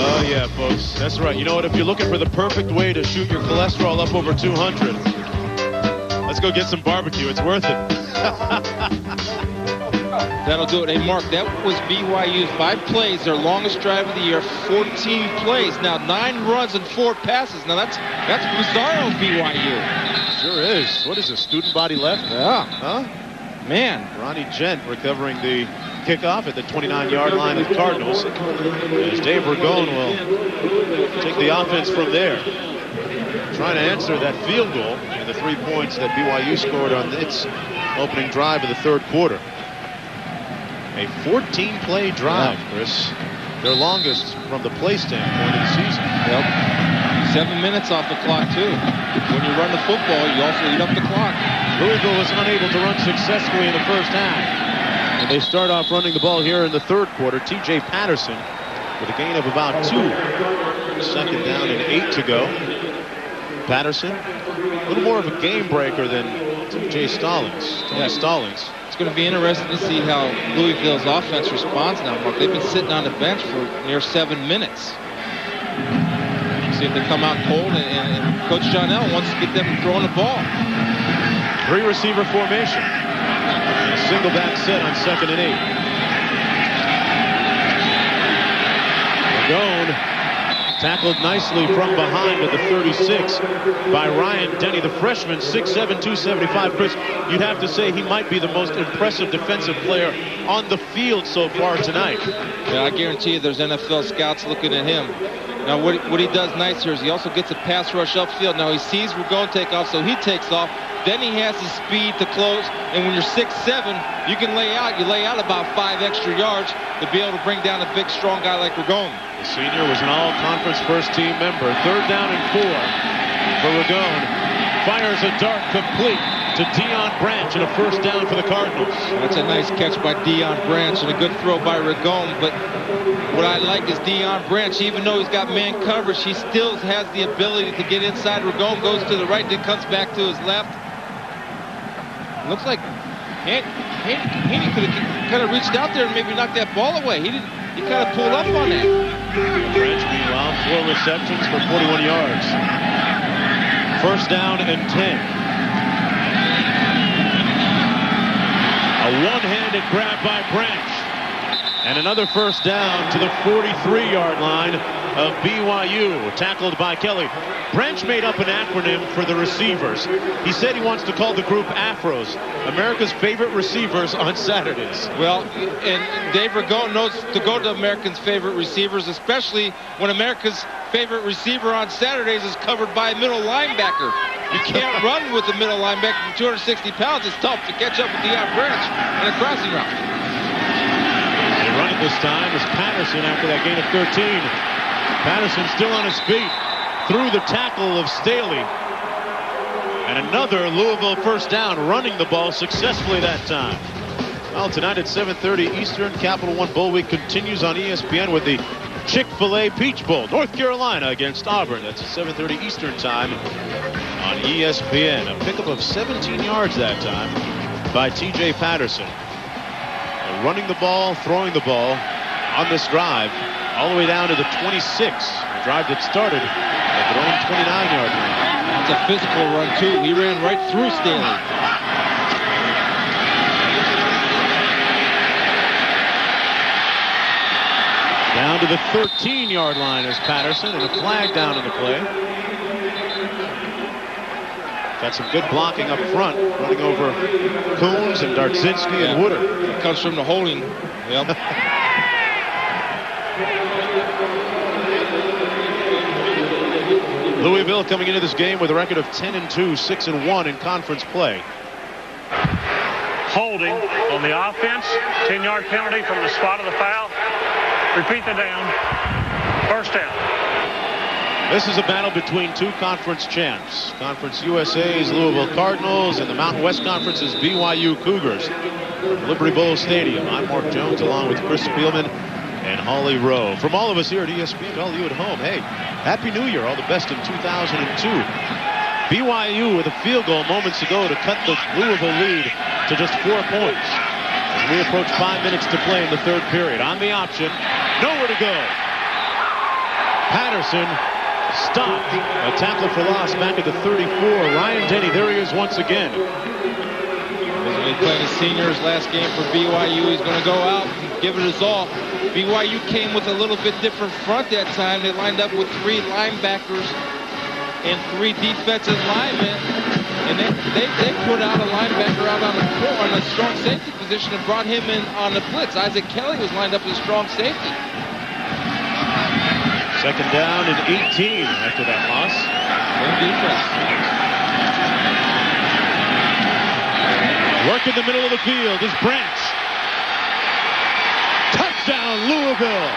Oh, yeah, folks. That's right. You know what? If you're looking for the perfect way to shoot your cholesterol up over 200, let's go get some barbecue. It's worth it. That'll do it. Hey, Mark, that was BYU's 5 plays, their longest drive of the year, 14 plays. Now, 9 runs and 4 passes. Now, that's bizarro BYU. Sure is. What is this, student body left? Yeah. Huh? Man. Ronnie Gent recovering the kickoff at the 29-yard line of the Cardinals. As Dave Ragone will take the offense from there. Trying to answer that field goal and the 3 points that BYU scored on its opening drive of the third quarter. A 14-play drive, Chris. Their longest from the play standpoint of the season. Yep. 7 minutes off the clock, too. When you run the football, you also eat up the clock. Louisville was unable to run successfully in the first half. And they start off running the ball here in the third quarter. T.J. Patterson with a gain of about 2. Second down and 8 to go. Patterson, a little more of a game breaker than T.J. Stallings. Stallings. It's going to be interesting to see how Louisville's offense responds now, Mark. They've been sitting on the bench for near 7 minutes. See if they come out cold, and Coach Johnell wants to get them throwing the ball. 3 receiver formation. A single back set on 2nd and 8. Ragone tackled nicely from behind at the 36 by Ryan Denny, the freshman, 6'7", 275. Chris, you'd have to say he might be the most impressive defensive player on the field so far tonight. Yeah, I guarantee you there's NFL scouts looking at him. Now, what he does nice here is he also gets a pass rush upfield. Now, he sees Ragone take off, so he takes off. Then he has the speed to close, and when you're 6'7", you can lay out. You lay out about 5 extra yards to be able to bring down a big, strong guy like Ragone. The senior was an all-conference first-team member. 3rd down and 4 for Ragone. Fires a dart complete to Deion Branch and a first down for the Cardinals. That's a nice catch by Deion Branch and a good throw by Ragone. But what I like is Deion Branch, even though he's got man coverage, he still has the ability to get inside. Ragone goes to the right, then comes back to his left. Looks like Haney could have kind of reached out there and maybe knocked that ball away. He didn't. He kind of pulled up on that. Branch, meanwhile, 4 receptions for 41 yards. First down and 10. A one-handed grab by Branch. And another first down to the 43-yard line of BYU, tackled by Kelly. Branch made up an acronym for the receivers. He said he wants to call the group Afros, America's favorite receivers on Saturdays. Well, and Dave Ragone knows to go to Americans' favorite receivers, especially when America's favorite receiver on Saturdays is covered by a middle linebacker. You can't run with a middle linebacker from 260 pounds. It's tough to catch up with Deion Branch in a crossing route. They run it this time is Patterson after that gain of 13. Patterson still on his feet through the tackle of Staley. And another Louisville first down, running the ball successfully that time. Well, tonight at 7:30 Eastern, Capital One Bowl Week continues on ESPN with the Chick-fil-A Peach Bowl. North Carolina against Auburn. That's at 7:30 Eastern time on ESPN. A pickup of 17 yards that time by T.J. Patterson. Running the ball, throwing the ball on this drive all the way down to the 26. A drive that started at their own 29-yard line. It's a physical run, too. He ran right through Staley. Down to the 13-yard line is Patterson, and a flag down in the play. Got some good blocking up front, running over Coons and Darczynski and Woodard. It comes from the holding. Yep. Louisville coming into this game with a record of 10-2, 6-1 in conference play. Holding on the offense. 10-yard penalty from the spot of the foul. Repeat the down. First down. This is a battle between two conference champs. Conference USA's Louisville Cardinals and the Mountain West Conference's BYU Cougars. Liberty Bowl Stadium. I'm Mark Jones along with Chris Spielman and Holly Rowe. From all of us here at ESPN, all you at home, hey, Happy New Year. All the best in 2002. BYU with a field goal moments ago to cut the Louisville lead to just 4 points. As we approach 5 minutes to play in the third period. On the option, nowhere to go. Patterson stopped. A tackle for loss back at the 34. Ryan Denny, there he is once again. He's playing his seniors last game for BYU. He's going to go out and give it his all. BYU came with a little bit different front that time. They lined up with 3 linebackers and 3 defensive linemen. And they put out a linebacker out on a strong safety position and brought him in on the blitz. Isaac Kelly was lined up as strong safety. Second down and 18 after that loss. Good defense. Work in the middle of the field is Branch. Touchdown, Louisville.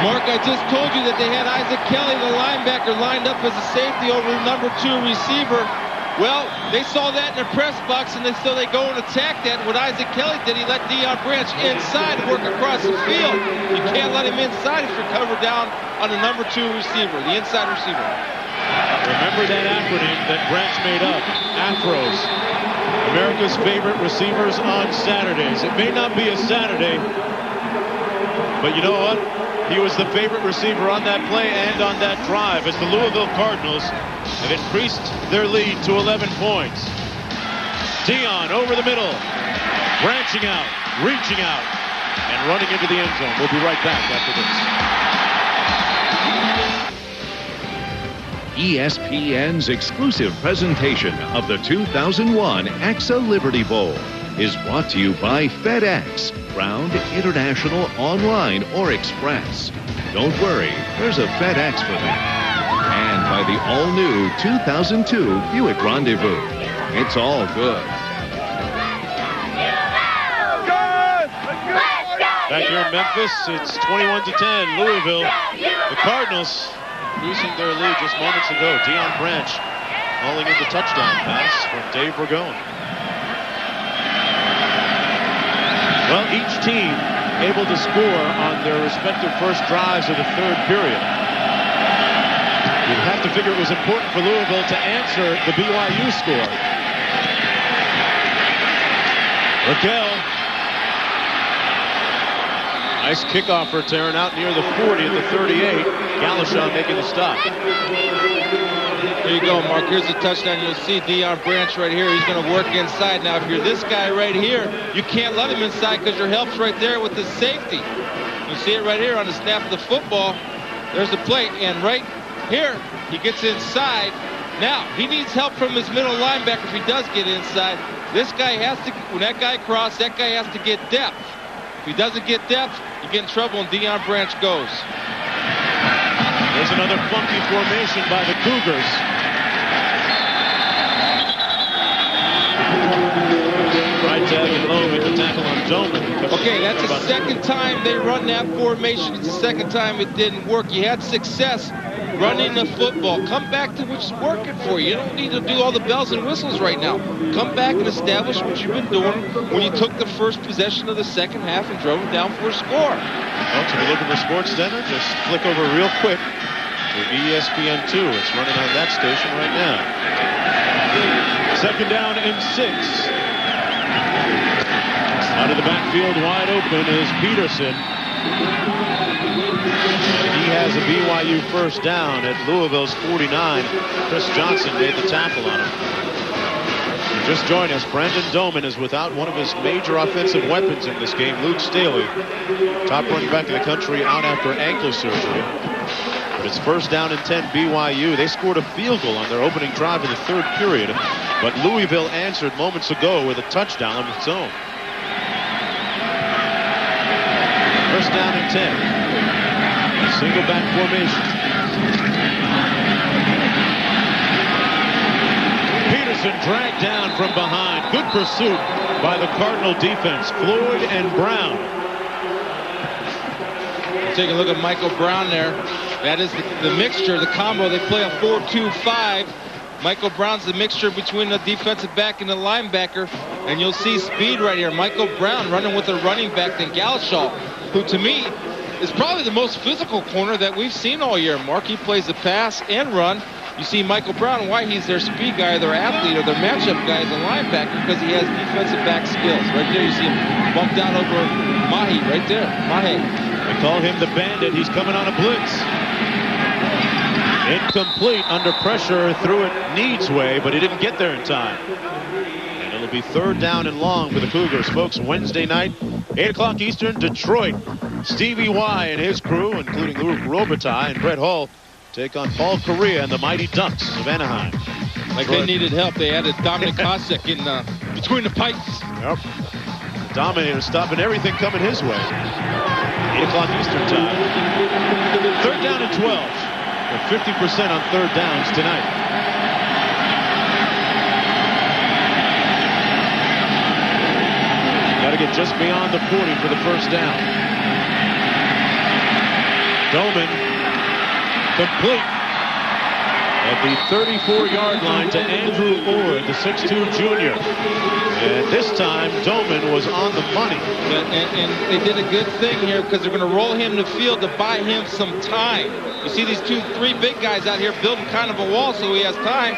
Mark, I just told you that they had Isaac Kelly, the linebacker, lined up as a safety over the number 2 receiver. Well, they saw that in the press box, and so they go and attack that. What Isaac Kelly did, he let Deion Branch inside work across the field. You can't let him inside if you're covered down on the number 2 receiver, the inside receiver. Remember that acronym that Branch made up, AFROS. America's favorite receivers on Saturdays. It may not be a Saturday, but you know what? He was the favorite receiver on that play and on that drive as the Louisville Cardinals have increased their lead to 11 points. Deion over the middle, branching out, reaching out, and running into the end zone. We'll be right back after this. ESPN's exclusive presentation of the 2001 AXA Liberty Bowl is brought to you by FedEx, ground, international, online, or express. Don't worry, there's a FedEx for that. And by the all-new 2002 Buick Rendezvous. It's all good. Back here in Memphis, it's 21-10, Louisville. The Cardinals losing their lead just moments ago. Deion Branch hauling in the touchdown pass from Dave Ragone. Well, each team able to score on their respective first drives of the third period. You'd have to figure it was important for Louisville to answer the BYU score. Raquel. Nice kickoff for Tarrant out near the 40 at the 38. Galashaw making the stop. There you go, Mark. Here's the touchdown. You'll see Deion Branch right here. He's going to work inside. Now, if you're this guy right here, you can't let him inside because your help's right there with the safety. You see it right here on the snap of the football. There's the play. And right here, he gets inside. Now, he needs help from his middle linebacker if he does get inside. This guy has to, when that guy crosses, that guy has to get depth. If he doesn't get depth, you get in trouble, and Deion Branch goes. There's another funky formation by the Cougars. Right tag low with the tackle on Doman. Okay, that's the second time they run that formation. It's the second time it didn't work. You had success running the football. Come back to what's working for you. You don't need to do all the bells and whistles right now. Come back and establish what you've been doing when you took the first possession of the second half and drove it down for a score. Well, to be looking for Sports Center, just flick over real quick to ESPN2. It's running on that station right now. Second down and 6. Out of the backfield, wide open is Peterson. He has a BYU first down at Louisville's 49. Chris Johnson made the tackle on him. Just join us. Brandon Doman is without one of his major offensive weapons in this game, Luke Staley. Top running back in the country out after ankle surgery. But it's first down and 10 BYU. They scored a field goal on their opening drive in the third period. But Louisville answered moments ago with a touchdown of its own. first down and 10. Single back formation. Peterson dragged down from behind. Good pursuit by the Cardinal defense. Floyd and Brown. Take a look at Michael Brown there. That is the mixture, the combo. They play a 4-2-5. Michael Brown's the mixture between the defensive back and the linebacker. And you'll see speed right here. Michael Brown running with a running back than Galshaw, who to me is probably the most physical corner that we've seen all year. Mark, he plays the pass and run. You see Michael Brown, why he's their speed guy, their athlete, or their matchup guy as a linebacker, because he has defensive back skills. Right there, you see him bumped out over Mahi right there. Mahi. They call him the Bandit. He's coming on a blitz. Incomplete, under pressure, threw it Need's way, but he didn't get there in time. And it'll be third down and long for the Cougars. Folks, Wednesday night, 8 o'clock Eastern, Detroit. Stevie Y and his crew, including Luke Robitaille and Brett Hull, take on Paul Correa and the Mighty Ducks of Anaheim. Like they needed help. They added Dominic Kosek in between the pipes. Yep. Dominator stopping everything coming his way. 8 o'clock Eastern time. Third down and 12. They're 50% on third downs tonight. Got to get just beyond the 40 for the first down. Doman complete at the 34-yard line to Andrew Ord, the 6'2 junior. And this time, Doman was on the money. And they did a good thing here because they're going to roll him to the field to buy him some time. You see these 2-3 big guys out here building kind of a wall so he has time.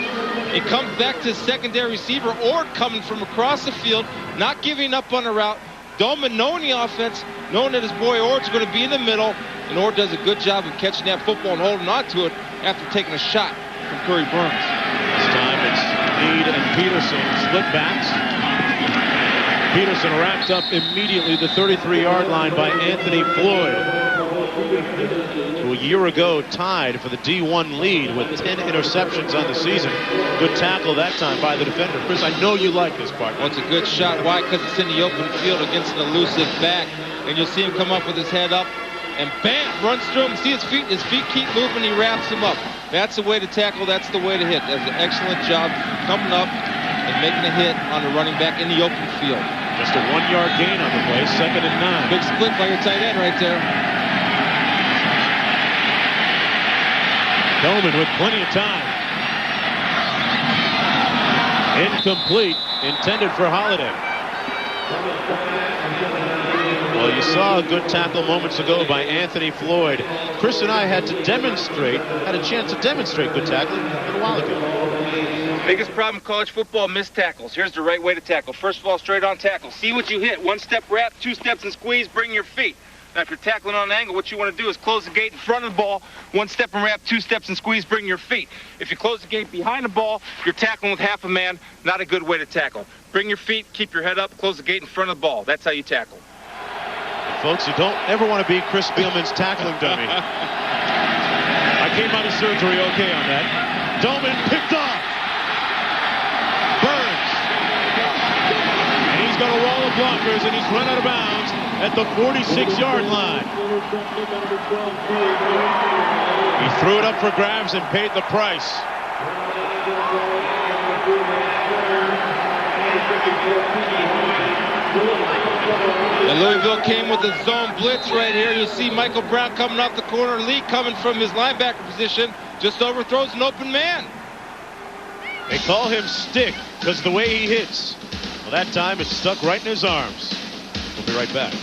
It comes back to secondary receiver Ord coming from across the field, not giving up on the route. Doman knowing the offense, knowing that his boy Ord's going to be in the middle, and Ord does a good job of catching that football and holding on to it after taking a shot from Curry Burns. This time it's Need and Peterson split backs. Peterson wrapped up immediately the 33-yard line by Anthony Floyd, who a year ago tied for the D1 lead with 10 interceptions on the season. Good tackle that time by the defender. Chris, I know you like this part. Well, it's a good shot. Why? Because it's in the open field against an elusive back. And you'll see him come up with his head up. And bam, runs through him. See his feet keep moving. He wraps him up. That's the way to tackle. That's the way to hit. That's an excellent job coming up and making a hit on the running back in the open field. Just a 1-yard gain on the play. 2nd and 9. Big split by your tight end right there. Doman with plenty of time. Incomplete. Intended for Holiday. Well, you saw a good tackle moments ago by Anthony Floyd. Chris and I had a chance to demonstrate good tackling a little while ago. Biggest problem in college football, missed tackles. Here's the right way to tackle. First of all, straight on tackle. See what you hit. 1-step wrap, 2 steps and squeeze, bring your feet. Now, if you're tackling on an angle, what you want to do is close the gate in front of the ball, 1 step and wrap, 2 steps and squeeze, bring your feet. If you close the gate behind the ball, you're tackling with half a man. Not a good way to tackle. Bring your feet, keep your head up, close the gate in front of the ball. That's how you tackle. Folks, you don't ever want to be Chris Spielman's tackling dummy. I came out of surgery okay on that. Doman picked off. Burns. And he's got a wall of blockers, and he's run out of bounds at the 46-yard line. He threw it up for grabs and paid the price. And Louisville came with a zone blitz right here. You see Michael Brown coming off the corner. Lee coming from his linebacker position. Just overthrows an open man. They call him Stick because the way he hits. Well, that time it stuck right in his arms. We'll be right back.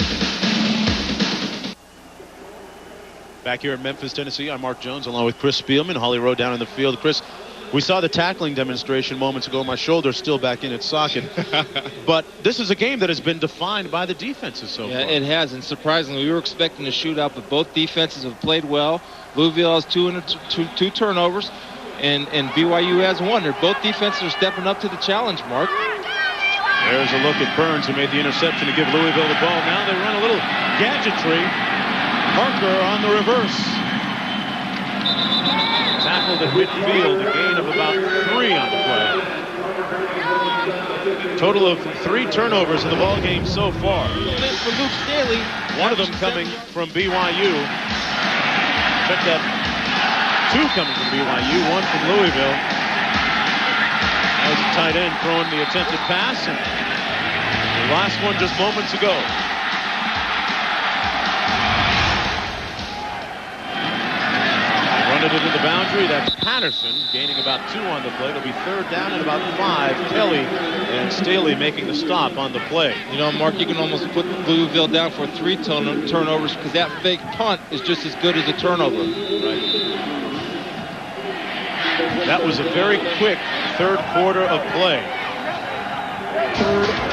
Back here in Memphis, Tennessee, I'm Mark Jones along with Chris Spielman. Holly Rowe down in the field. Chris, we saw the tackling demonstration moments ago. My shoulder's still back in its socket. But this is a game that has been defined by the defenses so far. Yeah, it has. And surprisingly, we were expecting a shootout, but both defenses have played well. Louisville has two turnovers, and BYU has 1. Both defenses are stepping up to the challenge, Mark. There's a look at Burns, who made the interception to give Louisville the ball. Now they run a little gadgetry. Parker on the reverse. Tackled at midfield, a gain of about 3 on the play. Total of 3 turnovers in the ball game so far. For Luke Staley, one of them coming from BYU. Check that. 2 coming from BYU, 1 from Louisville. That was a tight end throwing the attempted pass, and the last one just moments ago. Running it into the boundary. That's Patterson gaining about 2 on the play. It'll be 3rd down and about 5. Kelly and Staley making the stop on the play. You know, Mark, you can almost put Louisville down for 3 turnovers because that fake punt is just as good as a turnover. Right. That was a very quick 3rd quarter of play.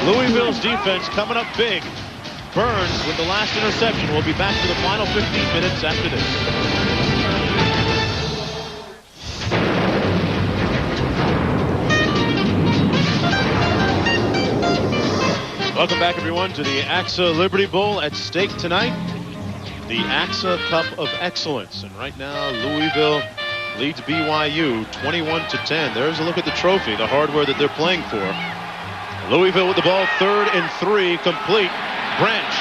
Louisville's defense coming up big. Burns with the last interception. We'll be back for the final 15 minutes after this. Welcome back, everyone, to the AXA Liberty Bowl. At stake tonight, the AXA Cup of Excellence. And right now, Louisville leads BYU 21-10. There's a look at the trophy, the hardware that they're playing for. Louisville with the ball, 3rd and 3, complete. Branch.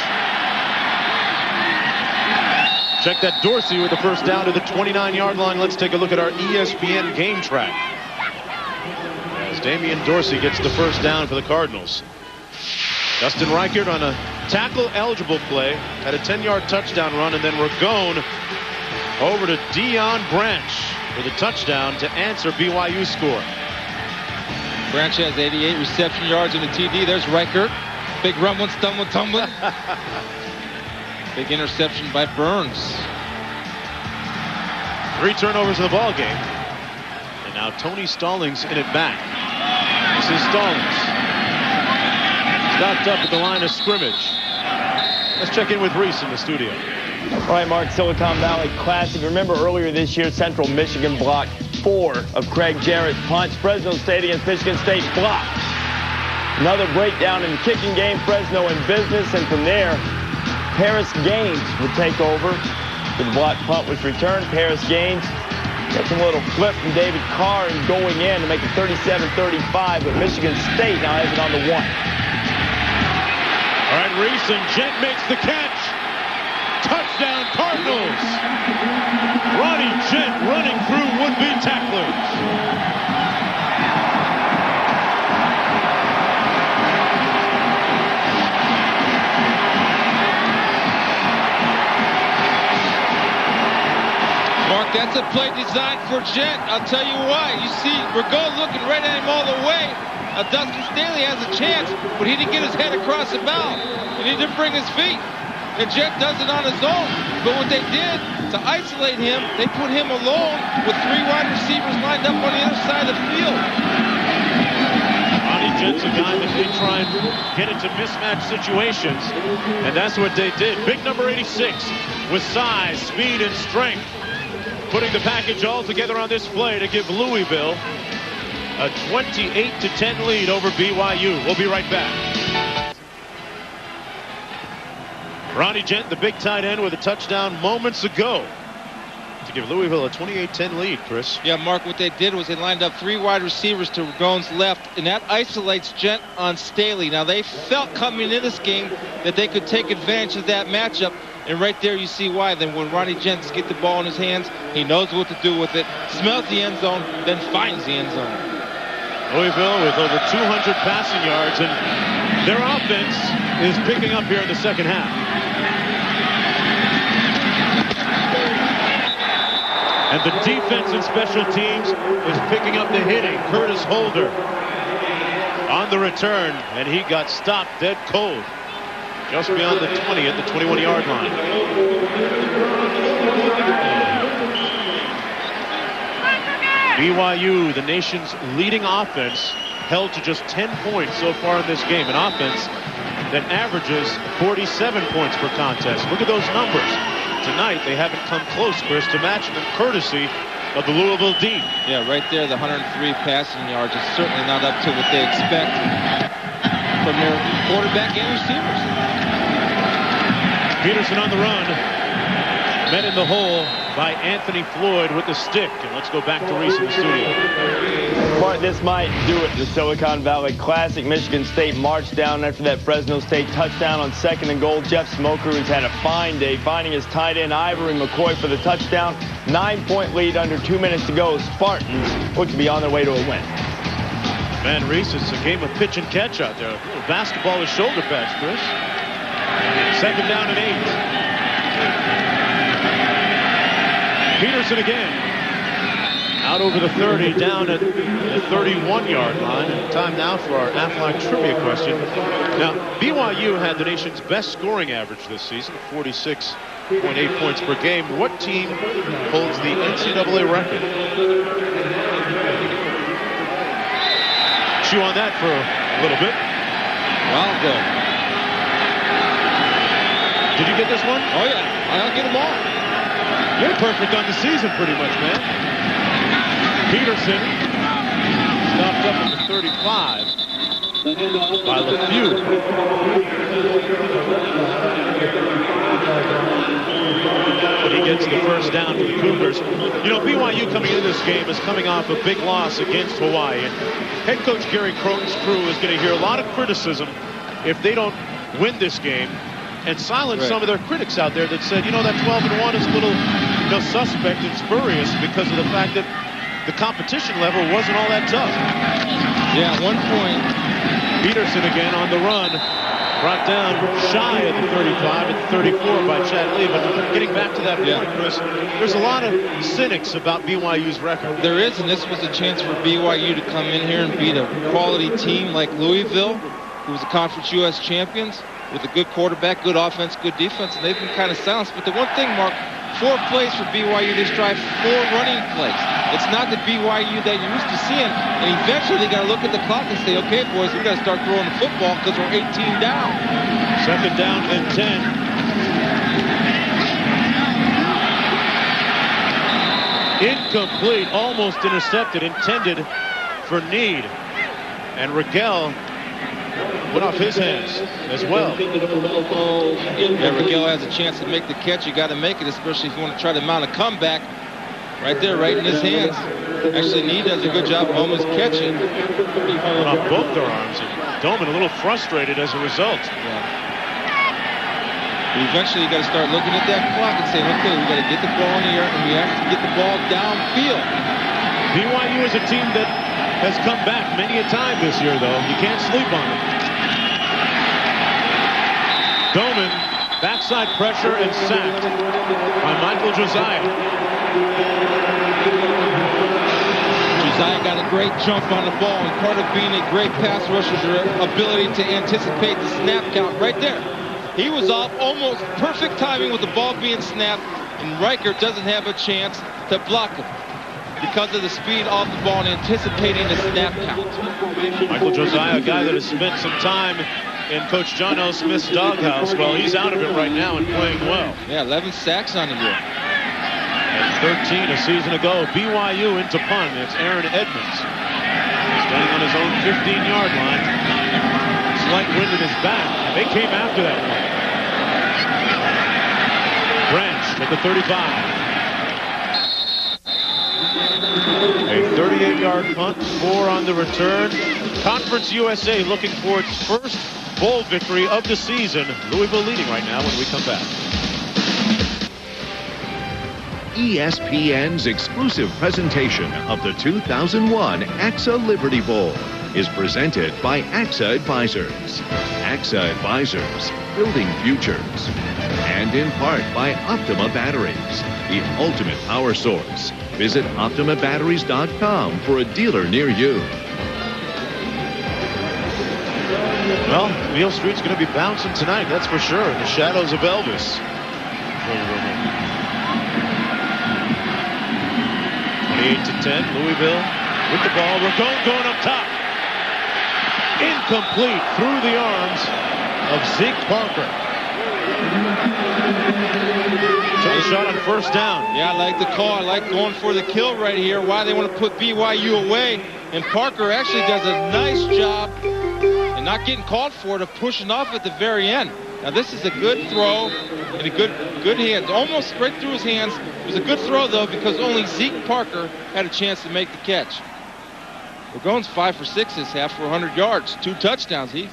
Check that. Dorsey with the first down to the 29-yard line. Let's take a look at our ESPN game track. As Damian Dorsey gets the first down for the Cardinals. Justin Reichert on a tackle-eligible play, had a 10-yard touchdown run, and then Ragone over to Deion Branch for the touchdown to answer BYU's score. Branch has 88 reception yards in the TD. There's Reichert. Big rumbling, stumbling, tumbling. Big interception by Burns. 3 turnovers in the ball game. And now Tony Stallings in it back. This is Stallings. Stopped up at the line of scrimmage. Let's check in with Reese in the studio. All right, Mark, Silicon Valley Classic. Remember earlier this year, Central Michigan blocked 4 of Craig Jarrett's punts. Fresno State against Michigan State blocked. Another breakdown in the kicking game. Fresno in business, and from there, Paris Gaines would take over. The blocked punt was returned. Paris Gaines got some little flip from David Carr and going in to make it 37-35, but Michigan State now has it on the 1. All right, Reese, and Gent makes the catch. Touchdown, Cardinals. Ronnie Gent running through would-be tacklers. Mark, that's a play designed for Gent. I'll tell you why. You see Ragone looking right at him all the way. Dustin Staley has a chance, but he didn't get his head across the bow. And he didn't bring his feet. And Gent does it on his own. But what they did to isolate him, they put him alone with 3 wide receivers lined up on the other side of the field. Ronnie Gent's a guy that they try and get into mismatch situations. And that's what they did. Big number 86 with size, speed, and strength. Putting the package all together on this play to give Louisville a 28-10 lead over BYU. We'll be right back. Ronnie Gent, the big tight end, with a touchdown moments ago to give Louisville a 28-10 lead, Chris. Yeah, Mark, what they did was they lined up 3 wide receivers to Ragone's left, and that isolates Gent on Staley. Now, they felt coming into this game that they could take advantage of that matchup, and right there you see why. Then when Ronnie Gent gets the ball in his hands, he knows what to do with it, smells the end zone, then finds the end zone. Louisville with over 200 passing yards, and their offense is picking up here in the second half. And the defense and special teams is picking up the hitting. Curtis Holder on the return, and he got stopped dead cold just beyond the 20 at the 21-yard line. BYU, the nation's leading offense, held to just 10 points so far in this game. An offense that averages 47 points per contest. Look at those numbers. Tonight, they haven't come close, Chris, to matching them, courtesy of the Louisville D. Yeah, right there, the 103 passing yards is certainly not up to what they expect from their quarterback and receivers. Peterson on the run. Met in the hole by Anthony Floyd with the stick. And let's go back to Reese in the studio. Bart, this might do it. The Silicon Valley Classic. Michigan State marched down after that Fresno State touchdown on 2nd and goal. Jeff Smoker, who's had a fine day, finding his tight end Ivory McCoy for the touchdown. 9-point lead under 2 minutes to go. Spartans look to be on their way to a win. Man, Reese, it's a game of pitch and catch out there. A little basketball with shoulder pads, Chris. 2nd down and 8. Peterson again. Out over the 30, down at the 31-yard line. And time now for our Aflac trivia question. Now, BYU had the nation's best scoring average this season, 46.8 points per game. What team holds the NCAA record? Chew on that for a little bit. Wild go. Did you get this one? Oh, yeah. I'll get them all. You're perfect on the season, pretty much, man. Peterson stopped up at the 35 by LeFew. But he gets the first down for the Cougars. You know, BYU coming into this game is coming off a big loss against Hawaii. And head coach Gary Crowton's crew is going to hear a lot of criticism if they don't win this game and silence some of their critics out there that said, you know, that 12-1 is a little, you know, suspect and spurious because of the fact that the competition level wasn't all that tough. Yeah, at one point, Peterson again on the run, brought down shy of the 35 at 34 by Chad Lee. But getting back to that point, Chris, there's a lot of cynics about BYU's record. There is, and this was a chance for BYU to come in here and beat a quality team like Louisville, who was the Conference U.S. champions, with a good quarterback, good offense, good defense, and they've been kind of silenced. But the one thing, Mark, 4 plays for BYU this drive, 4 running plays. It's not the BYU that you're used to seeing. And eventually they got to look at the clock and say, okay, boys, we got to start throwing the football because we're 18 down. 2nd down and 10. Incomplete, almost intercepted, intended for Need. And Rigel went off his hands as well. Yeah, Rigel has a chance to make the catch. You got to make it, especially if you want to try to mount a comeback. Right there, right in his hands. Actually, Need does a good job of almost catching. Went off both their arms. And Doman a little frustrated as a result. But eventually, you got to start looking at that clock and saying, okay, we got to get the ball in the air, and we have to get the ball downfield. BYU is a team that has come back many a time this year, though. You can't sleep on it. Doman, backside pressure and sacked by Michael Josiah. Josiah got a great jump on the ball, and part of being a great pass rusher is your ability to anticipate the snap count right there. He was off, almost perfect timing with the ball being snapped, and Riker doesn't have a chance to block him because of the speed off the ball and anticipating the snap count. Michael Josiah, a guy that has spent some time in Coach John L. Smith's doghouse. Well, he's out of it right now and playing well. Yeah, 11 sacks on the year. And 13 a season ago. BYU into punt. It's Aaron Edmonds. Standing on his own 15-yard line. Slight wind in his back. They came after that one. Branch at the 35. A 38-yard punt, 4 on the return. Conference USA looking for its first bowl victory of the season. Louisville leading right now when we come back. ESPN's exclusive presentation of the 2001 AXA Liberty Bowl is presented by AXA Advisors. AXA Advisors, building futures. And in part by Optima Batteries, the ultimate power source. Visit OptimaBatteries.com for a dealer near you. Well, Beale Street's going to be bouncing tonight, that's for sure. In the shadows of Elvis. 28-10, Louisville with the ball. Ragone going up top. Incomplete through the arms of Zeke Parker. Took a shot on first down. Yeah, I like the call. I like going for the kill right here. Why they want to put BYU away. And Parker actually does a nice job and not getting called for it, of pushing off at the very end. Now this is a good throw and a good hand, almost right through his hands. It was a good throw though because only Zeke Parker had a chance to make the catch. Burgone's 5 for 6 this half for 100 yards, 2 touchdowns. He's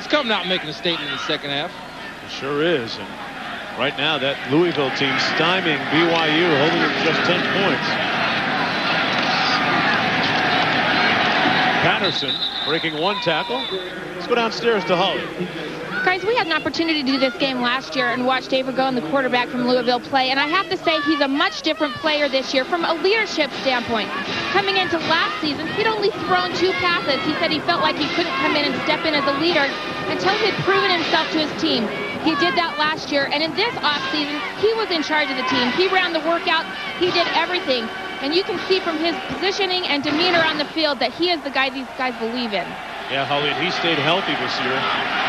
coming out and making a statement in the second half. It sure is. And right now that Louisville team stymieing BYU, holding them just 10 points. Patterson breaking 1 tackle. Let's go downstairs to Holly. Guys, we had an opportunity to do this game last year and watch Dave Burgone, the quarterback from Louisville, play. And I have to say he's a much different player this year from a leadership standpoint. Coming into last season, he'd only thrown 2 passes. He said he felt like he couldn't come in and step in as a leader until he'd proven himself to his team. He did that last year. And in this offseason, he was in charge of the team. He ran the workout. He did everything. And you can see from his positioning and demeanor on the field that he is the guy these guys believe in. Yeah, Holly, and he stayed healthy this year.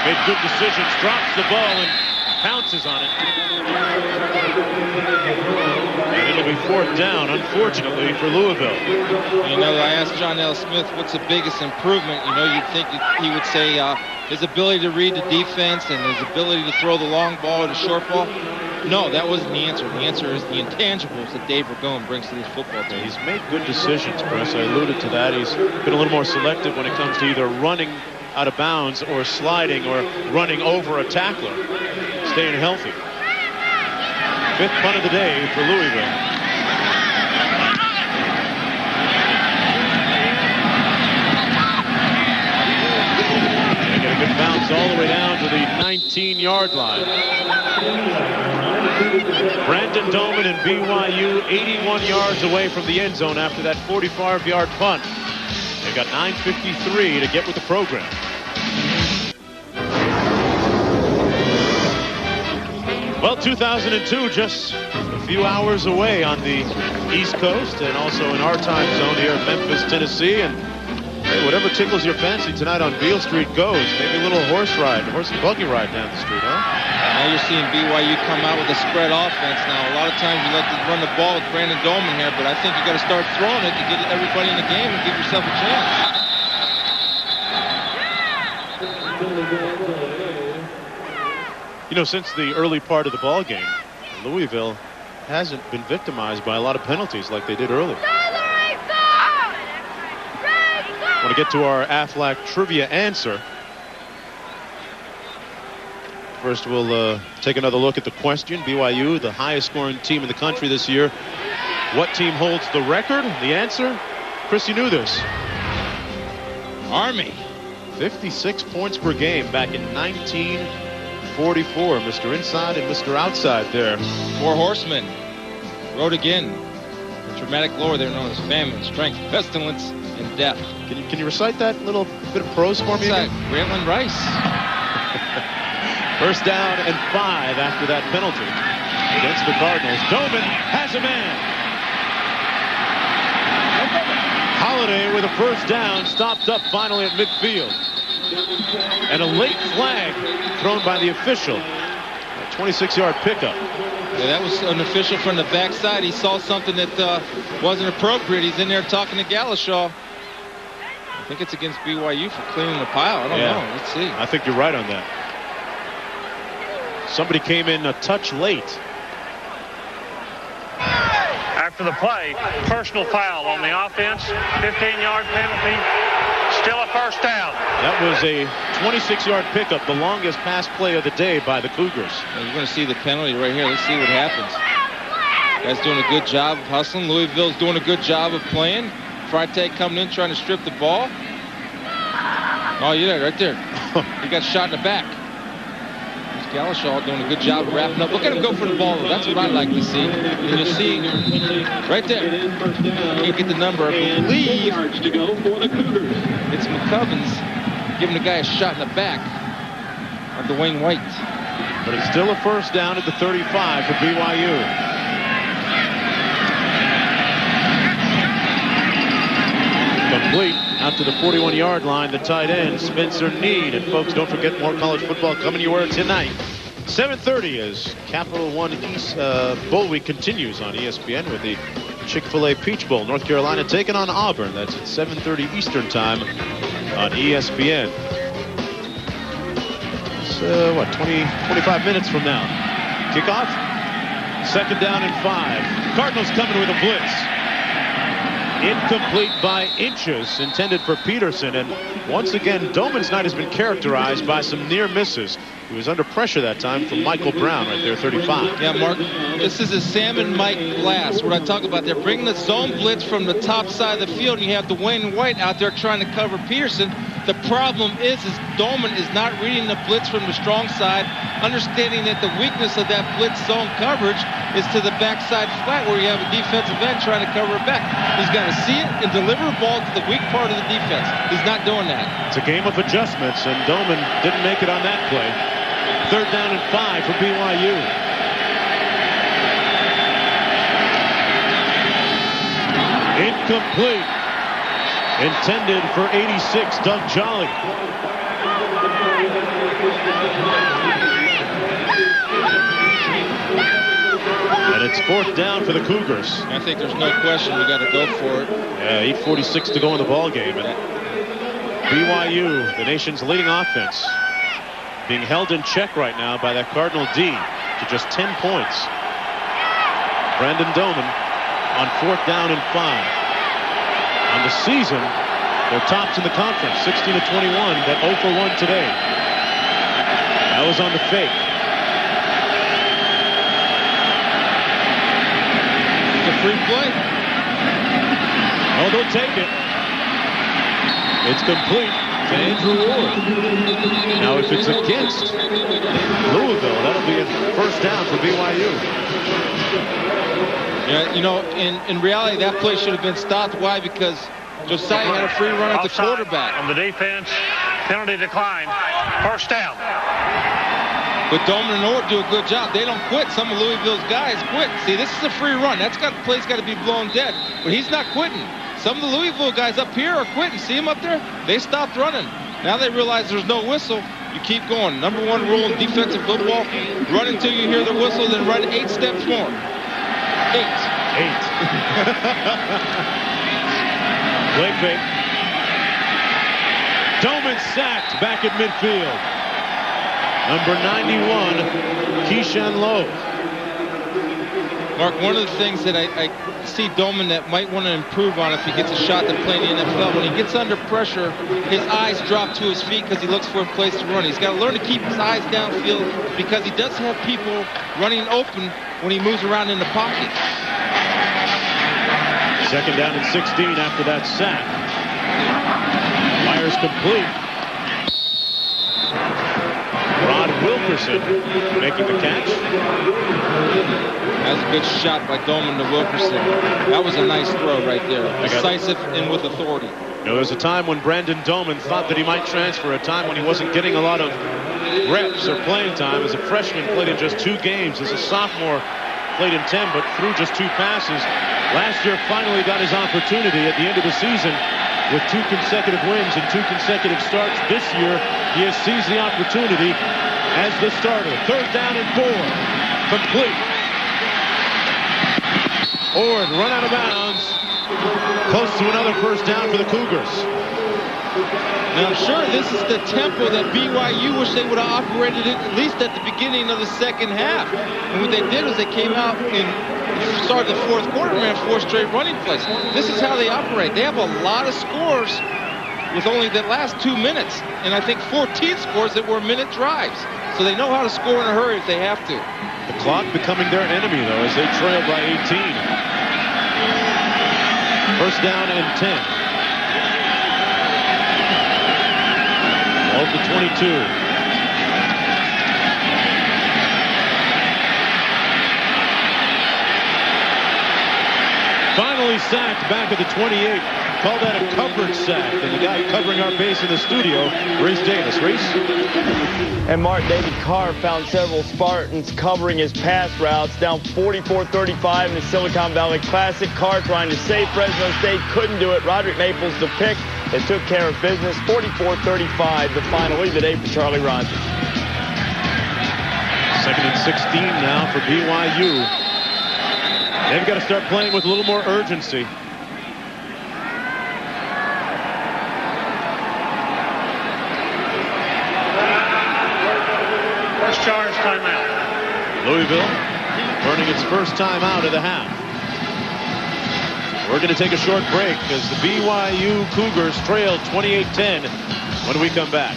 Made good decisions, drops the ball, and pounces on it. And it'll be 4th down, unfortunately, for Louisville. You know, I asked John L. Smith, what's the biggest improvement? You know, you'd think that he would say his ability to read the defense and his ability to throw the long ball or the short ball. No, that wasn't the answer. The answer is the intangibles that Dave Burgone brings to this football team. He's made good decisions, Chris. I alluded to that. He's been a little more selective when it comes to either running out of bounds or sliding or running over a tackler. Staying healthy. 5th punt of the day for Louisville. They get a good bounce all the way down to the 19-yard line. Brandon Doman and BYU 81 yards away from the end zone after that 45-yard punt. They've got 9:53 to get with the program. Well, 2002 just a few hours away on the East Coast and also in our time zone here in Memphis, Tennessee. And hey, whatever tickles your fancy tonight on Beale Street goes. Maybe a little horse and buggy ride down the street, huh? Now you're seeing BYU come out with a spread offense. Now, a lot of times you let them run the ball with Brandon Doman here, but I think you got to start throwing it to get everybody in the game and give yourself a chance. You know, since the early part of the ball game, Louisville hasn't been victimized by a lot of penalties like they did early. I want to get to our Aflac trivia answer. First, we'll take another look at the question. BYU, the highest scoring team in the country this year. What team holds the record? The answer? Chris, you knew this. Army. 56 points per game back in 1944. Mr. Inside and Mr. Outside there. 4 horsemen. Rode again. The dramatic lore there known as famine, strength, pestilence, and death. Can you recite that little bit of prose for me? Grantland Rice. 1st down and 5 after that penalty against the Cardinals. Doman has a man. Holiday with a 1st down, stopped up finally at midfield. And a late flag thrown by the official. A 26-yard pickup. Yeah, that was an official from the backside. He saw something that wasn't appropriate. He's in there talking to Galashaw. I think it's against BYU for cleaning the pile. I don't know. Let's see. I think you're right on that. Somebody came in a touch late. After the play, personal foul on the offense, 15-yard penalty, still a 1st down. That was a 26-yard pickup, the longest pass play of the day by the Cougars. Well, you're going to see the penalty right here. Let's see what happens. Guys doing a good job of hustling. Louisville's doing a good job of playing. Retake coming in, trying to strip the ball. Oh, yeah, right there. He got shot in the back. Galashaw doing a good job of wrapping up. Look at him go for the ball. That's what I like to see. And you see right there. Can't get the number. I believe it's McCovens giving the guy a shot in the back on Dwayne White. But it's still a 1st down at the 35 for BYU. Complete out to the 41-yard line, the tight end, Spencer Need. And folks, don't forget more college football coming your way tonight. 7:30 as Capital One East Bowl Week continues on ESPN with the Chick-fil-A Peach Bowl. North Carolina taking on Auburn. That's at 7:30 Eastern time on ESPN. What, 25 minutes from now. Kickoff. 2nd down and 5. Cardinals coming with a blitz. Incomplete by inches, intended for Peterson. And once again, Doman's night has been characterized by some near misses. He was under pressure that time from Michael Brown right there, 35. Yeah, Mark, this is a Sam and Mike blast. What I talk about, they're bringing the zone blitz from the top side of the field, and you have Dwayne White out there trying to cover Peterson. The problem is Doman is not reading the blitz from the strong side, understanding that the weakness of that blitz zone coverage is to the backside flat where you have a defensive end trying to cover it back. He's got to see it and deliver the ball to the weak part of the defense. He's not doing that. It's a game of adjustments, and Doman didn't make it on that play. 3rd down and 5 for BYU. Incomplete. Intended for 86, Doug Jolly. And it's 4th down for the Cougars. I think there's no question we got to go for it. Yeah, 8:46 to go in the ball game. And BYU, the nation's leading offense, being held in check right now by that Cardinal D to just 10 points. Brandon Doman on 4th down and 5. On the season, they're tops in the conference, 16-21, but 0 for 1 today. That was on the fake. It's a free play. Oh, they'll take it. It's complete to Andrew Ward. Now, if it's against Louisville, that'll be a 1st down for BYU. Yeah, you know, in reality, that play should have been stopped. Why? Because Josiah had a free run at the quarterback. On the defense, penalty declined. 1st down. But Doman and Orr do a good job. They don't quit. Some of Louisville's guys quit. See, this is a free run. Play's got to be blown dead. But he's not quitting. Some of the Louisville guys up here are quitting. See them up there? They stopped running. Now they realize there's no whistle. You keep going. Number 1 rule in defensive football, run until you hear the whistle, then run 8 steps more. 8. Play fake. Doman sacked back at midfield. Number 91, Keyshawn Lowe. Mark, one of the things that I see Doman that might want to improve on if he gets a shot to play in the NFL, when he gets under pressure, his eyes drop to his feet because he looks for a place to run. He's got to learn to keep his eyes downfield because he does have people running open when he moves around in the pocket. 2nd down and 16 after that sack. Fires complete. Rod Wilkerson making the catch. That's a good shot by Doman to Wilkerson. That was a nice throw right there. Decisive and with authority. You know, there's a time when Brandon Doman thought that he might transfer, a time when he wasn't getting a lot of reps or playing time. As a freshman, played in just 2 games. As a sophomore, played in 10, but threw just 2 passes. Last year, finally got his opportunity at the end of the season with 2 consecutive wins and 2 consecutive starts. This year, he has seized the opportunity as the starter. 3rd down and 4. Complete. Ord run out of bounds. Close to another 1st down for the Cougars. Now, I'm sure this is the tempo that BYU wish they would have operated it at least at the beginning of the 2nd half. And what they did was they came out and started the 4th quarter and ran 4 straight running plays. This is how they operate. They have a lot of scores with only the last 2 minutes. And I think 14 scores that were minute drives. So they know how to score in a hurry if they have to. The clock becoming their enemy, though, as they trail by 18. 1st down and 10. 12 to 22. Finally sacked back at the 28. Called that a coverage sack. And the guy covering our base in the studio, Reese Davis. Reese? And Mark, David Carr found several Spartans covering his pass routes. Down 44-35 in the Silicon Valley Classic. Carr trying to save Fresno State. Couldn't do it. Roderick Maples the pick that took care of business. 44-35, the final lead today for Charlie Rogers. 2nd and 16 now for BYU. They've got to start playing with a little more urgency. Charge timeout. Louisville burning its first time out of the half. We're going to take a short break as the BYU Cougars trail 28-10 when we come back.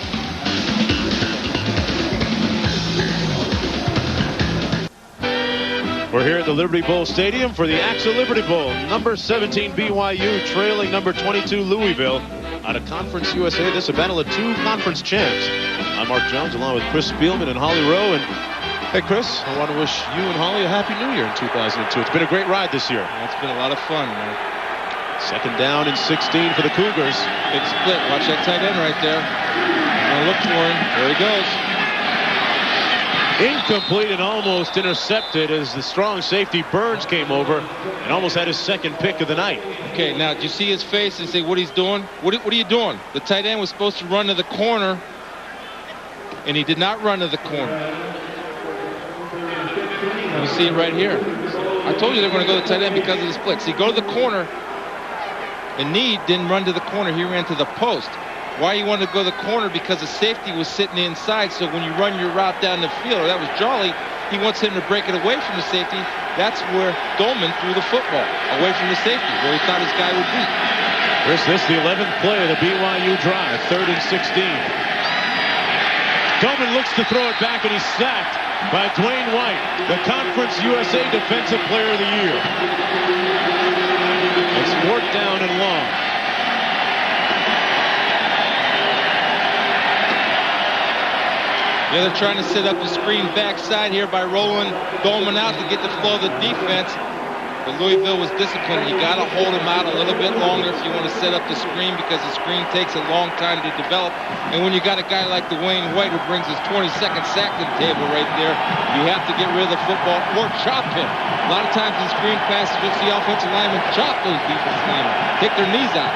We're here at the Liberty Bowl Stadium for the AXA Liberty Bowl. Number 17 BYU trailing number 22 Louisville out of Conference USA. This is a battle of two conference champs. I'm Mark Jones along with Chris Spielman and Holly Rowe. And hey, Chris, I want to wish you and Holly a happy new year in 2002. It's been a great ride this year. It's been a lot of fun, man. Second down and 16 for the Cougars. Big split. Watch that tight end right there. I'm gonna look for him. There he goes. Incomplete and almost intercepted as the strong safety Burns came over and almost had his second pick of the night. Okay, now do you see his face and say what he's doing? What are you doing? The tight end was supposed to run to the corner, and he did not run to the corner. You see it right here. I told you they were going to go to the tight end because of the split. See, go to the corner, and Need didn't run to the corner. He ran to the post. Why you wanted to go to the corner? Because the safety was sitting inside, so when you run your route down the field, or that was Jolly, he wants him to break it away from the safety. That's where Dolman threw the football, away from the safety, where he thought his guy would be. Chris, this is the 11th play of the BYU drive, 3rd and 16. Dolman looks to throw it back, and he's sacked by Dwayne White, the Conference USA Defensive Player of the Year. It's 4th down and long. Yeah, they're trying to set up the screen backside here by rolling Dolman out to get the flow of the defense. But Louisville was disciplined. You got to hold him out a little bit longer if you want to set up the screen, because the screen takes a long time to develop. And when you got a guy like Dwayne White who brings his 22nd sack to the table right there, you have to get rid of the football or chop him. A lot of times in screen passes, you'll see offensive linemen chop those defensive linemen, take their knees out.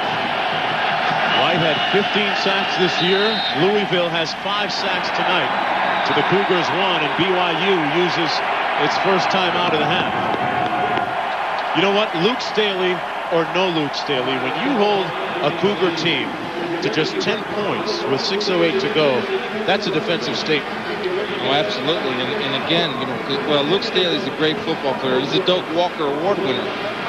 White had 15 sacks this year. Louisville has 5 sacks tonight to the Cougars 1, and BYU uses its first time out of the half. You know what? Luke Staley or no Luke Staley, when you hold a Cougar team to just 10 points with 6:08 to go, that's a defensive statement. Oh, absolutely. And again, you know, well, Luke Staley's a great football player. He's a Doak Walker Award winner.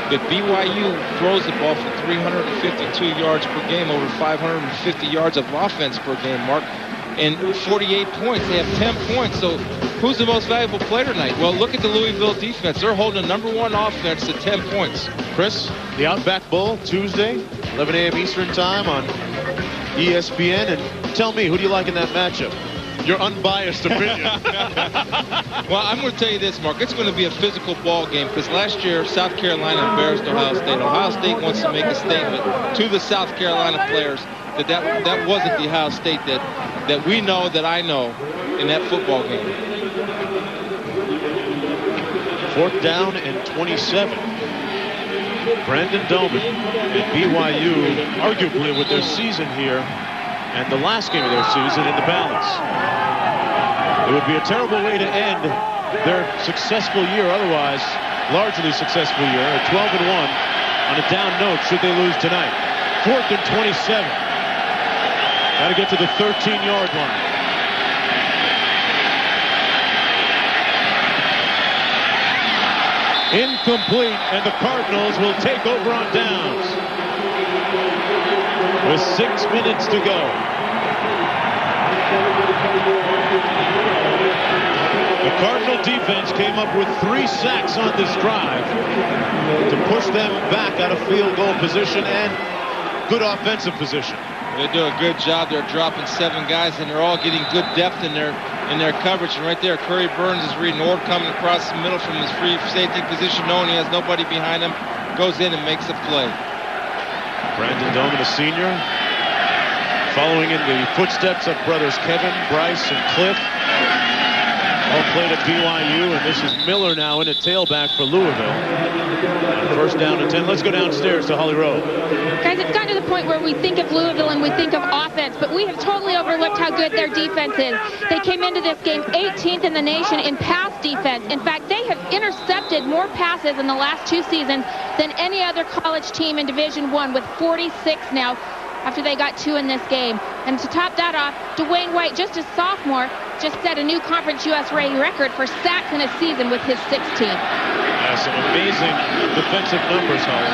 But BYU throws the ball for 352 yards per game, over 550 yards of offense per game, Mark. And 48 points. They have 10 points. So who's the most valuable player tonight? Well, look at the Louisville defense. They're holding the #1 offense to 10 points. Chris, the Outback Bowl, Tuesday, 11 a.m. Eastern time on ESPN. And tell me, who do you like in that matchup? Your unbiased opinion. Well, I'm going to tell you this, Mark. It's going to be a physical ball game, because last year South Carolina embarrassed Ohio State. Ohio State wants to make a statement to the South Carolina players that wasn't the Ohio State that we know, that I know, in that football game. 4th down and 27. Brandon Dolman and BYU, arguably with their season here and the last game of their season in the balance. It would be a terrible way to end their successful year, otherwise largely successful year, at 12-1 on a down note should they lose tonight. 4th and 27. Got to get to the 13-yard line. Incomplete, and the Cardinals will take over on downs with 6 minutes to go. The Cardinal defense came up with 3 sacks on this drive to push them back out of field goal position and good offensive position. They do a good job. They're dropping 7 guys, and they're all getting good depth in their coverage. And right there, Curry Burns is reading Ord coming across the middle from his free safety position, knowing he has nobody behind him, goes in and makes a play. Brandon Dolman, a senior, following in the footsteps of brothers Kevin, Bryce, and Cliff. All played at BYU, and this is Miller now in a tailback for Louisville. First down and 10. Let's go downstairs to Holly Rowe. Guys, it's gotten to the point where we think of Louisville and we think of offense, but we have totally overlooked how good their defense is. They came into this game 18th in the nation in pass defense. In fact, they have intercepted more passes in the last 2 seasons than any other college team in Division I, with 46 now. after they got 2 in this game. And to top that off, Dwayne White, just a sophomore, just set a new Conference USA record for sacks in a season with his 16. Some amazing defensive numbers, Holly.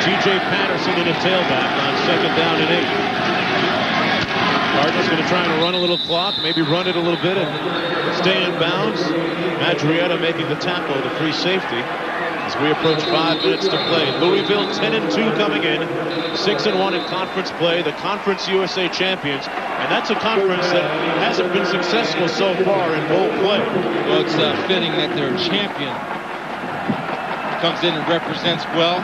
T.J. Patterson in a tailback on 2nd down and 8. Cardinals going to try and run a little clock, maybe run it a little bit and stay in bounds. Madrietta making the tackle, the free safety, as we approach 5 minutes to play. Louisville 10-2 coming in, 6-1 in conference play, the Conference USA champions, and that's a conference that hasn't been successful so far in bowl play. Well, it's fitting that their champion comes in and represents well,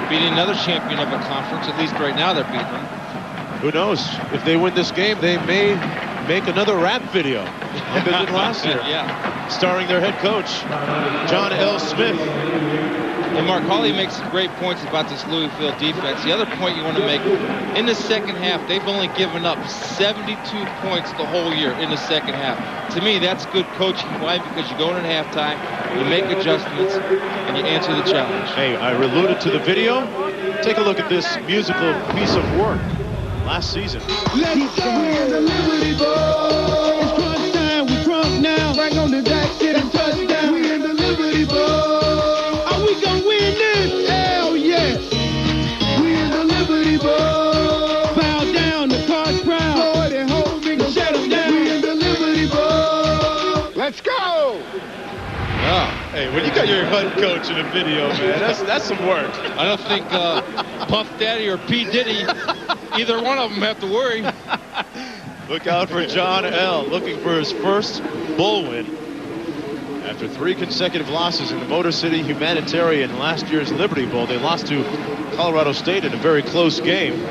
beating another champion of a conference. At least right now they're beating them. Who knows? If they win this game, they may make another rap video like they did last year. Yeah. Starring their head coach, John L. Smith. And Mark Hawley makes some great points about this Louisville defense. The other point you want to make, in the second half, they've only given up 72 points the whole year in the second half. To me, that's good coaching. Why? Because you go in at halftime, you make adjustments, and you answer the challenge. Hey, I alluded to the video. Take a look at this musical piece of work last season. Let's go in the Liberty Bowl. It's crunch time. We drunk now. Bring on the back, get a touchdown. We in the Liberty Bowl. Are we gonna win this? Hell yes. We in the Liberty Bowl. Bow down, the Cards proud. Lord and hold me, shut them down. We in the Liberty Bowl. Let's go. Hey, when you got your head coach in a video, man, that's some work. I don't think Puff Daddy or P. Diddy, either one of them have to worry. Look out for John L. looking for his first bowl win. After 3 consecutive losses in the Motor City Humanitarian last year's Liberty Bowl, they lost to Colorado State in a very close game.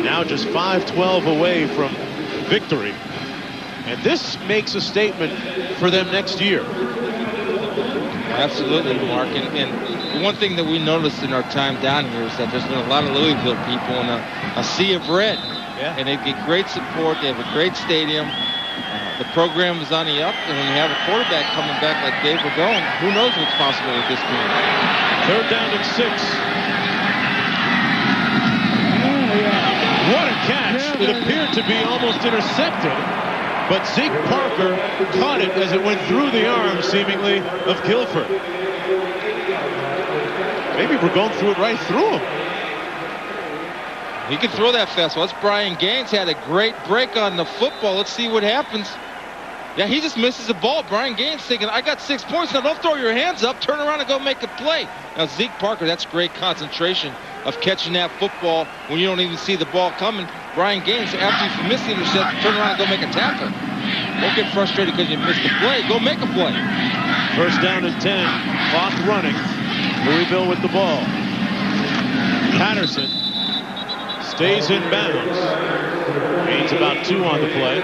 Now just 5-12 away from victory. And this makes a statement for them next year. Absolutely, Mark. And one thing that we noticed in our time down here is that there's been a lot of Louisville people in a sea of red. Yeah. And they get great support. They have a great stadium. The program is on the up. And when you have a quarterback coming back like Dave Ragone, who knows what's possible with this team. 3rd down and 6. What a catch. It appeared to be almost intercepted. But Zeke Parker caught it as it went through the arms, seemingly, of Guilford. Maybe we're going through it right through him. He can throw that fastball. That's Brian Gaines. Had a great break on the football. Let's see what happens. Yeah, he just misses the ball. Brian Gaines thinking, I got 6 points. Now don't throw your hands up. Turn around and go make a play. Now Zeke Parker, that's great concentration of catching that football when you don't even see the ball coming. Brian Gaines, after you miss the interception, turn around and go make a tackle. Don't get frustrated because you missed the play. Go make a play. 1st down and 10. Clock running. Louisville with the ball. Patterson stays in bounds. Gains about 2 on the play.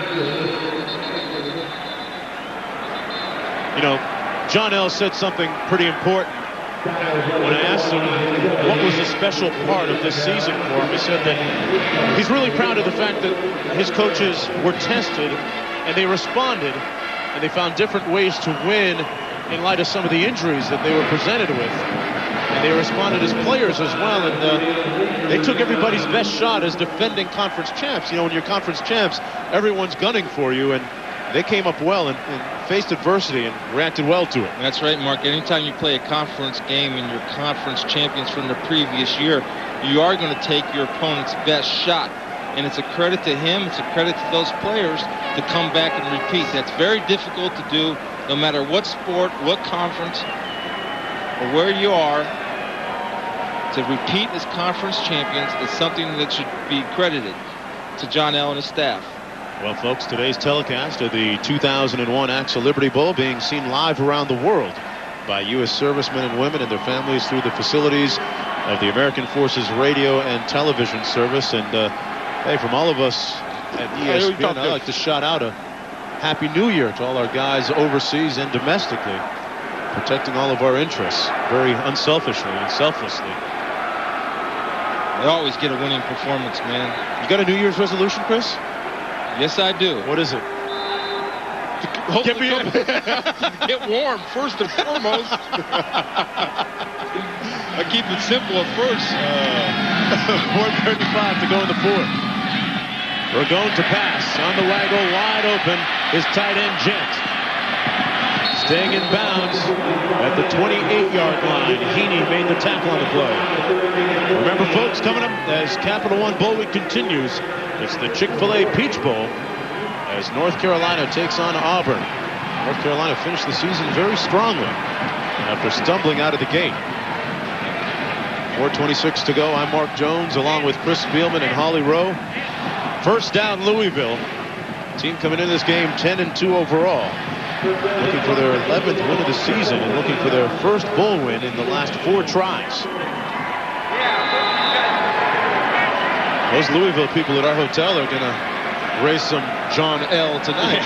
You know, John L. said something pretty important. When I asked him what was the special part of this season for him, he said that he's really proud of the fact that his coaches were tested and they responded and they found different ways to win in light of some of the injuries that they were presented with. And they responded as players as well, and they took everybody's best shot as defending conference champs. You know, when you're conference champs, everyone's gunning for you, and they came up well and faced adversity and reacted well to it. That's right, Mark. Anytime you play a conference game and you're conference champions from the previous year, you are going to take your opponent's best shot. And it's a credit to him, it's a credit to those players to come back and repeat. That's very difficult to do, no matter what sport, what conference, or where you are. To repeat as conference champions is something that should be credited to John L. and his staff. Well, folks, today's telecast of the 2001 AXA Liberty Bowl being seen live around the world by U.S. servicemen and women and their families through the facilities of the American Forces Radio and Television Service. And, hey, from all of us at ESPN, I'd like to shout out a Happy New Year to all our guys overseas and domestically, protecting all of our interests very unselfishly and selflessly. They always get a winning performance, man. You got a New Year's resolution, Chris? Yes, I do. What is it? Get warm, first and foremost. I keep it simple at first. 4:35 to go in the fourth. Ragone to pass. On the waggle, wide open, is tight end Gent. Staying in bounds at the 28-yard line. Heaney made the tackle on the play. Remember, folks, coming up as Capital One Bowl Week continues, it's the Chick-fil-A Peach Bowl as North Carolina takes on Auburn. North Carolina finished the season very strongly after stumbling out of the gate. 4:26 to go. I'm Mark Jones along with Chris Spielman and Holly Rowe. First down, Louisville. Team coming in this game 10-2 overall. Looking for their 11th win of the season and looking for their first bowl win in the last 4 tries. Those Louisville people at our hotel are going to raise some John L. tonight.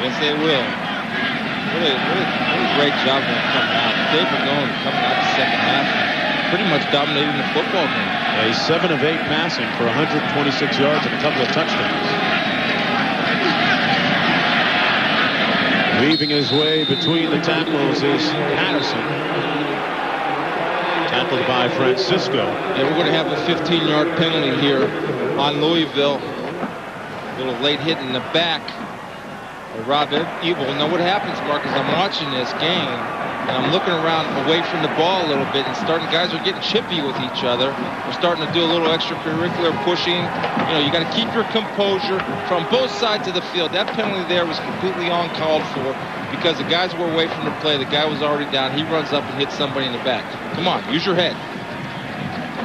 Yes, they will. Really great job when coming out. Dave Ragone coming out the second half, pretty much dominating the football game. Yeah, he's 7 of 8 passing for 126 yards and a couple of touchdowns. Weaving his way between the tackles is Patterson. Tackled by Francisco. Yeah, we're going to have a 15-yard penalty here on Louisville. A little late hit in the back. Rob Ebel. Now what happens, Mark, is I'm watching this game and I'm looking around away from the ball a little bit and guys are getting chippy with each other. They're starting to do a little extracurricular pushing. You know, you got to keep your composure from both sides of the field. That penalty there was completely uncalled for because the guys were away from the play. The guy was already down. He runs up and hits somebody in the back. Come on, use your head.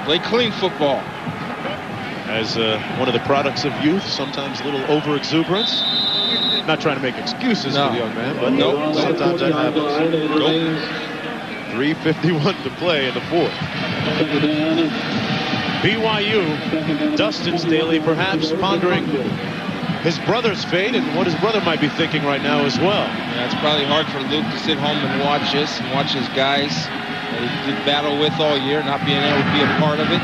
Play clean football. As one of the products of youth, sometimes a little over-exuberance. Not trying to make excuses for the young man, but sometimes that happens. 3:51 to play in the fourth. BYU, Dustin Staley perhaps pondering his brother's fate and what his brother might be thinking right now as well. Yeah, it's probably hard for Luke to sit home and watch this and watch his guys that he did battle with all year, not being able to be a part of it.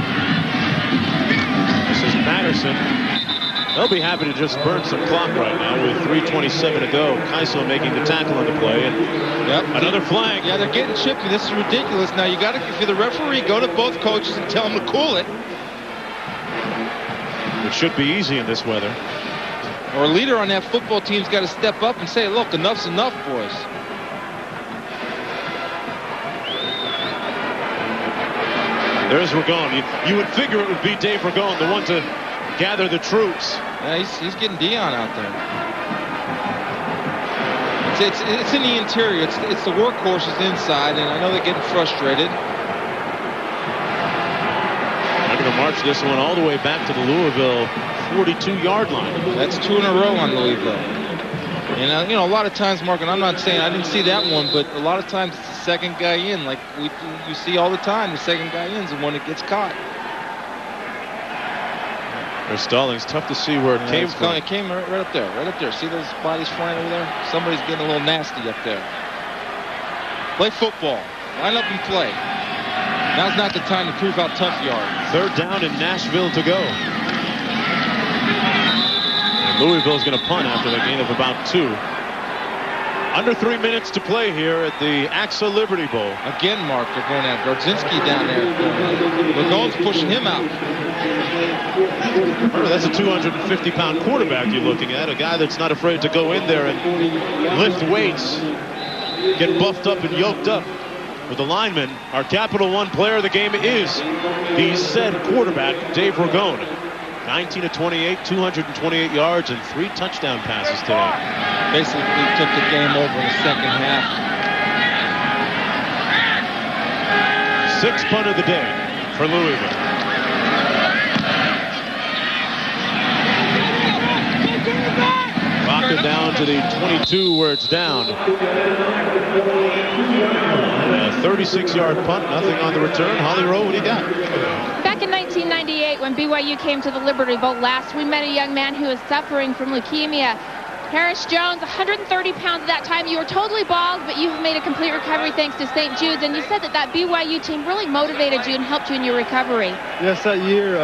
This is Patterson. They'll be happy to just burn some clock right now with 3:27 to go. Keisel making the tackle on the play. And another flag. Yeah, they're getting chippy. This is ridiculous. Now, you got to, if you're the referee, go to both coaches and tell them to cool it. It should be easy in this weather. Or a leader on that football team's got to step up and say, look, enough's enough, boys. There's Ragone. You would figure it would be Dave Ragone, the one to gather the troops. Yeah, he's getting Dion out there. It's in the interior. It's the workhorses inside, and I know they're getting frustrated. They're going to march this one all the way back to the Louisville 42-yard line. That's 2 in a row on Louisville. And, you know, a lot of times, Mark, and I'm not saying I didn't see that one, but a lot of times it's the second guy in. Like you see all the time, the second guy in is the one that gets caught. There's Stallings. Tough to see where it came from. It came right up there, right up there. See those bodies flying over there? Somebody's getting a little nasty up there. Play football. Line up and play. Now's not the time to prove how tough you are. 3rd down in Nashville to go. And Louisville's going to punt after the gain of about 2. Under 3 minutes to play here at the AXA Liberty Bowl. Again, Mark, they're going at Gardzinski down there. Ragone's pushing him out. Remember, that's a 250-pound quarterback you're looking at. A guy that's not afraid to go in there and lift weights, get buffed up and yoked up with the linemen. Our Capital One player of the game is the said quarterback, Dave Ragone. 19 of 28, 228 yards, and 3 touchdown passes today. Basically took the game over in the second half. 6th punt of the day for Louisville. Rock it down to the 22 where it's down. A 36-yard punt, nothing on the return. Holly Rowe, what do you got? Back in 1998, when BYU came to the Liberty Bowl last, we met a young man who was suffering from leukemia. Harris Jones, 130 pounds at that time. You were totally bald, but you've made a complete recovery thanks to St. Jude's. And you said that BYU team really motivated you and helped you in your recovery. Yes, that year,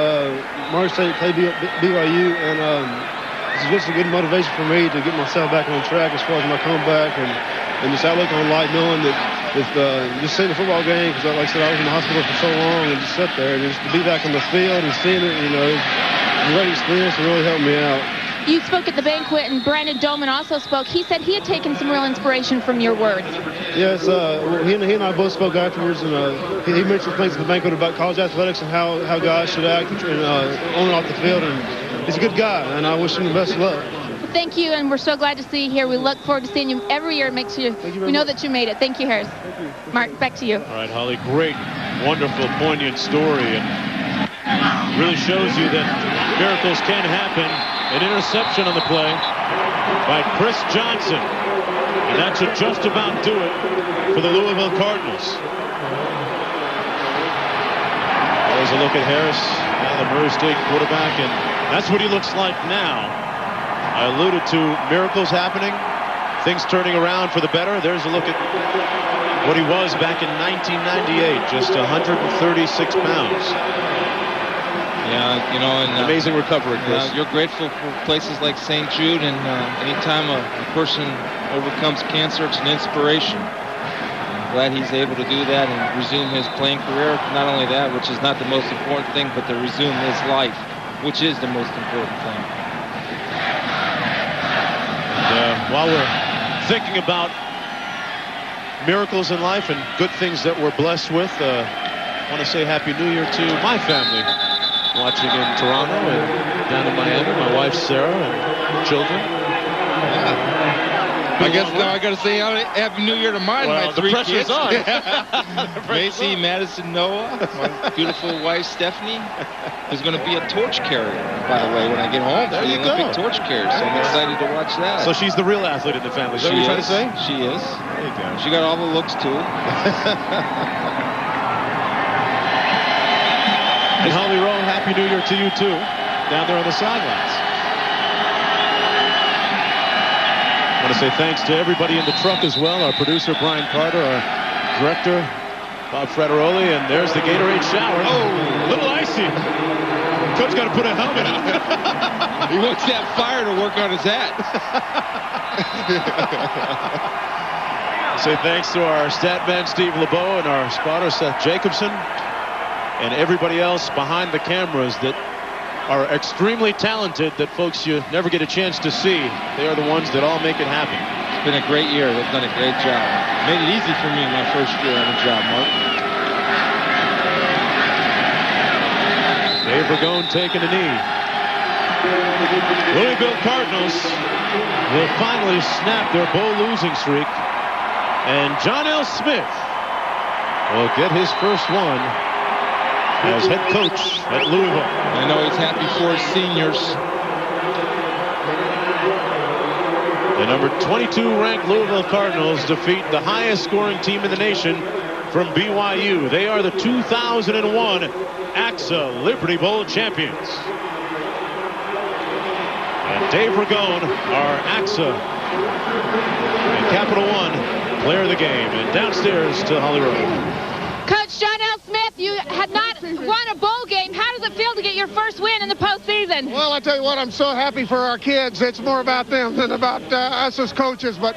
March State played BYU, and it's just a good motivation for me to get myself back on track as far as my comeback and just outlook on life, knowing that just seeing the football game, because like I said, I was in the hospital for so long, and just sit there and just to be back on the field and seeing it, you know, a great experience to really help me out. You spoke at the banquet, and Brandon Doman also spoke. He said he had taken some real inspiration from your words. Yes, he and I both spoke afterwards, and he mentioned things at the banquet about college athletics and how guys should act on and off the field, and he's a good guy, and I wish him the best of luck. Thank you, and we're so glad to see you here. We look forward to seeing you every year. Makes you, we know that you made it. Thank you, Harris. Thank you. Mark, back to you. All right, Holly, great, wonderful, poignant story, and really shows you that miracles can happen. An interception on the play by Chris Johnson, and that should just about do it for the Louisville Cardinals. There's a look at Harris, now the Murray State quarterback, and that's what he looks like now. I alluded to miracles happening, things turning around for the better. There's a look at what he was back in 1998, just 136 pounds. Yeah, you know, and amazing recovery, Chris. You're grateful for places like St. Jude, and anytime a person overcomes cancer, it's an inspiration. I'm glad he's able to do that and resume his playing career. Not only that, which is not the most important thing, but to resume his life, which is the most important thing. And, while we're thinking about miracles in life and good things that we're blessed with, I want to say Happy New Year to my family. Watching in Toronto and down in Miami, my wife Sarah and children. Yeah. I guess now I got to say Happy New Year to mine. Well, my three the pressure's kids. on. Macy, Madison, Noah, my beautiful wife Stephanie, who's going to be a torch carrier, by the way, when I get home. There you go. Olympic torch carrier, so I'm excited to watch that. So she's the real athlete in the family. Is that what you're trying to say? She is. There you go. She got all the looks too. And Holly Rowe, Happy New Year to you too, down there on the sidelines. I want to say thanks to everybody in the truck as well, our producer Brian Carter, our director Bob Frederoli, and there's the Gatorade shower. Oh, a little icy. Coach got to put a helmet on. He wants that fire to work on his hat. Say thanks to our stat man Steve LeBeau and our spotter Seth Jacobson, and everybody else behind the cameras that are extremely talented that folks you never get a chance to see. They are the ones that all make it happen. It's been a great year. They've done a great job. Made it easy for me my first year on the job, Mark. Dave Ragone taking a knee. Louisville Cardinals will finally snap their bowl losing streak, and John L. Smith will get his first one as head coach at Louisville. I know he's happy for his seniors. The number 22 ranked Louisville Cardinals defeat the highest scoring team in the nation from BYU. They are the 2001 AXA Liberty Bowl champions. And Dave Ragone, our AXA and Capital One player of the game. And downstairs to Holly Rowe. Coach John L. Smith, you had not won a bowl game. How does it feel to get your first win in the postseason? Well, I tell you what, I'm so happy for our kids. It's more about them than about us as coaches. But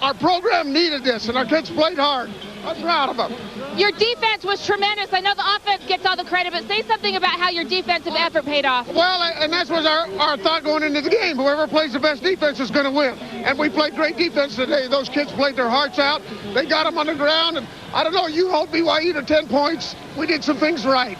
our program needed this, and our kids played hard. I'm proud of them. Your defense was tremendous. I know the offense gets all the credit, but say something about how your defensive effort paid off. Well, and that was our thought going into the game. Whoever plays the best defense is going to win. And we played great defense today. Those kids played their hearts out. They got them on the ground. And I don't know, you hold BYU to 10 points. We did some things right.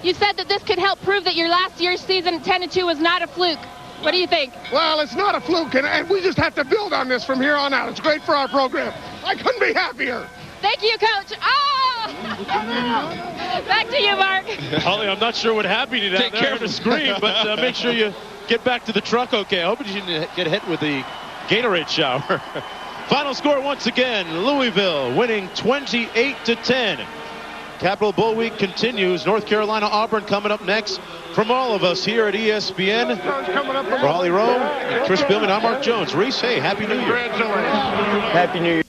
You said that this could help prove that your last year's season 10-2 was not a fluke. What do you think? Well, it's not a fluke, and we just have to build on this from here on out. It's great for our program. I couldn't be happier. Thank you, Coach. Oh! Back to you, Mark. Holly, I'm not sure what happened to you down there on the screen, but make sure you get back to the truck okay. I hope you didn't get hit with the Gatorade shower. Final score once again, Louisville winning 28-10. Capital Bowl Week continues. North Carolina, Auburn coming up next. From all of us here at ESPN, for Holly Rowe and Chris Billman, I'm Mark Jones. Reese, hey, Happy New Year. Happy New Year.